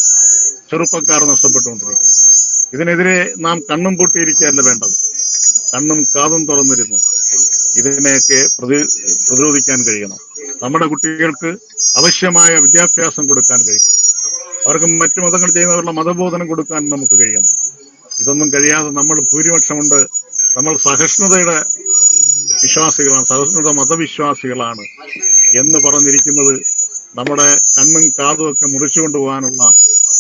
ചെറുപ്പക്കാർ നഷ്ടപ്പെട്ടുകൊണ്ടിരിക്കുന്നു. ഇതിനെതിരെ നാം കണ്ണും പൂട്ടിയിരിക്കുകയല്ല വേണ്ടത്, കണ്ണും കാതും തുറന്നിരുന്നു ഇതിനെയൊക്കെ പ്രതിരോധിക്കാൻ കഴിയണം. നമ്മുടെ കുട്ടികൾക്ക് ആവശ്യമായ വിദ്യാഭ്യാസം കൊടുക്കാൻ കഴിയണം. അവർക്ക് മറ്റു മതങ്ങൾ ചെയ്യുന്നവരുടെ മതബോധനം കൊടുക്കാൻ നമുക്ക് കഴിയണം. ഇതൊന്നും കഴിയാതെ നമ്മൾ ഭൂരിപക്ഷമുണ്ട്, നമ്മൾ സഹിഷ്ണുതയുടെ വിശ്വാസികളാണ്, സഹിഷ്ണുത മതവിശ്വാസികളാണ് എന്ന് പറഞ്ഞിരിക്കുന്നത് നമ്മുടെ കണ്ണും കാതും ഒക്കെ മുറിച്ചുകൊണ്ടുപോകാനുള്ള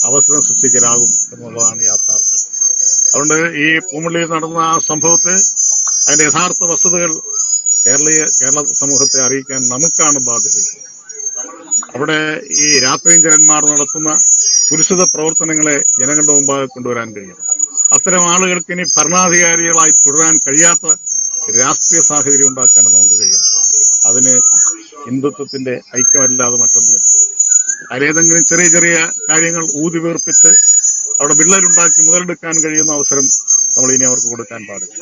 അവസരം സൃഷ്ടിക്കലാകും എന്നുള്ളതാണ് യാഥാർത്ഥ്യം. അതുകൊണ്ട് ഈ പൂമുള്ളിയിൽ നടന്ന ആ സംഭവത്തെ, അതിന്റെ യഥാർത്ഥ വസ്തുതകൾ കേരള സമൂഹത്തെ അറിയിക്കാൻ നമുക്കാണ് ബാധ്യത. അവിടെ ഈ രാത്രിഞ്ചരന്മാർ നടത്തുന്ന കുരിശിത പ്രവർത്തനങ്ങളെ ജനങ്ങളുടെ മുമ്പാകെ കൊണ്ടുവരാൻ കഴിയണം. അത്തരം ആളുകൾക്ക് ഇനി ഭരണാധികാരികളായി തുടരാൻ കഴിയാത്ത രാഷ്ട്രീയ സാഹചര്യം ഉണ്ടാക്കാൻ നമുക്ക് കഴിയണം. അതിന് ഹിന്ദുത്വത്തിന്റെ ഐക്യമല്ലാതെ മറ്റൊന്നുമില്ല. അതിലേതെങ്കിലും ചെറിയ ചെറിയ കാര്യങ്ങൾ ഊതി വീർപ്പിച്ച് അവിടെ വിള്ളലുണ്ടാക്കി മുതലെടുക്കാൻ കഴിയുന്ന അവസരം നമ്മൾ ഇനി അവർക്ക് കൊടുക്കാൻ പാടില്ല.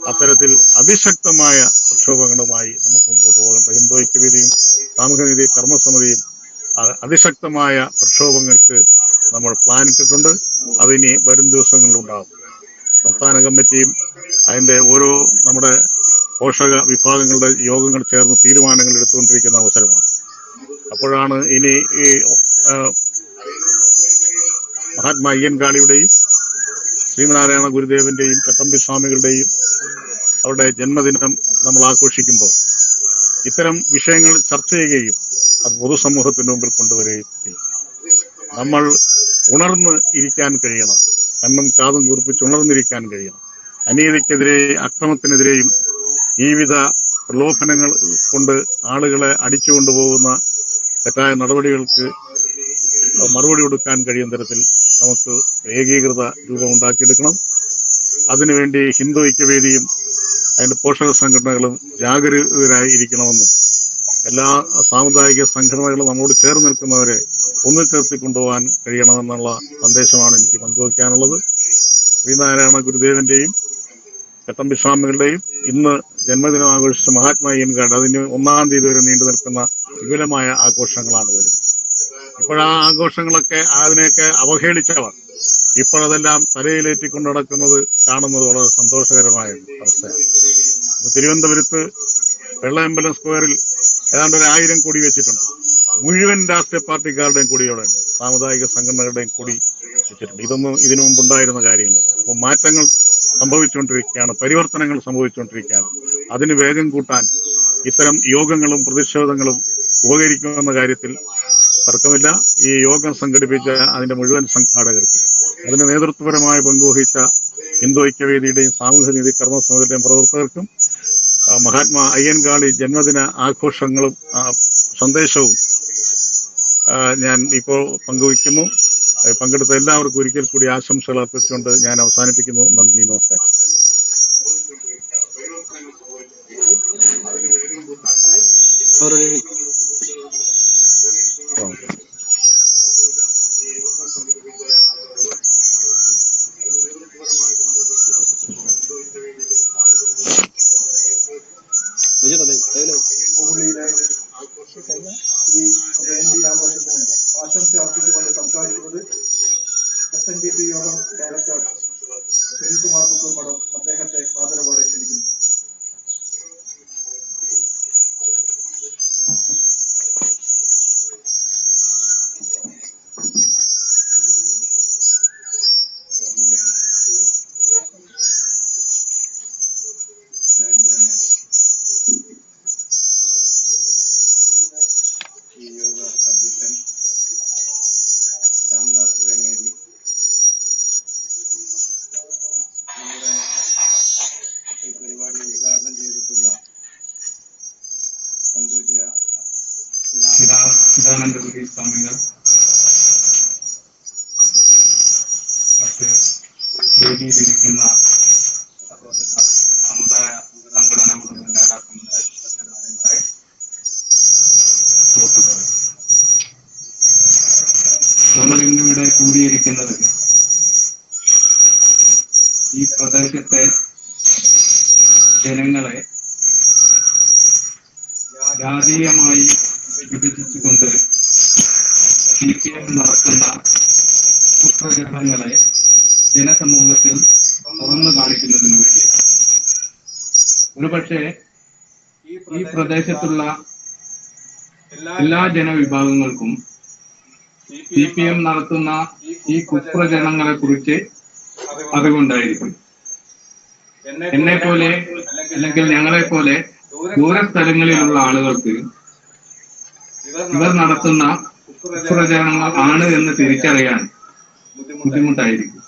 അത്തരത്തിൽ അതിശക്തമായ പ്രക്ഷോഭങ്ങളുമായി നമുക്ക് മുമ്പോട്ട് പോകേണ്ട ഹിന്ദു ഐക്യവേദിയും സാമൂഹ്യനീതി കർമ്മസമിതിയും അതിശക്തമായ പ്രക്ഷോഭങ്ങൾക്ക് നമ്മൾ പ്ലാനിട്ടിട്ടുണ്ട്. അതിനി വരും ദിവസങ്ങളിലുണ്ടാകും. സംസ്ഥാന കമ്മിറ്റിയും അതിന്റെ ഓരോ നമ്മുടെ പോഷക വിഭാഗങ്ങളുടെ യോഗങ്ങൾ ചേർന്ന് തീരുമാനങ്ങൾ എടുത്തുകൊണ്ടിരിക്കുന്ന അവസരമാണ്. അപ്പോഴാണ് ഇനി ഈ മഹാത്മാ അയ്യൻകാളിയുടെയും ശ്രീനാരായണ ഗുരുദേവന്റെയും ചട്ടമ്പി സ്വാമികളുടെയും അവരുടെ ജന്മദിനം നമ്മൾ ആഘോഷിക്കുമ്പോൾ ഇത്തരം വിഷയങ്ങൾ ചർച്ച ചെയ്യുകയും അത് പൊതുസമൂഹത്തിന് മുമ്പിൽ കൊണ്ടുവരികയും ചെയ്യും. നമ്മൾ ഉണർന്ന് ഇരിക്കാൻ കഴിയണം, കണ്ണും കാതും കുറിപ്പിച്ച് ഉണർന്നിരിക്കാൻ കഴിയണം. അനീതിക്കെതിരെ, അക്രമത്തിനെതിരെയും ജീവിത പ്രലോഭനങ്ങൾ കൊണ്ട് ആളുകളെ അടിച്ചുകൊണ്ടുപോകുന്ന തെറ്റായ നടപടികൾക്ക് മറുപടി കൊടുക്കാൻ കഴിയുന്ന തരത്തിൽ നമുക്ക് ഏകീകൃത രൂപം ഉണ്ടാക്കിയെടുക്കണം. അതിനുവേണ്ടി ഹിന്ദു ഐക്യവേദിയും അതിന്റെ പോഷക സംഘടനകളും ജാഗരൂകരായി ഇരിക്കണമെന്നും എല്ലാ സാമുദായിക സംഘടനകളും നമ്മോട് ചേർന്ന് നിൽക്കുന്നവരെ ഒന്നിച്ചേർത്തി കൊണ്ടുപോകാൻ കഴിയണമെന്നുള്ള സന്ദേശമാണ് എനിക്ക് പങ്കുവയ്ക്കാനുള്ളത്. ശ്രീനാരായണ ഗുരുദേവന്റെയും ചട്ടമ്പി സ്വാമികളുടെയും ഇന്ന് ജന്മദിനം ആഘോഷിച്ച മഹാത്മാ അയ്യൻകാട് അതിന് 1-ാം തീയതി വരെ നീണ്ടു നിൽക്കുന്ന വിപുലമായ ആഘോഷങ്ങളാണ് വരുന്നത്. ഇപ്പോഴാ ആഘോഷങ്ങളൊക്കെ അതിനെയൊക്കെ അവഹേളിച്ചവർ ഇപ്പോഴതെല്ലാം തലയിലേറ്റിക്കൊണ്ട് നടക്കുന്നത് കാണുന്നത് വളരെ സന്തോഷകരമായ അവസ്ഥയാണ്. തിരുവനന്തപുരത്ത് വെള്ളയമ്പലം സ്ക്വയറിൽ ഏതാണ്ട് 1000 കൊടി വെച്ചിട്ടുണ്ട്. മുഴുവൻ രാഷ്ട്രീയ പാർട്ടിക്കാരുടെയും കൊടിയോടെ ഉണ്ട്, സാമുദായിക സംഘടനകളുടെയും കൊടി വെച്ചിട്ടുണ്ട്. ഇതൊന്നും ഇതിനു മുമ്പുണ്ടായിരുന്ന കാര്യങ്ങളല്ല. അപ്പോൾ മാറ്റങ്ങൾ സംഭവിച്ചുകൊണ്ടിരിക്കുകയാണ്, പരിവർത്തനങ്ങൾ സംഭവിച്ചുകൊണ്ടിരിക്കുകയാണ്. അതിന് വേഗം കൂട്ടാൻ ഇത്തരം യോഗങ്ങളും പ്രതിഷേധങ്ങളും ഉപകരിക്കുമെന്ന കാര്യത്തിൽ തർക്കമില്ല. ഈ യോഗം സംഘടിപ്പിച്ച അതിന്റെ മുഴുവൻ സംഘാടകർക്കും അതിന് നേതൃത്വപരമായ പങ്കുവഹിച്ച ഹിന്ദു ഐക്യവേദിയുടെയും സാമൂഹ്യനീതി കർമ്മസമിതിയുടെയും പ്രവർത്തകർക്കും മഹാത്മാ അയ്യൻകാളി ജന്മദിന ആഘോഷങ്ങളും സന്ദേശവും ഞാൻ ഇപ്പോൾ പങ്കുവയ്ക്കുന്നു. പങ്കെടുത്ത എല്ലാവർക്കും ഒരിക്കൽ കൂടി ആശംസകൾ അർപ്പിച്ചുകൊണ്ട് ഞാൻ അവസാനിപ്പിക്കുന്നു. നന്ദി, നമസ്കാരം. ആശംസ അർപ്പിച്ചുകൊണ്ട് സംസാരിക്കുന്നത് SNDP യോഗം ഡയറക്ടർ സുനിൽകുമാർ പുത്തൂർ മഠം. അദ്ദേഹത്തെ ആദരവോടെ ക്ഷണിക്കുന്നു. ഈ യോഗ അധ്യക്ഷൻ രാംദാസ് വേങ്ങേരി, നമ്മുടെ ഈ പരിപാടി ഉദ്ഘാടനം ചെയ്തിട്ടുള്ള സംപൂജ്യ ചിദാനന്ദപുരി സ്വാമികൾ, വേദിയിലിരിക്കുന്ന സഹോദര സമുദായ സംഘടനകളുടെ നേതാക്കന്മാരെ, സുഹൃത്തുക്കളെ, നമ്മൾ ഇന്നിവിടെ കൂടിയിരിക്കുന്നത് ഈ പ്രദേശത്തെ ജനങ്ങളെ ജാതീയമായി വിഭജിച്ചുകൊണ്ട് CPM നടത്തുന്ന കുപ്രചരണങ്ങളെ ജനസമൂഹത്തിൽ തുറന്നു കാണിക്കുന്നതിന് വേണ്ടിയാണ്. ഒരുപക്ഷെ ഈ പ്രദേശത്തുള്ള എല്ലാ ജനവിഭാഗങ്ങൾക്കും CPM നടത്തുന്ന ഈ കുപ്രചരണങ്ങളെ കുറിച്ച് അറിവുണ്ടായിരിക്കും. എന്നെ പോലെ അല്ലെങ്കിൽ ഞങ്ങളെ പോലെ ദൂരസ്ഥലങ്ങളിലുള്ള ആളുകൾക്ക് ഇവർ നടത്തുന്ന കുപ്രചരണങ്ങൾ ആണ് എന്ന് തിരിച്ചറിയാൻ ബുദ്ധിമുട്ടായിരിക്കും.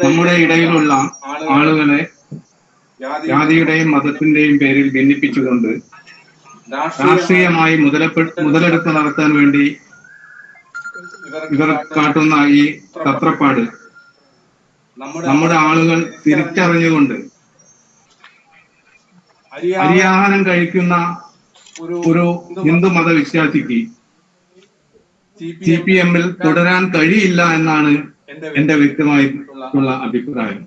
നമ്മുടെ ഇടയിലുള്ള ആളുകളെ ജാതിയുടെയും മതത്തിന്റെയും പേരിൽ ഭിന്നിപ്പിച്ചുകൊണ്ട് രാഷ്ട്രീയമായി മുതലെടുപ്പ് നടത്താൻ വേണ്ടി ഇവർ കാട്ടുന്ന ഈ തത്രപ്പാട് നമ്മുടെ ആളുകൾ തിരിച്ചറിഞ്ഞുകൊണ്ട് അരിയാഹാരം കഴിക്കുന്ന ഒരു ഹിന്ദു മതവിശ്വാസിക്ക് CPM-ൽ തുടരാൻ കഴിയില്ല എന്നാണ് എന്റെ വ്യക്തമായിട്ടുള്ള അഭിപ്രായം.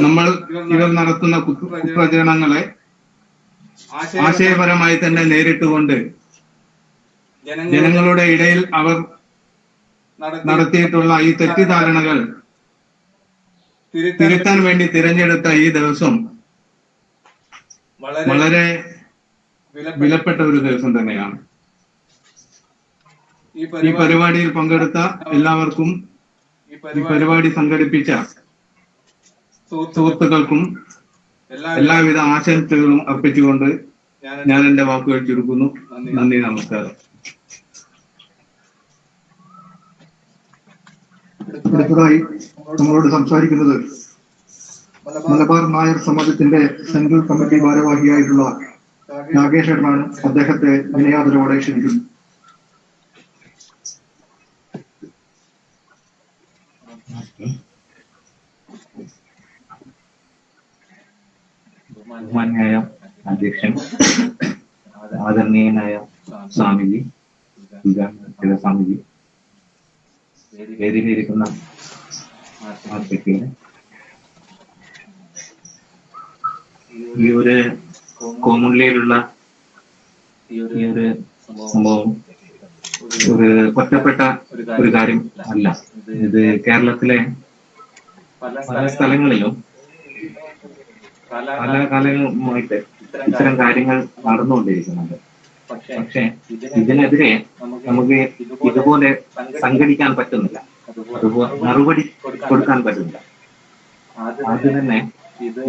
നമ്മൾ ഇവർ നടത്തുന്ന കുപ്രചരണങ്ങളെ ആശയപരമായി തന്നെ നേരിട്ടുകൊണ്ട് ജനങ്ങളുടെ ഇടയിൽ അവർ നടത്തിയിട്ടുള്ള ഈ തെറ്റിദ്ധാരണകൾ തിരുത്താൻ വേണ്ടി തിരഞ്ഞെടുത്ത ഈ ദിവസം വളരെ വിലപ്പെട്ട ഒരു ദിവസം തന്നെയാണ്. ഈ പരിപാടിയിൽ പങ്കെടുത്ത എല്ലാവർക്കും, ഈ പരിപാടി സംഘടിപ്പിച്ച സുഹൃത്തുക്കൾക്കും എല്ലാവിധ ആശംസകളും അർപ്പിച്ചുകൊണ്ട് ഞാൻ എന്റെ വാക്കുകൾ ചുരുക്കുന്നു. നന്ദി, നമസ്കാരം. അടുത്തതായി നമ്മളോട് സംസാരിക്കുന്നത് മലബാർ നായർ സമാജത്തിന്റെ സെൻട്രൽ കമ്മിറ്റി ഭാരവാഹിയായിട്ടുള്ള നാഗേഷ് ഏട്ടനാണ്. അദ്ദേഹത്തെ വിനയാദരവോടെ ക്ഷണിക്കുന്നു. ബഹുമാന്യായ അധ്യക്ഷൻ, ആദരണീയനായ സ്വാമിജി, സ്വാമിജി, വേദിയിലിരിക്കുന്ന ഈ ഒരു കോമുള്ളിയിലുള്ള ഈ ഒരു സംഭവം ഒരു ഒറ്റപ്പെട്ട ഒരു കാര്യം അല്ല. ഇത് കേരളത്തിലെ പല സ്ഥലങ്ങളിലും പല കാലങ്ങളുമായിട്ട് ഇത്തരം കാര്യങ്ങൾ നടന്നുകൊണ്ടിരിക്കുന്നുണ്ട്. പക്ഷെ ഇതിനെതിരെ നമുക്ക് ഇതുപോലെ സംഘടിക്കാൻ പറ്റുന്നില്ല, അതുപോലെ മറുപടി കൊടുക്കാൻ പറ്റുന്നില്ല. ആദ്യം തന്നെ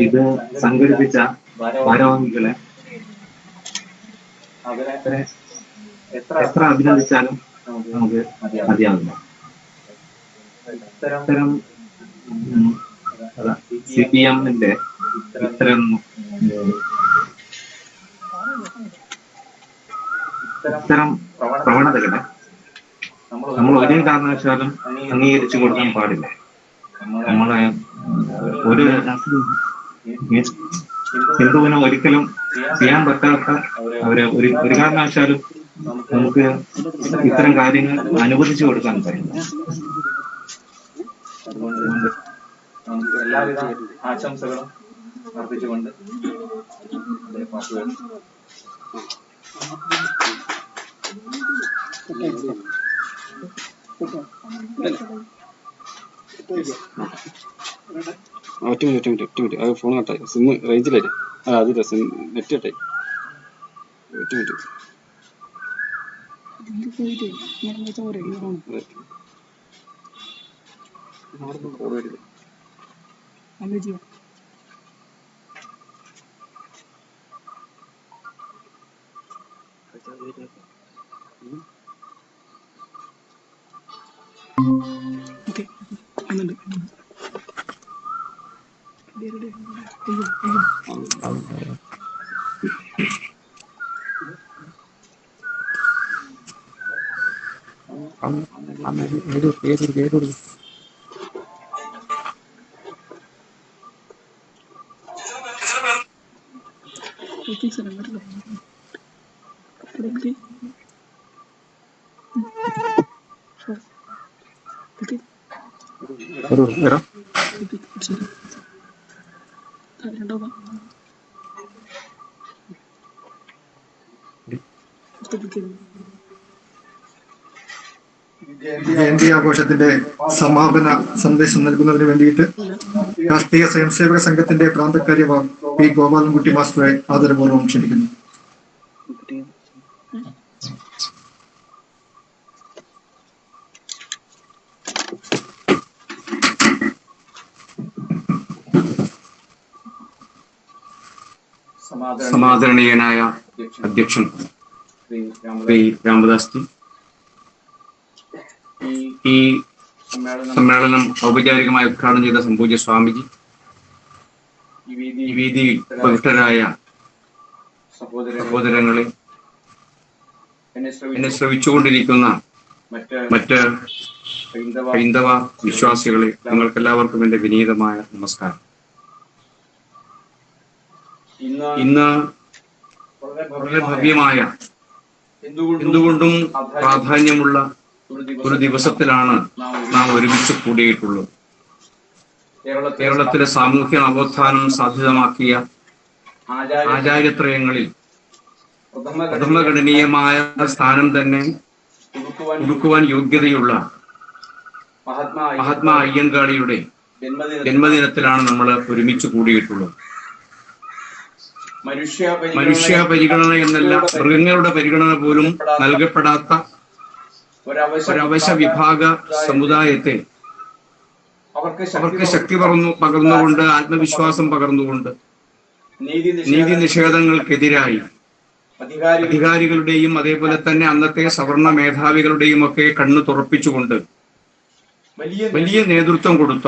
ഇത് സംഘടിപ്പിച്ച ഭാരവാഹികളെ എത്ര അഭിനന്ദിച്ചാലും നമുക്ക് മതിയാവില്ല. ഇത്തരം CPM-ന്റെ ഇത്തരം പ്രവണതകളെ നമ്മൾ ഒരേ കാരണവശാലും അംഗീകരിച്ചു കൊടുക്കാൻ പാടില്ല. നമ്മളെ ഒരു ഹിന്ദുവിനും ഒരിക്കലും ചെയ്യാൻ പറ്റാത്ത അവരെ ഒരു കാരണവശാലും നമുക്ക് ഇത്തരം കാര്യങ്ങൾ അനുവദിച്ചു കൊടുക്കാൻ കഴിയില്ല. അതുകൊണ്ട് നമുക്ക് എല്ലാവിധ ആശംസകളും അർപ്പിച്ചുകൊണ്ട് ഒറ്റ മിനിറ്റ് അത് ഫോൺ കട്ടായി. സിം റേഞ്ചിലായി. അതില്ല, സിം നെറ്റ് കട്ടായി. ഒറ്റ മിനിറ്റ്. ജയന്തി ആഘോഷത്തിന്റെ സമാപന സന്ദേശം നൽകുന്നതിന് വേണ്ടിയിട്ട് രാഷ്ട്രീയ സ്വയംസേവക സംഘത്തിന്റെ പ്രാന്തകാര്യവാഹ് പി ഗോപാലൻകുട്ടി മാസ്റ്ററെ ആദരപൂർവ്വം ക്ഷണിക്കുന്നു. സമാദരണീയനായ അധ്യക്ഷൻ ശ്രീ രാമദാസ് ജി, ഈ സമ്മേളനം ഔപചാരികമായി ഉദ്ഘാടനം ചെയ്ത സംപൂജ്യ സ്വാമിജി, ഈ വേദിയിൽ പ്രമുഖരായ സഹോദരങ്ങളെ, എന്നെ ശ്രവിച്ചുകൊണ്ടിരിക്കുന്ന മറ്റ് ഹൈന്ദവ വിശ്വാസികളെ, നിങ്ങൾക്കെല്ലാവർക്കും എന്റെ വിനീതമായ നമസ്കാരം. ഇന്ന് വളരെ ഭവ്യമായ, എന്തുകൊണ്ടും പ്രാധാന്യമുള്ള ഒരു ദിവസത്തിലാണ് നാം ഒരുമിച്ച് കൂടിയിട്ടുള്ളത്. കേരളത്തിലെ സാമൂഹ്യ നവോത്ഥാനം സാധ്യതമാക്കിയ ആചാര്യത്രയങ്ങളിൽ പ്രഥമഗണനീയമായ സ്ഥാനം തന്നെ കൊടുക്കുവാൻ യോഗ്യതയുള്ള മഹാത്മാ അയ്യങ്കാളിയുടെ ജന്മദിനത്തിലാണ് നമ്മൾ ഒരുമിച്ച് കൂടിയിട്ടുള്ളത്. മനുഷ്യ പരിഗണന എന്നല്ല, മൃഗങ്ങളുടെ പരിഗണന പോലും നൽകപ്പെടാത്ത ഒരവശ വിഭാഗ സമുദായത്തെ അവർക്ക് ശക്തി പകർന്നുകൊണ്ട്, ആത്മവിശ്വാസം പകർന്നുകൊണ്ട്, നീതി നിഷേധങ്ങൾക്കെതിരായി അധികാരികളുടെയും അതേപോലെ തന്നെ അന്നത്തെ സവർണ മേധാവികളുടെയും ഒക്കെ കണ്ണു തുറപ്പിച്ചുകൊണ്ട് വലിയ നേതൃത്വം കൊടുത്ത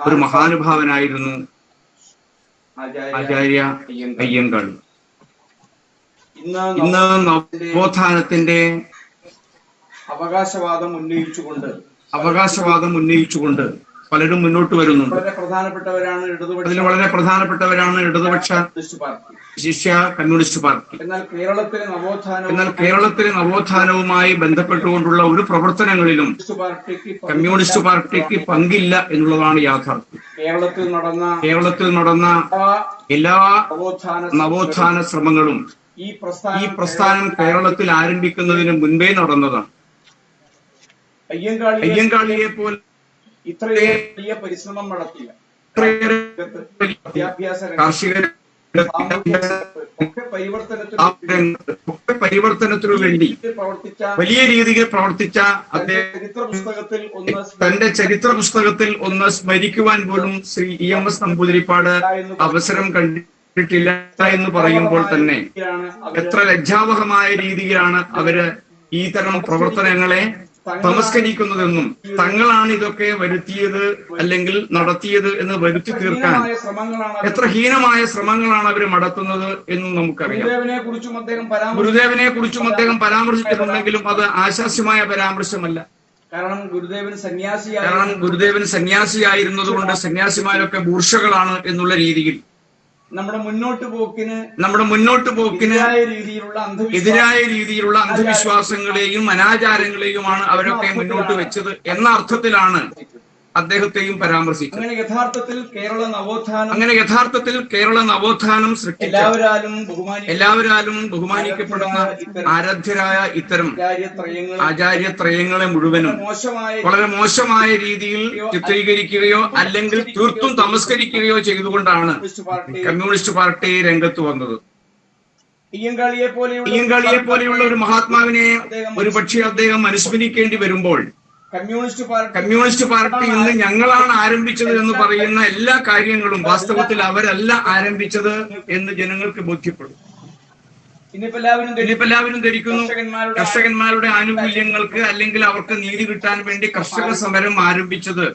ഒരു മഹാനുഭാവനായിരുന്നു ആചാര്യ അയ്യങ്കാളി. ഇന്ന് നവോത്ഥാനത്തിന്റെ അവകാശവാദം ഉന്നയിച്ചുകൊണ്ട് പലരും മുന്നോട്ട് വരുന്നുണ്ട്. അതിൽ വളരെ പ്രധാനപ്പെട്ടവരാണ് ഇടതുപക്ഷ ശിഷ്യ കമ്മ്യൂണിസ്റ്റ് പാർട്ടി. എന്നാൽ കേരളത്തിലെ നവോത്ഥാനവുമായി ബന്ധപ്പെട്ടുകൊണ്ടുള്ള ഒരു പ്രവർത്തനങ്ങളിലും കമ്മ്യൂണിസ്റ്റ് പാർട്ടിക്ക് പങ്കില്ല എന്നുള്ളതാണ് യാഥാർത്ഥ്യം. കേരളത്തിൽ നടന്ന എല്ലാ നവോത്ഥാന ശ്രമങ്ങളും ഈ പ്രസ്ഥാനം കേരളത്തിൽ ആരംഭിക്കുന്നതിന് മുൻപേ നടന്നതാണ്. അയ്യങ്കാളിയെ പോലെ ഇത്രയേറെ വലിയ പരിശ്രമം നടത്തിയ കാർഷിക പരിവർത്തനത്തിനു വേണ്ടി വലിയ രീതിയിൽ പ്രവർത്തിച്ച തന്റെ ചരിത്ര പുസ്തകത്തിൽ ഒന്ന് സ്മരിക്കുവാൻ പോലും ശ്രീ EMS നമ്പൂതിരിപ്പാട് അവസരം കണ്ടിട്ടില്ല എന്ന് പറയുമ്പോൾ തന്നെ എത്ര ലജ്ജാവഹമായ രീതിയിലാണ് അവര് ഈ തരം പ്രവർത്തനങ്ങളെ തമസ്കരിക്കുന്നതെന്നും തങ്ങളാണ് ഇതൊക്കെ വരുത്തിയത് അല്ലെങ്കിൽ നടത്തിയത് എന്ന് വരുത്തി തീർക്കാൻ എത്ര ഹീനമായ ശ്രമങ്ങളാണ് അവർ നടത്തുന്നത് എന്നും നമുക്കറിയാം. ഗുരുദേവനെ കുറിച്ചും അദ്ദേഹം പരാമർശിച്ചിട്ടുണ്ടെങ്കിലും അത് ആശാസ്യമായ പരാമർശമല്ല. കാരണം ഗുരുദേവൻ സന്യാസിയായിരുന്നതുകൊണ്ട് സന്യാസിമാരൊക്കെ ബൂർഷകളാണ് എന്നുള്ള രീതിയിൽ നമ്മുടെ മുന്നോട്ട് പോക്കിന് എതിരായ രീതിയിലുള്ള അന്ധവിശ്വാസങ്ങളെയും അനാചാരങ്ങളെയും അവരൊക്കെ മുന്നോട്ട് വെച്ചത് എന്ന അർത്ഥത്തിലാണ് അദ്ദേഹത്തെയും പരാമർശിച്ചത്. അങ്ങനെ യഥാർത്ഥത്തിൽ കേരള നവോത്ഥാനം സൃഷ്ടിച്ച എല്ലാവരാലും ബഹുമാനിക്കപ്പെടുന്ന ആരാധ്യരായ ഇത്തരം ആചാര്യത്രയങ്ങളെ മുഴുവനും വളരെ മോശമായ രീതിയിൽ ചിത്രീകരിക്കുകയോ അല്ലെങ്കിൽ തീർത്തും തമസ്കരിക്കുകയോ ചെയ്തുകൊണ്ടാണ് കമ്മ്യൂണിസ്റ്റ് പാർട്ടി രംഗത്ത് വന്നത്. അയ്യങ്കാളിയെ പോലെയുള്ള ഒരു മഹാത്മാവിനെ ഒരുപക്ഷെ അദ്ദേഹം അനുസ്മരിക്കേണ്ടി വരുമ്പോൾ കമ്മ്യൂണിസ്റ്റ് പാർട്ടി ഇന്ന് ഞങ്ങളാണ് ആരംഭിച്ചത് എന്ന് പറയുന്ന എല്ലാ കാര്യങ്ങളും വാസ്തവത്തിൽ അവരല്ല ആരംഭിച്ചത് എന്ന് ജനങ്ങൾക്ക് ബോധ്യപ്പെടും. ഇന്നിപ്പോ എല്ലാവരും ധരിക്കുന്നു കർഷകന്മാരുടെ ആനുകൂല്യങ്ങൾക്ക് അല്ലെങ്കിൽ അവർക്ക് നീതി കിട്ടാൻ വേണ്ടി കർഷക സമരം ആരംഭിച്ചത്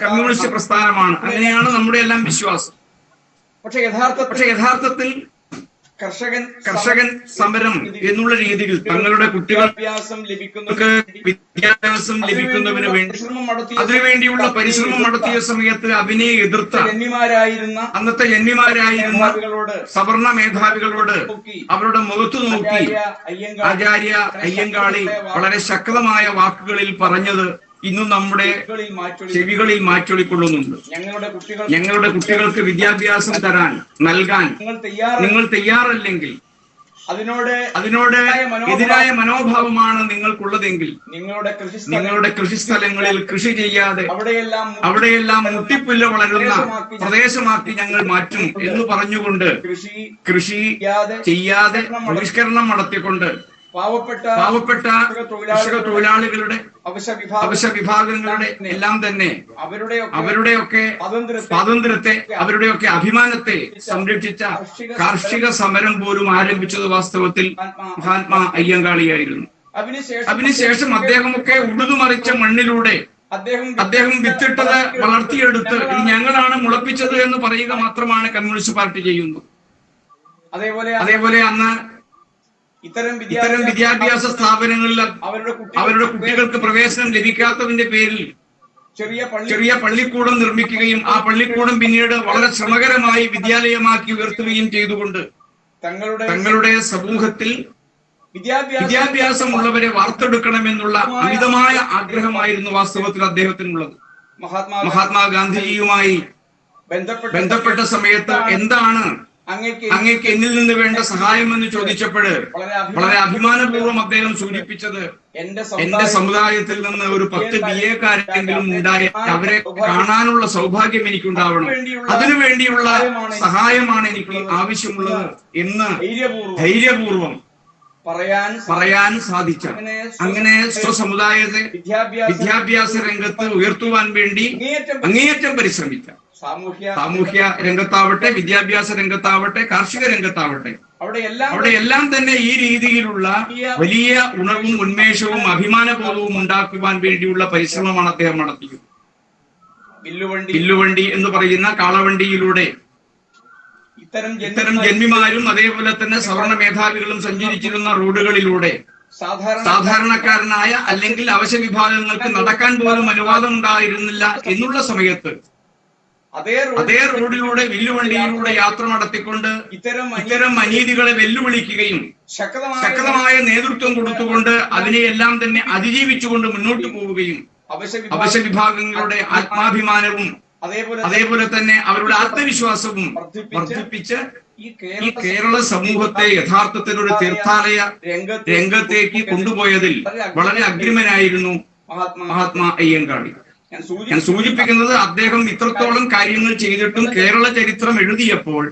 കമ്മ്യൂണിസ്റ്റ് പ്രസ്ഥാനമാണ്. അങ്ങനെയാണ് നമ്മുടെ എല്ലാം വിശ്വാസം. പക്ഷെ യഥാർത്ഥത്തിൽ കർഷകൻ സമരം എന്നുള്ള രീതിയിൽ തങ്ങളുടെ കുട്ടികൾക്ക് വിദ്യാഭ്യാസം ലഭിക്കുന്നതിന് വേണ്ടി അതിനുവേണ്ടിയുള്ള പരിശ്രമം നടത്തിയ സമയത്ത് അതിനെ എതിർത്ത അന്നത്തെ ജന്മിമാരായിരുന്ന സവർണ മേധാവികളോട് അവരുടെ മുഖത്തു നോക്കി ആചാര്യ അയ്യങ്കാളി വളരെ ശക്തമായ വാക്കുകളിൽ പറഞ്ഞത് ഇന്നും നമ്മുടെ ചെവികളിൽ മാറ്റൊളിക്കൊള്ളുന്നുണ്ട്. ഞങ്ങളുടെ കുട്ടികൾക്ക് വിദ്യാഭ്യാസം നൽകാൻ നിങ്ങൾ തയ്യാറല്ലെങ്കിൽ അതിനോട് എതിരായ മനോഭാവമാണ് നിങ്ങൾക്കുള്ളതെങ്കിൽ നിങ്ങളുടെ കൃഷിസ്ഥലങ്ങളിൽ കൃഷി ചെയ്യാതെ അവിടെയെല്ലാം മുട്ടിപ്പുല്ല് വളരുന്ന പ്രദേശമാക്കി ഞങ്ങൾ മാറ്റും എന്ന് പറഞ്ഞുകൊണ്ട് കൃഷി ചെയ്യാതെ ബഹിഷ്കരണം നടത്തിക്കൊണ്ട് പാവപ്പെട്ട കർഷക തൊഴിലാളികളുടെ അവശ്യ വിഭാഗങ്ങളുടെ എല്ലാം തന്നെ അവരുടെയൊക്കെ സ്വാതന്ത്ര്യത്തെ അവരുടെയൊക്കെ അഭിമാനത്തെ സംരക്ഷിച്ച കാർഷിക സമരം പോലും ആരംഭിച്ചത് വാസ്തവത്തിൽ മഹാത്മാ അയ്യങ്കാളിയായിരുന്നു. അതിനുശേഷം അദ്ദേഹമൊക്കെ ഉഴുതുമറിച്ച മണ്ണിലൂടെ അദ്ദേഹം വിത്തിട്ടത് വളർത്തിയെടുത്ത് ഞങ്ങളാണ് മുളപ്പിച്ചത് എന്ന് പറയുക മാത്രമാണ് കമ്മ്യൂണിസ്റ്റ് പാർട്ടി ചെയ്യുന്നത്. അതേപോലെ അന്ന് ഇത്തരം വിദ്യാഭ്യാസ സ്ഥാപനങ്ങളിൽ അവരുടെ കുട്ടികൾക്ക് പ്രവേശനം ലഭിക്കാത്തതിന്റെ പേരിൽ ചെറിയ പള്ളിക്കൂടം നിർമ്മിക്കുകയും ആ പള്ളിക്കൂടം പിന്നീട് വളരെ ശ്രമകരമായി വിദ്യാലയമാക്കി ഉയർത്തുകയും ചെയ്തുകൊണ്ട് തങ്ങളുടെ സമൂഹത്തിൽ വിദ്യാഭ്യാസമുള്ളവരെ വാർത്തെടുക്കണമെന്നുള്ള അമിതമായ ആഗ്രഹമായിരുന്നു വാസ്തവത്തിൽ അദ്ദേഹത്തിനുള്ളത്. മഹാത്മാഗാന്ധിജിയുമായി ബന്ധപ്പെട്ട സമയത്ത് എന്താണ് അങ്ങേക്ക് എന്നിൽ നിന്ന് വേണ്ട സഹായം എന്ന് ചോദിച്ചപ്പോൾ വളരെ അഭിമാനപൂർവ്വം അദ്ദേഹം സൂചിപ്പിച്ചത് എന്റെ സമുദായത്തിൽ നിന്ന് ഒരു 10 BA-കാരെങ്കിലും ഉണ്ടായ അവരെ കാണാനുള്ള സൗഭാഗ്യം എനിക്കുണ്ടാവണം, അതിനുവേണ്ടിയുള്ള സഹായമാണ് എനിക്ക് ആവശ്യമുള്ളത് എന്ന് ധൈര്യപൂർവം പറയാൻ സാധിച്ച അങ്ങനെ സ്വസമുദായത്തെ വിദ്യാഭ്യാസ രംഗത്ത് ഉയർത്തുവാൻ വേണ്ടി അങ്ങേയറ്റം പരിശ്രമിച്ച സാമൂഹ്യ രംഗത്താവട്ടെ, വിദ്യാഭ്യാസ രംഗത്താവട്ടെ, കാർഷിക രംഗത്താവട്ടെ, അവിടെ എല്ലാം തന്നെ ഈ രീതിയിലുള്ള വലിയ ഉണർവും ഉന്മേഷവും അഭിമാനബോധവും ഉണ്ടാക്കുവാൻ വേണ്ടിയുള്ള പരിശ്രമമാണ് അദ്ദേഹം നടത്തിയത്. വില്ലുവണ്ടി എന്ന് പറയുന്ന കാളവണ്ടിയിലൂടെ ഇത്തരം ജന്മിമാരും അതേപോലെ തന്നെ സവർണ മേധാവികളും സഞ്ചരിച്ചിരുന്ന റോഡുകളിലൂടെ സാധാരണക്കാരനായ അല്ലെങ്കിൽ അവശ്യ വിഭാഗങ്ങൾക്ക് നടക്കാൻ പോലും അനുവാദം ഉണ്ടായിരുന്നില്ല എന്നുള്ള സമയത്ത് അതേ റോഡിലൂടെ വില്ലുവണ്ടിയിലൂടെ യാത്ര നടത്തിക്കൊണ്ട് ഇത്തരം അനീതികളെ വെല്ലുവിളിക്കുകയും ശക്തമായ നേതൃത്വം കൊടുത്തുകൊണ്ട് അതിനെയെല്ലാം തന്നെ അതിജീവിച്ചുകൊണ്ട് മുന്നോട്ട് പോവുകയും അവശ്യ വിഭാഗങ്ങളുടെ ആത്മാഭിമാനവും അതേപോലെ തന്നെ അവരുടെ ആത്മവിശ്വാസവും വർദ്ധിപ്പിച്ച് ഈ കേരള സമൂഹത്തെ യഥാർത്ഥത്തിൽ ഒരു തീർത്ഥാലയ രംഗത്തേക്ക് കൊണ്ടുപോയതിൽ വളരെ അഗ്രിമനായിരുന്നു മഹാത്മാ അയ്യങ്കാളി. ഞാൻ സൂചിപ്പിക്കുന്നത് അദ്ദേഹം ഇത്രത്തോളം കാര്യങ്ങൾ ചെയ്തിട്ടും കേരള ചരിത്രം എഴുതിയപ്പോൾ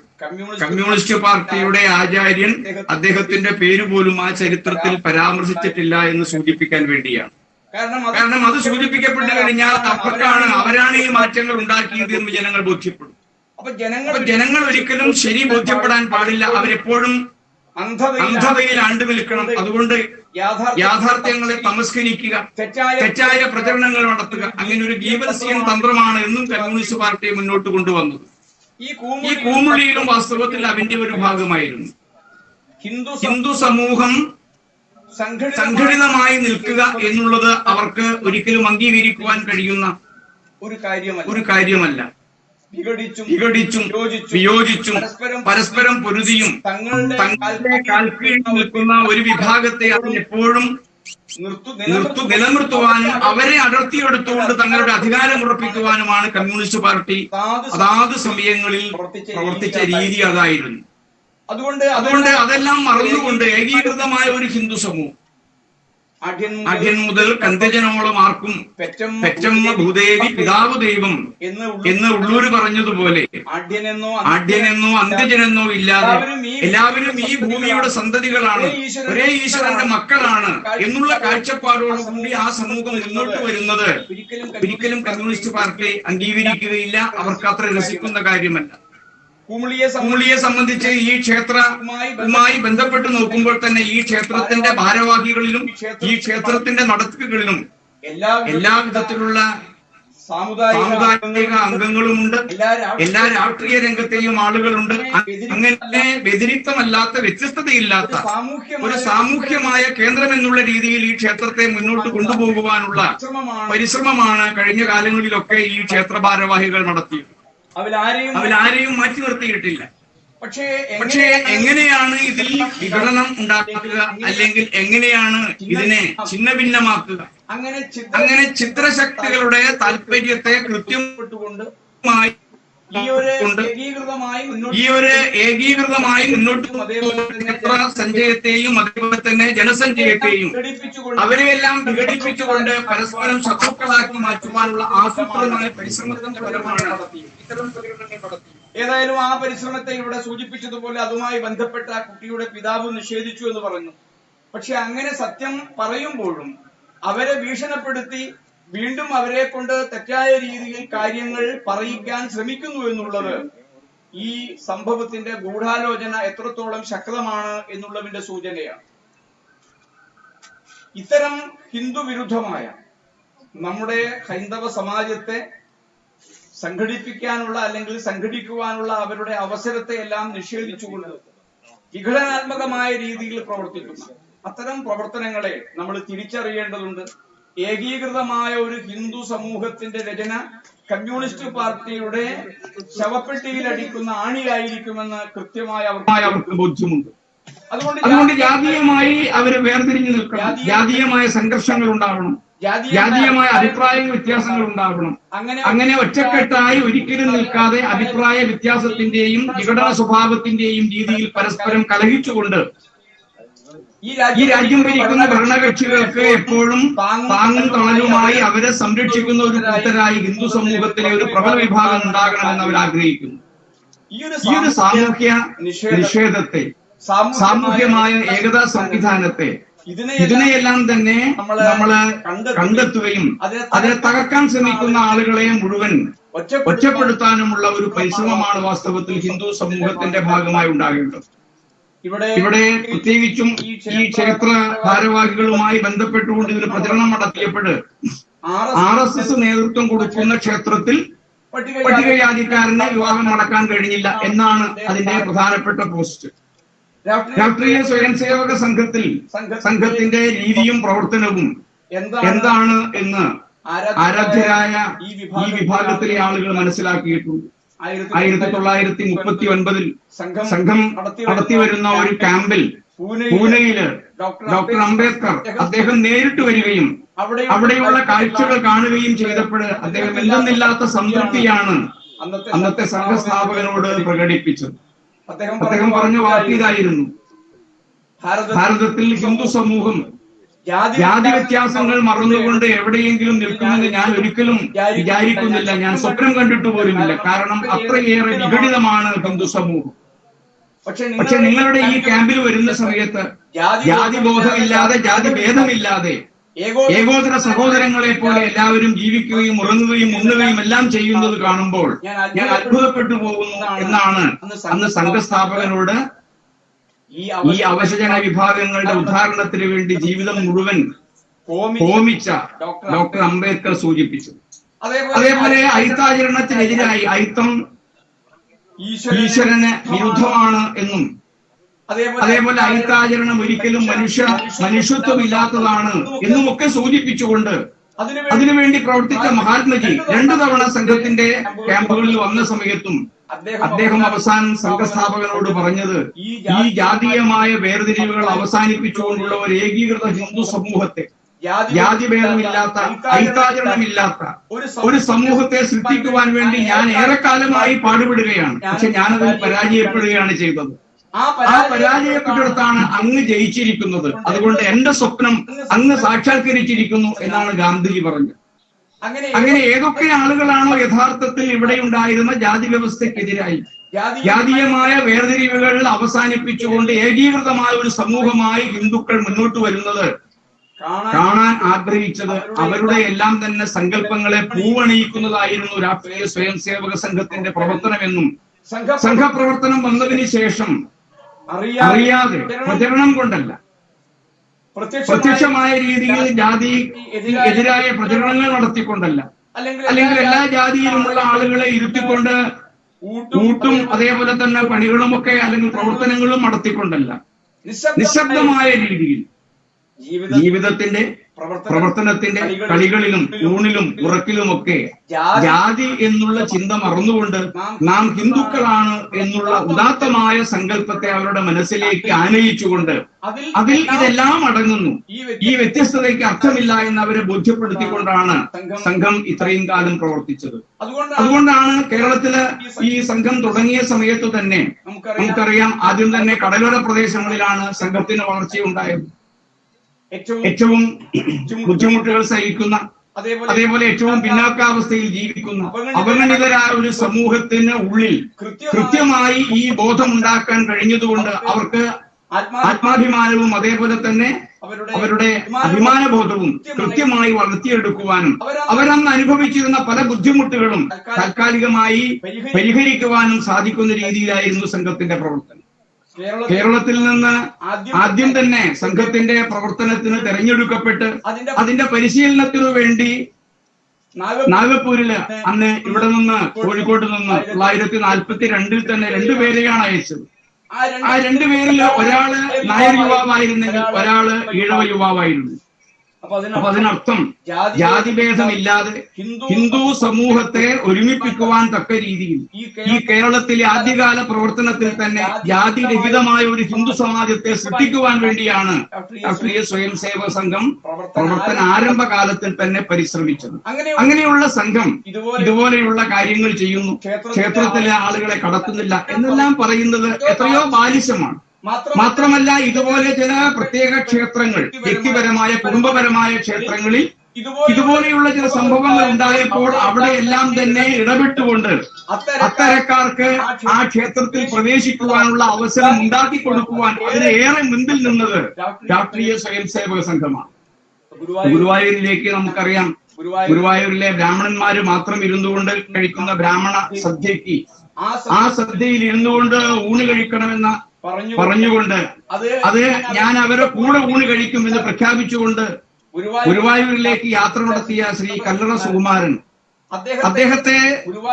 കമ്മ്യൂണിസ്റ്റ് പാർട്ടിയുടെ ആചാര്യൻ അദ്ദേഹത്തിന്റെ പേര് പോലും ആ ചരിത്രത്തിൽ പരാമർശിച്ചിട്ടില്ല എന്ന് സൂചിപ്പിക്കാൻ വേണ്ടിയാണ്. കാരണം അത് സൂചിപ്പിക്കപ്പെട്ടു കഴിഞ്ഞാൽ അവരാണ് ഈ മാറ്റങ്ങൾ ഉണ്ടാക്കിയത് എന്ന് ജനങ്ങൾ ബോധ്യപ്പെടും. അപ്പൊ ജനങ്ങൾ ഒരിക്കലും ശരി ബോധ്യപ്പെടാൻ പാടില്ല. അവരെപ്പോഴും അന്ധതയിൽ ആണ്ടു നിൽക്കണം. അതുകൊണ്ട് യാഥാർത്ഥ്യങ്ങളെ തമസ്കരിക്കുക, തെറ്റായ പ്രചരണങ്ങൾ നടത്തുക, അങ്ങനെ ഒരു ഗീബൽസിയൻ തന്ത്രമാണ് എന്നും കമ്മ്യൂണിസ്റ്റ് പാർട്ടി മുന്നോട്ട് കൊണ്ടുവന്നത്. ഈ കൂമുള്ളിയിലും വാസ്തവത്തിൽ അതിന്റെ ഒരു ഭാഗമായിരുന്നു. ഹിന്ദു സമൂഹം സംഘടിതമായി നിൽക്കുക എന്നുള്ളത് അവർക്ക് ഒരിക്കലും അംഗീകരിക്കുവാൻ കഴിയുന്ന ഒരു കാര്യമല്ല. വിഘടിച്ചും വിയോജിച്ചും പരസ്പരം പൊരുതിയും തങ്ങളുടെ കാൽക്കീഴിൽ നിൽക്കുന്ന ഒരു വിഭാഗത്തെ എപ്പോഴും നിലനിർത്തുവാനും അവരെ അടർത്തിയെടുത്തുകൊണ്ട് തങ്ങളുടെ അധികാരം ഉറപ്പിക്കുവാനുമാണ് കമ്മ്യൂണിസ്റ്റ് പാർട്ടി അതാത് സമയങ്ങളിൽ പ്രവർത്തിച്ച രീതി അതായിരുന്നു. അതുകൊണ്ട് അതെല്ലാം മറന്നുകൊണ്ട് ഏകീകൃതമായ ഒരു ഹിന്ദു സമൂഹം ആഢ്യൻ മുതൽ കന്തജനോളം ആർക്കും പെറ്റമ്മ ഭൂദേവി പിതാവ് ദൈവം എന്ന് ഉള്ളൂര് പറഞ്ഞതുപോലെ ആഢ്യനെന്നോ അന്ത്യജനെന്നോ ഇല്ലാതെ എല്ലാവരും ഈ ഭൂമിയുടെ സന്തതികളാണ്, ഒരേ ഈശ്വരന്റെ മക്കളാണ് എന്നുള്ള കാഴ്ചപ്പാടോടുകൂടി ആ സമൂഹം മുന്നോട്ട് വരുന്നത് ഒരിക്കലും കമ്മ്യൂണിസ്റ്റ് പാർട്ടി അംഗീകരിക്കുകയില്ല. അവർക്ക് അത്ര രസിക്കുന്ന കാര്യമല്ല. കുമുളിയെ സംബന്ധിച്ച് ഈ ക്ഷേത്രവുമായി ബന്ധപ്പെട്ട് നോക്കുമ്പോൾ തന്നെ ഈ ക്ഷേത്രത്തിന്റെ ഭാരവാഹികളിലും ഈ ക്ഷേത്രത്തിന്റെ നടത്തിപ്പുകളിലും എല്ലാ വിധത്തിലുള്ള സാമുദായിക അംഗങ്ങളുമുണ്ട്. എല്ലാ രാഷ്ട്രീയ രംഗത്തെയും ആളുകളുണ്ട്. അങ്ങനെ വ്യതിരിക്തമല്ലാത്ത വ്യത്യസ്തതയില്ലാത്ത ഒരു സാമൂഹ്യമായ കേന്ദ്രം എന്നുള്ള രീതിയിൽ ഈ ക്ഷേത്രത്തെ മുന്നോട്ട് കൊണ്ടുപോകുവാനുള്ള പരിശ്രമമാണ് കഴിഞ്ഞ കാലങ്ങളിലൊക്കെ ഈ ക്ഷേത്ര ഭാരവാഹികൾ നടത്തിയത്. അവരാരെയും മാറ്റി നിർത്തിയിട്ടില്ല. പക്ഷേ എങ്ങനെയാണ് ഇതിൽ വിഘടനം ഉണ്ടാക്കുക, അല്ലെങ്കിൽ എങ്ങനെയാണ് ഇതിനെ ഛിന്ന ഭിന്നമാക്കുക, അങ്ങനെ ചിത്രശക്തികളുടെ താല്പര്യത്തെ കൃത്യമായി ഈ ഒരു ഏകീകൃതമായി മുന്നോട്ട് ക്ഷേത്ര സഞ്ചയത്തെയും അതേപോലെ തന്നെ ജനസഞ്ചയത്തെയും അവരെയെല്ലാം വിഘടിപ്പിച്ചുകൊണ്ട് പരസ്പരം ശത്രുക്കളാക്കി മാറ്റുവാനുള്ള ആസൂത്രിതമായ പരിശ്രമത്തിന്റെ ഫലമാണ് ഇത്തരം പ്രകടനങ്ങൾ നടത്തി. ഏതായാലും ആ പരിശ്രമത്തെ ഇവിടെ സൂചിപ്പിച്ചതുപോലെ അതുമായി ബന്ധപ്പെട്ട കുട്ടിയുടെ പിതാവ് നിഷേധിച്ചു എന്ന് പറഞ്ഞു. പക്ഷെ അങ്ങനെ സത്യം പറയുമ്പോഴും അവരെ ഭീഷണിപ്പെടുത്തി വീണ്ടും അവരെ കൊണ്ട് തെറ്റായ രീതിയിൽ കാര്യങ്ങൾ പറയിക്കാൻ ശ്രമിക്കുന്നു എന്നുള്ളത് ഈ സംഭവത്തിന്റെ ഗൂഢാലോചന എത്രത്തോളം ശക്തമാണ് എന്നുള്ളതിന്റെ സൂചനയാണ്. ഇത്തരം ഹിന്ദു വിരുദ്ധമായ നമ്മുടെ ഹൈന്ദവ സമാജത്തെ സംഘടിപ്പിക്കാനുള്ള അല്ലെങ്കിൽ സംഘടിക്കുവാനുള്ള അവരുടെ അവസരത്തെ എല്ലാം നിഷേധിച്ചുകൊണ്ട് വിഘടനാത്മകമായ രീതിയിൽ പ്രവർത്തിക്കുന്ന അത്തരം പ്രവർത്തനങ്ങളെ നമ്മൾ തിരിച്ചറിയേണ്ടതുണ്ട്. ഏകീകൃതമായ ഒരു ഹിന്ദു സമൂഹത്തിന്റെ രചന കമ്മ്യൂണിസ്റ്റ് പാർട്ടിയുടെ ശവപ്പെട്ടിയിൽ അടിക്കുന്ന ആണിയായിരിക്കുമെന്ന് കൃത്യമായി അവർക്ക് ബോധ്യമുണ്ട്. അതുകൊണ്ട് ജാതീയമായി അവര് വേർതിരിഞ്ഞു നിൽക്കണം. ജാതീയമായ സംഘർഷങ്ങൾ ഉണ്ടാവണം, ജാതീയമായ അഭിപ്രായ വ്യത്യാസങ്ങൾ ഉണ്ടാവണം. അങ്ങനെ ഒറ്റക്കെട്ടായി ഒരിക്കലും നിൽക്കാതെ അഭിപ്രായ വ്യത്യാസത്തിന്റെയും വിഘടന സ്വഭാവത്തിന്റെയും രീതിയിൽ പരസ്പരം കലഹിച്ചുകൊണ്ട് ഈ രാജ്യം ഭരിക്കുന്ന ഭരണകക്ഷികൾക്ക് എപ്പോഴും താങ്ങും തണലുമായി അവരെ സംരക്ഷിക്കുന്ന ഒരു കൂട്ടരായി ഹിന്ദു സമൂഹത്തിലെ ഒരു പ്രബല വിഭാഗം ഉണ്ടാകണമെന്ന് അവർ ആഗ്രഹിക്കുന്നു. ഈ ഒരു സാമൂഹ്യ നിഷേധത്തെ, സാമൂഹ്യമായ ഏകതാ സംവിധാനത്തെ, ഇതിനെയെല്ലാം തന്നെ നമ്മള് കണ്ടെത്തുകയും അതിനെ തകർക്കാൻ ശ്രമിക്കുന്ന ആളുകളെ മുഴുവൻ ഒറ്റപ്പെടുത്താനുമുള്ള ഒരു പരിശ്രമമാണ് വാസ്തവത്തിൽ ഹിന്ദു സമൂഹത്തിന്റെ ഭാഗമായി ഉണ്ടാകേണ്ടത്. ഇവിടെ പ്രത്യേകിച്ചും ഈ ക്ഷേത്ര ഭാരവാഹികളുമായി ബന്ധപ്പെട്ടുകൊണ്ട് ഇതിന് പ്രചരണം നടത്തിയപ്പോൾ RSS നേതൃത്വം കൊടുക്കുന്ന ക്ഷേത്രത്തിൽ പട്ടികജാതിക്കാരന് വിവാഹം നടക്കാൻ കഴിഞ്ഞില്ല എന്നാണ് അതിന്റെ പ്രധാനപ്പെട്ട പോസ്റ്റ്. രാഷ്ട്രീയ സ്വയംസേവക സംഘത്തിന്റെ രീതിയും പ്രവർത്തനവും എന്താണ് എന്ന് ആരാധ്യരായ ഈ വിഭാഗത്തിലെ ആളുകൾ മനസ്സിലാക്കിയിട്ടുണ്ട്. 1939 സംഘം നടത്തിവരുന്ന ഒരു ക്യാമ്പിൽ പൂനെയില് ഡോക്ടർ അംബേദ്കർ അദ്ദേഹം നേരിട്ട് വരികയും അവിടെയുള്ള കാഴ്ചകൾ കാണുകയും ചെയ്തപ്പോൾ അദ്ദേഹം എന്തെന്നില്ലാത്ത സംതൃപ്തിയാണ് അന്നത്തെ സംഘസ്ഥാപകനോട് പ്രകടിപ്പിച്ചത്. അദ്ദേഹം പറഞ്ഞ വാക്ക് ഇതായിരുന്നു: ഭാരതത്തിൽ ഹിന്ദു സമൂഹം ജാതി വ്യത്യാസങ്ങൾ മറന്നുകൊണ്ട് എവിടെയെങ്കിലും നിൽക്കുമെന്ന് ഞാൻ ഒരിക്കലും വിചാരിക്കുന്നില്ല, ഞാൻ സ്വപ്നം കണ്ടിട്ട് പോലുമില്ല. കാരണം അത്രയേറെ വിഘടിതമാണ് ഹിന്ദു സമൂഹം. പക്ഷെ നിങ്ങളുടെ ഈ ക്യാമ്പിൽ വരുന്ന സമയത്ത് ജാതി ബോധമില്ലാതെ, ജാതി ഭേദമില്ലാതെ ഏകോദര സഹോദരങ്ങളെ പോലെ എല്ലാവരും ജീവിക്കുകയും ഉറങ്ങുകയും ഉണ്ണുകയും എല്ലാം ചെയ്യുന്നത് കാണുമ്പോൾ ഞാൻ അത്ഭുതപ്പെട്ടു പോകുന്നു എന്നാണ് അന്ന് സംഘസ്ഥാപകനോട് ഈ അവശജന വിഭാഗങ്ങളുടെ ഉദ്ധാരണത്തിന് വേണ്ടി ജീവിതം മുഴുവൻ ഹോമിച്ച ഡോക്ടർ അംബേദ്കർ സൂചിപ്പിച്ചു. അതേപോലെ അയിത്താചരണത്തിനെതിരായി അയിത്തം ഈശ്വരന് വിരുദ്ധമാണ് എന്നും അതേപോലെ അയിത്താചരണം ഒരിക്കലും മനുഷ്യത്വമില്ലാത്തതാണ് എന്നുമൊക്കെ സൂചിപ്പിച്ചുകൊണ്ട് അതിനുവേണ്ടി പ്രവർത്തിച്ച മഹാത്മജി 2 തവണ സംഘത്തിന്റെ ക്യാമ്പുകളിൽ വന്ന സമയത്തും അദ്ദേഹം അവസാനം സംഘസ്ഥാപകനോട് പറഞ്ഞത് ഈ ജാതീയമായ വേർതിരിവുകൾ അവസാനിപ്പിച്ചുകൊണ്ടുള്ള ഒരു ഏകീകൃത ഹിന്ദു സമൂഹത്തെ, ജാതിഭേദമില്ലാത്ത, അയിത്താചരണമില്ലാത്ത ഒരു സമൂഹത്തെ സൃഷ്ടിക്കുവാൻ വേണ്ടി ഞാൻ ഏറെക്കാലമായി പാടുപെടുകയാണ്. പക്ഷെ ഞാനതിൽ പരാജയപ്പെടുകയാണ് ചെയ്തത്. ആ പരാജയപ്പെട്ടിടത്താണ് അങ്ങ് ജയിച്ചിരിക്കുന്നത്. അതുകൊണ്ട് എന്റെ സ്വപ്നം അങ്ങ് സാക്ഷാത്കരിച്ചിരിക്കുന്നു എന്നാണ് ഗാന്ധിജി പറഞ്ഞത്. അങ്ങനെ ഏതൊക്കെ ആളുകളാണോ യഥാർത്ഥത്തിൽ ഇവിടെ ഉണ്ടായിരുന്ന ജാതി വ്യവസ്ഥക്കെതിരായി ജാതീയമായ വേർതിരിവുകൾ അവസാനിപ്പിച്ചുകൊണ്ട് ഏകീകൃതമായ ഒരു സമൂഹമായി ഹിന്ദുക്കൾ മുന്നോട്ട് വരുന്നത് കാണാൻ ആഗ്രഹിച്ചത്, അവരുടെ എല്ലാം തന്നെ സങ്കല്പങ്ങളെ പൂവണിയിക്കുന്നതായിരുന്നു രാഷ്ട്രീയ സ്വയംസേവക സംഘത്തിന്റെ പ്രവർത്തനമെന്നും സംഘപ്രവർത്തനം വന്നതിന് ശേഷം അറിയാതെ, പ്രചരണം കൊണ്ടല്ല, പ്രത്യക്ഷമായ രീതിയിൽ ജാതി എതിരായ പ്രചരണങ്ങൾ നടത്തിക്കൊണ്ടല്ല, അല്ലെങ്കിൽ എല്ലാ ജാതിയിലുമുള്ള ആളുകളെ ഇരുത്തിക്കൊണ്ട് കൂട്ടും അതേപോലെ തന്നെ പണികളുമൊക്കെ അല്ലെങ്കിൽ പ്രവർത്തനങ്ങളും നടത്തിക്കൊണ്ടല്ല, നിശബ്ദമായ രീതിയിൽ ജീവിതത്തിന്റെ പ്രവർത്തനത്തിന്റെ കളികളിലും ഊണിലും ഉറക്കിലുമൊക്കെ ജാതി എന്നുള്ള ചിന്ത മറന്നുകൊണ്ട് നാം ഹിന്ദുക്കളാണ് എന്നുള്ള ഉദാത്തമായ സങ്കല്പത്തെ അവരുടെ മനസ്സിലേക്ക് ആനയിച്ചുകൊണ്ട് അതിൽ ഇതെല്ലാം അടങ്ങുന്നു, ഈ വ്യത്യസ്തതയ്ക്ക് അർത്ഥമില്ല എന്ന് അവരെ ബോധ്യപ്പെടുത്തിക്കൊണ്ടാണ് സംഘം ഇത്രയും കാലം പ്രവർത്തിച്ചത്. അതുകൊണ്ടാണ് കേരളത്തില് ഈ സംഘം തുടങ്ങിയ സമയത്ത് തന്നെ നമുക്കറിയാം, ആദ്യം തന്നെ കടലോര പ്രദേശങ്ങളിലാണ് സംഘത്തിന് വളർച്ചയുണ്ടായത്. ഏറ്റവും ബുദ്ധിമുട്ടുകൾ സഹിക്കുന്ന, അതേപോലെ ഏറ്റവും പിന്നാക്കാവസ്ഥയിൽ ജീവിക്കുന്ന അവഗണിതരായ ഒരു സമൂഹത്തിന് ഉള്ളിൽ കൃത്യമായി ഈ ബോധമുണ്ടാക്കാൻ കഴിഞ്ഞതുകൊണ്ട് അവർക്ക് ആത്മാഭിമാനവും അതേപോലെ തന്നെ അവരുടെ അഭിമാനബോധവും കൃത്യമായി വളർത്തിയെടുക്കുവാനും അവരന്ന് അനുഭവിച്ചിരുന്ന പല ബുദ്ധിമുട്ടുകളും താൽക്കാലികമായി പരിഹരിക്കുവാനും സാധിക്കുന്ന രീതിയിലായിരുന്നു സംഘത്തിന്റെ പ്രവർത്തനം. കേരളത്തിൽ നിന്ന് ആദ്യം തന്നെ സംഘത്തിന്റെ പ്രവർത്തനത്തിന് തെരഞ്ഞെടുക്കപ്പെട്ട് അതിന്റെ പരിശീലനത്തിനു വേണ്ടി നാഗപ്പൂരില് അന്ന് ഇവിടെ നിന്ന് കോഴിക്കോട്ട് നിന്ന് 1942 തന്നെ 2 പേരെയാണ് അയച്ചത്. ആ 2 പേരിൽ ഒരാള് നായർ യുവാവായിരുന്നെങ്കിൽ ഒരാള് ഈഴവ യുവാവായിരുന്നു. അപ്പൊ അതിനർത്ഥം ജാതിഭേദമില്ലാതെ ഹിന്ദു സമൂഹത്തെ ഒരുമിപ്പിക്കുവാൻ തക്ക രീതിയിൽ ഈ കേരളത്തിലെ ആദ്യകാല പ്രവർത്തനത്തിൽ തന്നെ ജാതിരഹിതമായ ഒരു ഹിന്ദു സമാജത്തെ സൃഷ്ടിക്കുവാൻ വേണ്ടിയാണ് രാഷ്ട്രീയ സ്വയംസേവക സംഘം പ്രവർത്തന ആരംഭകാലത്തിൽ തന്നെ പരിശ്രമിച്ചത്. അങ്ങനെയുള്ള സംഘം ഇതുപോലെയുള്ള കാര്യങ്ങൾ ചെയ്യുന്നു, ക്ഷേത്രത്തിലെ ആളുകളെ കടത്തുന്നില്ല എന്നെല്ലാം പറയുന്നത് എത്രയോ ബാലിശമാണ്. മാത്രമല്ല, ഇതുപോലെ ചില പ്രത്യേക ക്ഷേത്രങ്ങൾ, വ്യക്തിപരമായ കുടുംബപരമായ ക്ഷേത്രങ്ങളിൽ ഇതുപോലെയുള്ള ചില സംഭവങ്ങൾ ഉണ്ടായപ്പോൾ അവിടെയെല്ലാം തന്നെ ഇടപെട്ടുകൊണ്ട് അത്തരക്കാർക്ക് ആ ക്ഷേത്രത്തിൽ പ്രവേശിക്കുവാനുള്ള അവസരം ഉണ്ടാക്കി കൊടുക്കുവാൻ അതിന് ഏറെ മുൻപിൽ നിന്നത് രാഷ്ട്രീയ സ്വയംസേവക സംഘമാണ്. ഗുരുവായൂരിലേക്ക് നമുക്കറിയാം, ഗുരുവായൂരിലെ ബ്രാഹ്മണന്മാര് മാത്രം ഇരുന്നുകൊണ്ട് കഴിക്കുന്ന ബ്രാഹ്മണ സദ്യക്ക് ആ സദ്യയിൽ ഇരുന്നുകൊണ്ട് ഊണ് കഴിക്കണമെന്ന പറഞ്ഞുകൊണ്ട് അത് ഞാൻ അവരെ കൂടെ ഊണ് കഴിക്കും എന്ന് പ്രഖ്യാപിച്ചുകൊണ്ട് ഗുരുവായൂരിലേക്ക് യാത്ര നടത്തിയ ശ്രീ കല്ലറ സുകുമാരൻ അദ്ദേഹത്തെ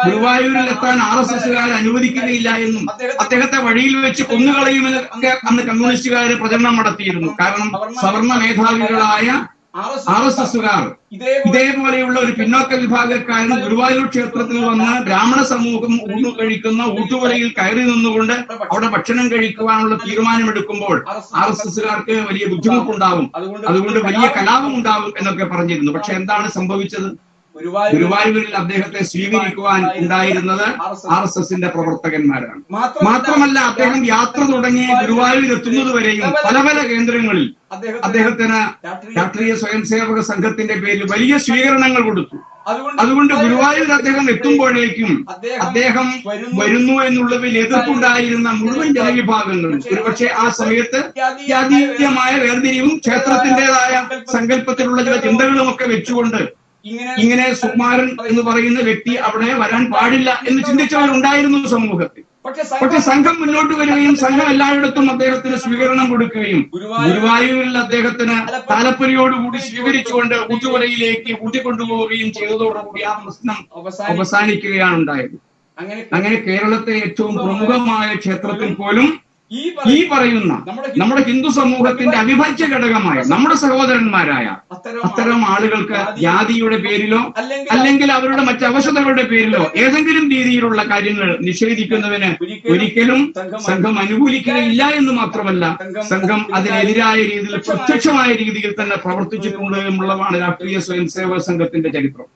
ഗുരുവായൂരിലെത്താൻ RSSകാർ അനുവദിക്കുകയില്ല എന്നും അദ്ദേഹത്തെ വഴിയിൽ വെച്ച് കൊന്നുകളയുമെന്നൊക്കെ അന്ന് കമ്മ്യൂണിസ്റ്റുകാര് പ്രചരണം നടത്തിയിരുന്നു. കാരണം സവർണ മേധാവികളായ RSSകാർ ഇതേപോലെയുള്ള ഒരു പിന്നോക്ക വിഭാഗക്കാരൻ ഗുരുവായൂർ ക്ഷേത്രത്തിൽ വന്ന് ബ്രാഹ്മണ സമൂഹം ഊണ് കഴിക്കുന്ന ഊട്ടുവരയിൽ കയറി നിന്നുകൊണ്ട് അവിടെ ഭക്ഷണം കഴിക്കുവാനുള്ള തീരുമാനമെടുക്കുമ്പോൾ RSSകാർക്ക് വലിയ ബുദ്ധിമുട്ടുണ്ടാവും, അതുകൊണ്ട് വലിയ കലാപം ഉണ്ടാവും എന്നൊക്കെ പറഞ്ഞിരുന്നു. പക്ഷെ എന്താണ് സംഭവിച്ചത്? ഗുരുവായൂരിൽ അദ്ദേഹത്തെ സ്വീകരിക്കുവാൻ ഉണ്ടായിരുന്നത് RSSന്റെ പ്രവർത്തകന്മാരാണ്. മാത്രമല്ല അദ്ദേഹം യാത്ര തുടങ്ങി ഗുരുവായൂർ എത്തുന്നതുവരെയും പല പല കേന്ദ്രങ്ങളിൽ അദ്ദേഹത്തിന് രാഷ്ട്രീയ സ്വയംസേവക സംഘത്തിന്റെ പേരിൽ വലിയ സ്വീകരണങ്ങൾ കൊടുത്തു. അതുകൊണ്ട് ഗുരുവായൂർ അദ്ദേഹം എത്തുമ്പോഴേക്കും അദ്ദേഹം വരുന്നു എന്നുള്ളതിൽ എതിർപ്പുണ്ടായിരുന്ന മുഴുവൻ ജനവിഭാഗങ്ങളും ഒരുപക്ഷെ ആ സമയത്ത് ജാതീയമായ വേർതിരിവും ക്ഷേത്രത്തിന്റേതായ സങ്കല്പത്തിലുള്ള ചില ചിന്തകളുമൊക്കെ വെച്ചുകൊണ്ട് ഇങ്ങനെ സുകുമാരൻ എന്ന് പറയുന്ന വ്യക്തി അവിടെ വരാൻ പാടില്ല എന്ന് ചിന്തിച്ചവരുണ്ടായിരുന്നു സമൂഹത്തിൽ. പക്ഷെ സംഘം മുന്നോട്ട് വരികയും സംഘം എല്ലായിടത്തും അദ്ദേഹത്തിന് സ്വീകരണം കൊടുക്കുകയും ഗുരുവായൂരിൽ അദ്ദേഹത്തിന് താലപ്പൊലിയോടുകൂടി സ്വീകരിച്ചുകൊണ്ട് ഊട്ടുവരയിലേക്ക് കൂട്ടിക്കൊണ്ടുപോവുകയും ചെയ്തതോടുകൂടി ആ പ്രശ്നം അവസാനിക്കുകയാണ് ഉണ്ടായത്. അങ്ങനെ കേരളത്തെ ഏറ്റവും പ്രമുഖമായ ക്ഷേത്രത്തിൽ പോലും ഈ പറയുന്ന നമ്മുടെ ഹിന്ദു സമൂഹത്തിന്റെ അവിഭാജ്യ ഘടകമായ നമ്മുടെ സഹോദരന്മാരായ അത്തരം ആളുകൾക്ക് ജാതിയുടെ പേരിലോ അല്ലെങ്കിൽ അവരുടെ മറ്റ് അവശതകളുടെ പേരിലോ ഏതെങ്കിലും രീതിയിലുള്ള കാര്യങ്ങൾ നിഷേധിക്കുന്നതിന് ഒരിക്കലും സംഘം അനുകൂലിക്കുകയില്ല എന്ന് മാത്രമല്ല സംഘം അതിനെതിരായ രീതിയിൽ പ്രത്യക്ഷമായ രീതിയിൽ തന്നെ പ്രവർത്തിച്ചിട്ടുണ്ട് എന്നുള്ളതാണ് രാഷ്ട്രീയ സ്വയംസേവക സംഘത്തിന്റെ ചരിത്രം.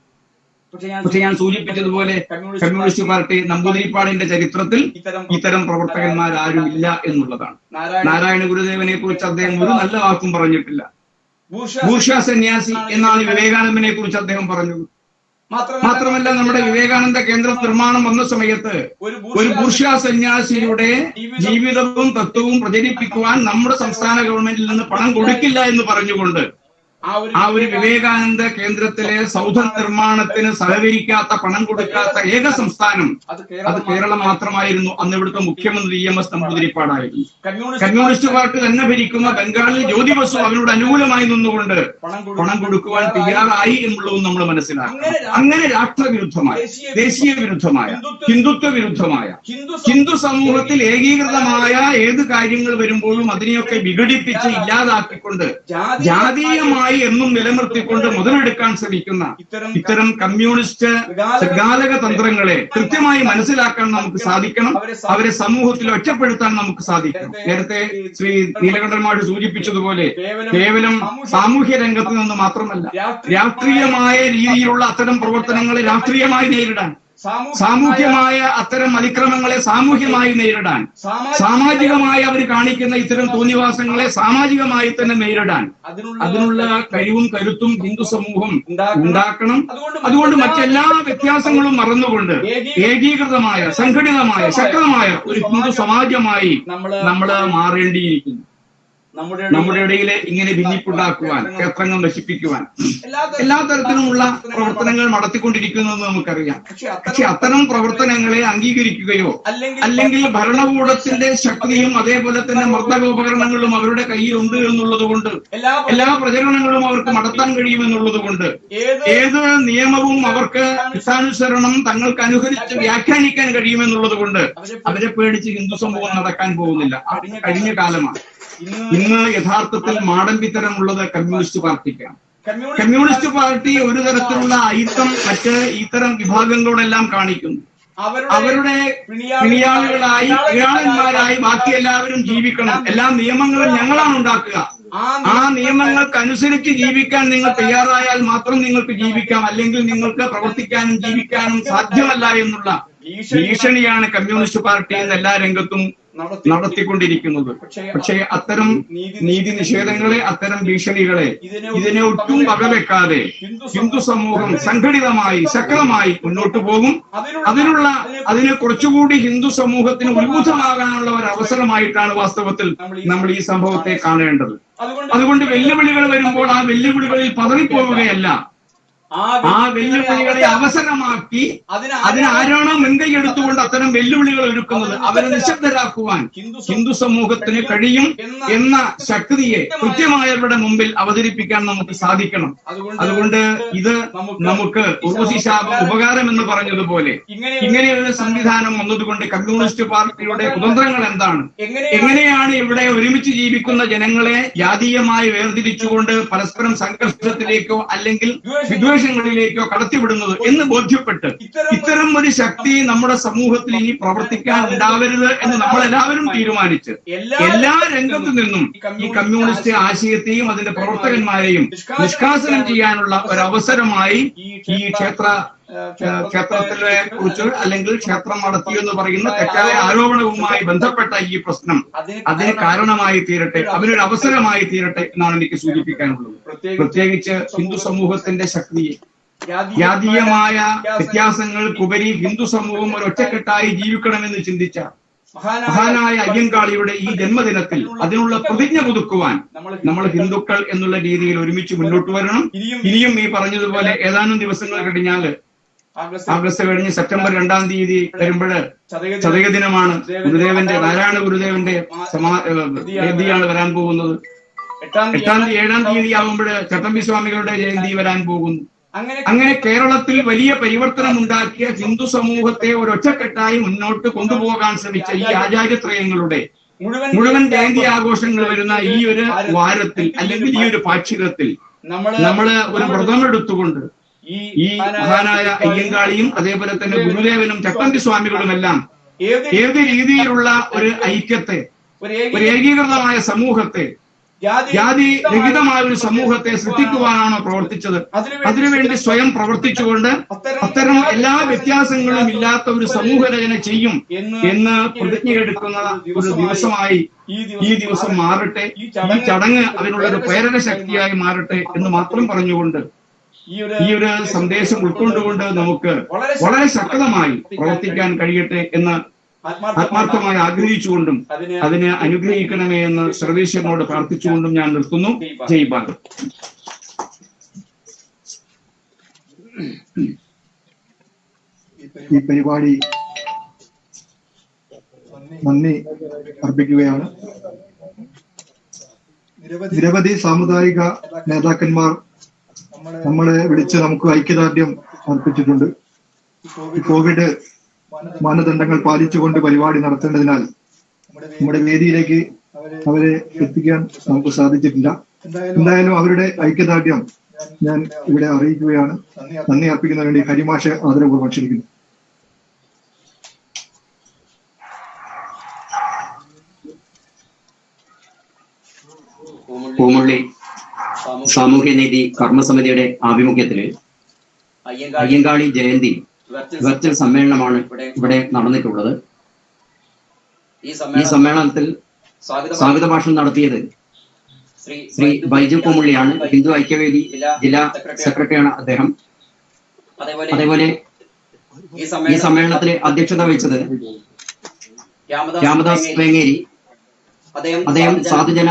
പക്ഷെ ഞാൻ സൂചിപ്പിച്ചതുപോലെ കമ്മ്യൂണിസ്റ്റ് പാർട്ടി നമ്പൂതിരിപ്പാടിന്റെ ചരിത്രത്തിൽ ഇത്തരം പ്രവർത്തകന്മാരാരും ഇല്ല എന്നുള്ളതാണ്. നാരായണ ഗുരുദേവനെ കുറിച്ച് അദ്ദേഹം ഒരു നല്ല വാക്കും പറഞ്ഞിട്ടില്ല. ബൂർഷ്വാ സന്യാസി എന്നാണ് വിവേകാനന്ദനെ കുറിച്ച് അദ്ദേഹം പറഞ്ഞത്. മാത്രമല്ല നമ്മുടെ വിവേകാനന്ദ കേന്ദ്ര നിർമ്മാണം വന്ന സമയത്ത് ഒരു ബൂർഷ്വാ സന്യാസിയുടെ ജീവിതവും തത്വവും പ്രചരിപ്പിക്കുവാൻ നമ്മുടെ സംസ്ഥാന ഗവൺമെന്റിൽ നിന്ന് പണം കൊടുക്കില്ല എന്ന് പറഞ്ഞുകൊണ്ട് ആ ഒരു വിവേകാനന്ദ കേന്ദ്രത്തിലെ സൗധ നിർമ്മാണത്തിന് സഹകരിക്കാത്ത പണം കൊടുക്കാത്ത ഏക സംസ്ഥാനം അത് കേരളം മാത്രമായിരുന്നു. അന്ന് ഇവിടുത്തെ മുഖ്യമന്ത്രി EMS നമ്പൂതിരിപ്പാടായിരുന്നു. കമ്മ്യൂണിസ്റ്റ് പാർട്ടി തന്നെ ഭരിക്കുന്ന ബംഗാളിൽ ജ്യോതി ബസു അവരോട് അനുകൂലമായി നിന്നുകൊണ്ട് പണം കൊടുക്കുവാൻ തയ്യാറായി എന്നുള്ളതും നമ്മൾ മനസ്സിലാക്കണം. അങ്ങനെ രാഷ്ട്രവിരുദ്ധമായ ദേശീയ വിരുദ്ധമായ ഹിന്ദുത്വ വിരുദ്ധമായ ഹിന്ദു സമൂഹത്തിൽ ഏകീകൃതമായ ഏത് കാര്യങ്ങൾ വരുമ്പോഴും അതിനെയൊക്കെ വിഘടിപ്പിച്ച് ഇല്ലാതാക്കിക്കൊണ്ട് ജാതീയമായി എന്നും നിലനിർത്തിക്കൊണ്ട് മുതലെടുക്കാൻ ശ്രമിക്കുന്ന ഇത്തരം കമ്മ്യൂണിസ്റ്റ് ഗാലക തന്ത്രങ്ങളെ കൃത്യമായി മനസ്സിലാക്കാൻ നമുക്ക് സാധിക്കണം. അവരെ സമൂഹത്തിൽ ഒറ്റപ്പെടുത്താൻ നമുക്ക് സാധിക്കണം. നേരത്തെ ശ്രീ നീലകണ്ഠൻ മാഷ് സൂചിപ്പിച്ചതുപോലെ കേവലം സാമൂഹ്യ രംഗത്ത് നിന്ന് മാത്രമല്ല രാഷ്ട്രീയമായ രീതിയിലുള്ള അത്തരം പ്രവർത്തനങ്ങളെ രാഷ്ട്രീയമായി നേരിടാൻ, സാമൂഹ്യമായ അത്തരം അതിക്രമങ്ങളെ സാമൂഹ്യമായി നേരിടാൻ, സാമാജികമായി അവർ കാണിക്കുന്ന ഇത്തരം തോന്നിവാസങ്ങളെ സാമാജികമായി തന്നെ നേരിടാൻ അതിനുള്ള കഴിവും കരുത്തും ഹിന്ദു സമൂഹം ഉണ്ടാക്കണം. അതുകൊണ്ട് മറ്റെല്ലാ വ്യത്യാസങ്ങളും മറന്നുകൊണ്ട് ഏകീകൃതമായ സംഘടിതമായ ശക്തമായ ഒരു ഹിന്ദു സമാജമായി നമ്മൾ മാറേണ്ടിയിരിക്കുന്നു. നമ്മുടെ ഇടയിലെ ഇങ്ങനെ ഭിന്നിപ്പുണ്ടാക്കുവാൻ, ക്ഷേത്രങ്ങൾ നശിപ്പിക്കുവാൻ എല്ലാ തരത്തിലുമുള്ള പ്രവർത്തനങ്ങൾ നടത്തിക്കൊണ്ടിരിക്കുന്നതെന്ന് നമുക്കറിയാം. പക്ഷെ അത്തരം പ്രവർത്തനങ്ങളെ അംഗീകരിക്കുകയോ അല്ലെങ്കിൽ ഭരണകൂടത്തിന്റെ ശക്തിയും അതേപോലെ തന്നെ മർദ്ദകോപകരണങ്ങളും അവരുടെ കയ്യിലുണ്ട് എന്നുള്ളത് കൊണ്ട് എല്ലാ പ്രചരണങ്ങളും അവർക്ക് നടത്താൻ കഴിയുമെന്നുള്ളത് കൊണ്ട് ഏത് നിയമവും അവർക്ക് ഇഷ്ടാനുസരണം തങ്ങൾക്ക് അനുസരിച്ച് വ്യാഖ്യാനിക്കാൻ കഴിയുമെന്നുള്ളത് കൊണ്ട് അവരെ പേടിച്ച് ഹിന്ദു സമൂഹം നടക്കാൻ പോകുന്നില്ല. കഴിഞ്ഞ കാലമാണ്. ഇന്ന് യഥാർത്ഥത്തിൽ മാടമ്പിത്തരമുള്ളത് കമ്മ്യൂണിസ്റ്റ് പാർട്ടിക്കാണ്. കമ്മ്യൂണിസ്റ്റ് പാർട്ടി ഒരു തരത്തിലുള്ള അയിത്തം മറ്റ് ഇത്തരം വിഭാഗങ്ങളോടെല്ലാം കാണിക്കുന്നു. അവരുടെ പിണിയാളുകളായി പിഴാളന്മാരായി ബാക്കി എല്ലാവരും ജീവിക്കണം, എല്ലാ നിയമങ്ങളും ഞങ്ങളാണ് ഉണ്ടാക്കുക, ആ നിയമങ്ങൾക്കനുസരിച്ച് ജീവിക്കാൻ നിങ്ങൾ തയ്യാറായാൽ മാത്രം നിങ്ങൾക്ക് ജീവിക്കാം, അല്ലെങ്കിൽ നിങ്ങൾക്ക് പ്രവർത്തിക്കാനും ജീവിക്കാനും സാധ്യമല്ല എന്നുള്ള ഭീഷണിയാണ് കമ്മ്യൂണിസ്റ്റ് പാർട്ടി എന്ന എല്ലാ രംഗത്തും നടത്തിക്കൊണ്ടിരിക്കുന്നത്. പക്ഷേ അത്തരം നീതി നിഷേധങ്ങളെ, അത്തരം ഭീഷണികളെ ഇതിനെ ഒട്ടും വകവെക്കാതെ ഹിന്ദു സമൂഹം സംഘടിതമായി ശക്തമായി മുന്നോട്ട് പോകും. അതിനെ കുറച്ചുകൂടി ഹിന്ദു സമൂഹത്തിന് ഉത്ഭുതമാകാനുള്ള ഒരു അവസരമായിട്ടാണ് വാസ്തവത്തിൽ നമ്മൾ ഈ സംഭവത്തെ കാണേണ്ടത്. അതുകൊണ്ട് വെല്ലുവിളികൾ വരുമ്പോൾ ആ വെല്ലുവിളികളിൽ പതറിപ്പോവുകയല്ല, ആ വെല്ലുവിളികളെ അവസരമാക്കി അതിനാരാണോ മുൻകൈ എടുത്തുകൊണ്ട് അത്തരം വെല്ലുവിളികൾ ഒരുക്കുന്നത് അവരെ നിശബ്ദരാക്കുവാൻ ഹിന്ദു സമൂഹത്തിന് കഴിയും എന്ന ശക്തിയെ കൃത്യമായവരുടെ മുമ്പിൽ അവതരിപ്പിക്കാൻ നമുക്ക് സാധിക്കണം. അതുകൊണ്ട് ഇത് നമുക്ക് ഉർവശിശാപം ഉപകാരം എന്ന് പറഞ്ഞതുപോലെ ഇങ്ങനെയൊരു സംവിധാനം വന്നതുകൊണ്ട് കമ്മ്യൂണിസ്റ്റ് പാർട്ടിയുടെ കുതന്ത്രങ്ങൾ എന്താണ്, എങ്ങനെയാണ് ഇവിടെ ഒരുമിച്ച് ജീവിക്കുന്ന ജനങ്ങളെ ജാതീയമായി വേർതിരിച്ചുകൊണ്ട് പരസ്പരം സംഘർഷത്തിലേക്കോ അല്ലെങ്കിൽ വിദ്വേഷങ്ങളിലേക്കോ കടത്തിവിടുന്നത് എന്ന് ബോധ്യപ്പെട്ട് ഇത്തരം ഒരു ശക്തി നമ്മുടെ സമൂഹത്തിൽ ഇനി പ്രവർത്തിക്കാൻ ഉണ്ടാവരുത് എന്ന് നമ്മളെല്ലാവരും തീരുമാനിച്ച് എല്ലാ രംഗത്തു നിന്നും ഈ കമ്മ്യൂണിസ്റ്റ് ആശയത്തെയും അതിന്റെ പ്രവർത്തകന്മാരെയും നിഷ്കാസനം ചെയ്യാനുള്ള ഒരു അവസരമായി ഈ ക്ഷേത്രത്തിനെ കുറിച്ച് അല്ലെങ്കിൽ ക്ഷേത്രം നടത്തി എന്ന് പറയുന്ന തെറ്റായ ആരോപണവുമായി ബന്ധപ്പെട്ട ഈ പ്രശ്നം അതിന് കാരണമായി തീരട്ടെ, അതിനൊരു അവസരമായി തീരട്ടെ എന്നാണ് എനിക്ക് സൂചിപ്പിക്കാനുള്ളത്. പ്രത്യേകിച്ച് ഹിന്ദു സമൂഹത്തിന്റെ ശക്തിയെ ജാതീയമായ വ്യത്യാസങ്ങൾക്കുപരി ഹിന്ദു സമൂഹം ഒരു ഒറ്റക്കെട്ടായി ജീവിക്കണമെന്ന് ചിന്തിച്ച മഹാനായ അയ്യങ്കാളിയുടെ ഈ ജന്മദിനത്തിൽ അതിനുള്ള പ്രതിജ്ഞ പുതുക്കുവാൻ നമ്മൾ ഹിന്ദുക്കൾ എന്നുള്ള രീതിയിൽ ഒരുമിച്ച് മുന്നോട്ട് വരണം. ഇനിയും ഈ പറഞ്ഞതുപോലെ ഏതാനും ദിവസങ്ങൾ കഴിഞ്ഞാൽ ആഗസ്റ്റ് കഴിഞ്ഞ് സെപ്റ്റംബർ 2-ാം തീയതി വരുമ്പോൾ ചതയ ദിനമാണ്. ഗുരുദേവന്റെ നാരായണ ഗുരുദേവന്റെ ജയന്തിയാണ് വരാൻ പോകുന്നത്. 7-ാം തീയതി ആകുമ്പോൾ ചട്ടമ്പി സ്വാമികളുടെ ജയന്തി വരാൻ പോകുന്നു. അങ്ങനെ കേരളത്തിൽ വലിയ പരിവർത്തനം ഉണ്ടാക്കിയ ഹിന്ദു സമൂഹത്തെ ഒരൊറ്റക്കെട്ടായി മുന്നോട്ട് കൊണ്ടുപോകാൻ ശ്രമിച്ച ഈ ആചാര്യത്രയങ്ങളുടെ മുഴുവൻ ജയന്തി ആഘോഷങ്ങൾ വരുന്ന ഈ ഒരു വാരത്തിൽ അല്ലെങ്കിൽ ഈ ഒരു പാക്ഷികത്തിൽ നമ്മള് ഒരു വ്രതമെടുത്തുകൊണ്ട് ഈ മഹാനായ അയ്യങ്കാളിയും അതേപോലെ തന്നെ ഗുരുദേവനും ചട്ടമ്പി സ്വാമികളുമെല്ലാം ഏത് രീതിയിലുള്ള ഒരു ഐക്യത്തെ, ഒരു ഏകീകൃതമായ സമൂഹത്തെ, ജാതി രഹിതമായ ഒരു സമൂഹത്തെ സൃഷ്ടിക്കുവാനാണോ പ്രവർത്തിച്ചത്, അതിനുവേണ്ടി സ്വയം പ്രവർത്തിച്ചുകൊണ്ട് അത്തരം എല്ലാ വ്യത്യാസങ്ങളും ഇല്ലാത്ത ഒരു സമൂഹ രചന ചെയ്യും എന്ന് പ്രതിജ്ഞയെടുക്കുന്ന ഒരു ദിവസമായി ഈ ദിവസം മാറട്ടെ. ഈ ചടങ്ങ് അതിനുള്ള ഒരു പ്രേരക ശക്തിയായി മാറട്ടെ എന്ന് മാത്രം പറഞ്ഞുകൊണ്ട് ഈ ഒരു സന്ദേശം ഉൾക്കൊണ്ടുകൊണ്ട് നമുക്ക് വളരെ ശക്തമായി പ്രവർത്തിക്കാൻ കഴിയട്ടെ എന്ന് ആത്മാർത്ഥമായി ആഗ്രഹിച്ചുകൊണ്ടും അതിനെ അനുഗ്രഹിക്കണമേ എന്ന് സർവേശ്വരനോട് പ്രാർത്ഥിച്ചുകൊണ്ടും ഞാൻ നിർത്തുന്നു. ജയ് ഭാരത്. ഈ പരിപാടി നന്ദി അർപ്പിക്കുകയാണ്. നിരവധി സാമുദായിക നേതാക്കന്മാർ നമ്മളെ വിളിച്ച് നമുക്ക് ഐക്യദാർഢ്യം അർപ്പിച്ചിട്ടുണ്ട്. കോവിഡ് മാനദണ്ഡങ്ങൾ പാലിച്ചുകൊണ്ട് പരിപാടി നടത്തേണ്ടതിനാൽ നമ്മുടെ വേദിയിലേക്ക് അവരെ എത്തിക്കാൻ നമുക്ക് സാധിച്ചിട്ടില്ല. എന്തായാലും അവരുടെ ഐക്യദാർഢ്യം ഞാൻ ഇവിടെ അറിയിക്കുകയാണ്. നന്ദി അർപ്പിക്കുന്നതിന് വേണ്ടി ഹരിമാഷെ ആദരപൂർവ്വം ക്ഷണിക്കുന്നു. പൂമുള്ളി സാമൂഹ്യനീതി കർമ്മസമിതിയുടെ ആഭിമുഖ്യത്തില് അയ്യങ്കാളി ജയന്തി വെർച്വൽ സമ്മേളനമാണ് ഇവിടെ നടന്നിട്ടുള്ളത്. ഈ സമ്മേളനത്തിൽ സ്വാഗത ഭാഷണം നടത്തിയത് ശ്രീ ബൈജു പൂമുള്ളിയാണ്. ഹിന്ദു ഐക്യവേദി ജില്ലാ സെക്രട്ടറിയാണ് അദ്ദേഹം. അതേപോലെ ഈ സമ്മേളനത്തിൽ അധ്യക്ഷത വഹിച്ചത് രാമദാസ് വേങ്ങേരി. അദ്ദേഹം സാധുജന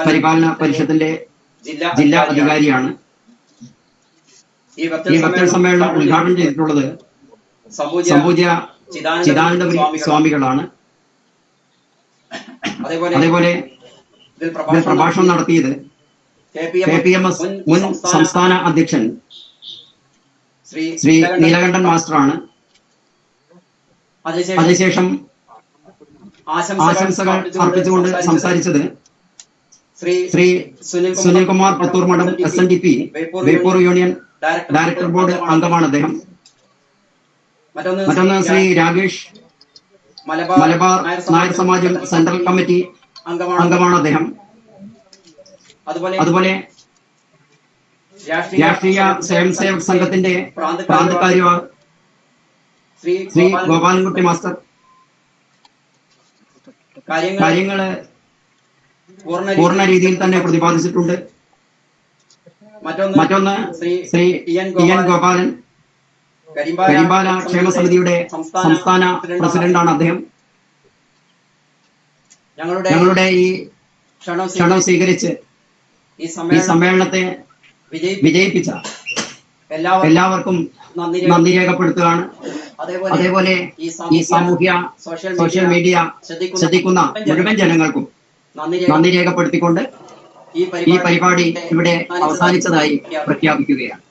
പരിപാലന പരിഷത്തിന്റെ ജില്ലാ അധികാരിയാണ്. ഈ വെർച്വൽ സമ്മേളനം ഉദ്ഘാടനം ചെയ്തിട്ടുള്ളത് സംപൂജ്യ ചിദാനന്ദപുരി സ്വാമികളാണ്. അതേപോലെ ഇതിൽ പ്രഭാഷണം നടത്തിയത് KPMS മുൻ സംസ്ഥാന അധ്യക്ഷൻ ശ്രീ നീലകണ്ഠൻ മാസ്റ്ററാണ്. അതിനുശേഷം ആശംസകൾ അർപ്പിച്ചുകൊണ്ട് സംസാരിച്ചത് Shri Sunilkumar Pathurmadam SNDP Beypore union director board അംഗമാണ് അദ്ദേഹം. മറ്റൊന്ന് ശ്രീ രാകേഷ് മലബാർ നായർ സമാജം സെൻട്രൽ കമ്മിറ്റി അംഗമാണ് അദ്ദേഹം. അതുപോലെ രാഷ്ട്രീയ സ്വയംസേവക് സംഘത്തിന്റെ പ്രാന്ത കാര്യവാഹ് ശ്രീ ഗോപാലൻകുട്ടി മാസ്റ്റർ കാര്യങ്ങള് പൂർണ്ണ രീതിയിൽ തന്നെ പ്രതിപാദിച്ചിട്ടുണ്ട്. മറ്റൊന്ന് ശ്രീ EN ഗോപാലൻ കരിമ്പാല ക്ഷേമസമിതിയുടെ സംസ്ഥാന പ്രസിഡന്റാണ് അദ്ദേഹം. ഞങ്ങളുടെ ഈ ക്ഷണം സ്വീകരിച്ച് ഈ സമ്മേളനത്തെ വിജയിപ്പിച്ച എല്ലാവർക്കും നന്ദി രേഖപ്പെടുത്തുകയാണ്. അതേപോലെ ഈ സാമൂഹ്യ സോഷ്യൽ മീഡിയ ശ്രദ്ധിക്കുന്ന മുഴുവൻ ജനങ്ങൾക്കും നന്ദി രേഖപ്പെടുത്തിക്കൊണ്ട് ഈ പരിപാടി ഇവിടെ അവസാനിച്ചതായി പ്രഖ്യാപിക്കുകയാണ്.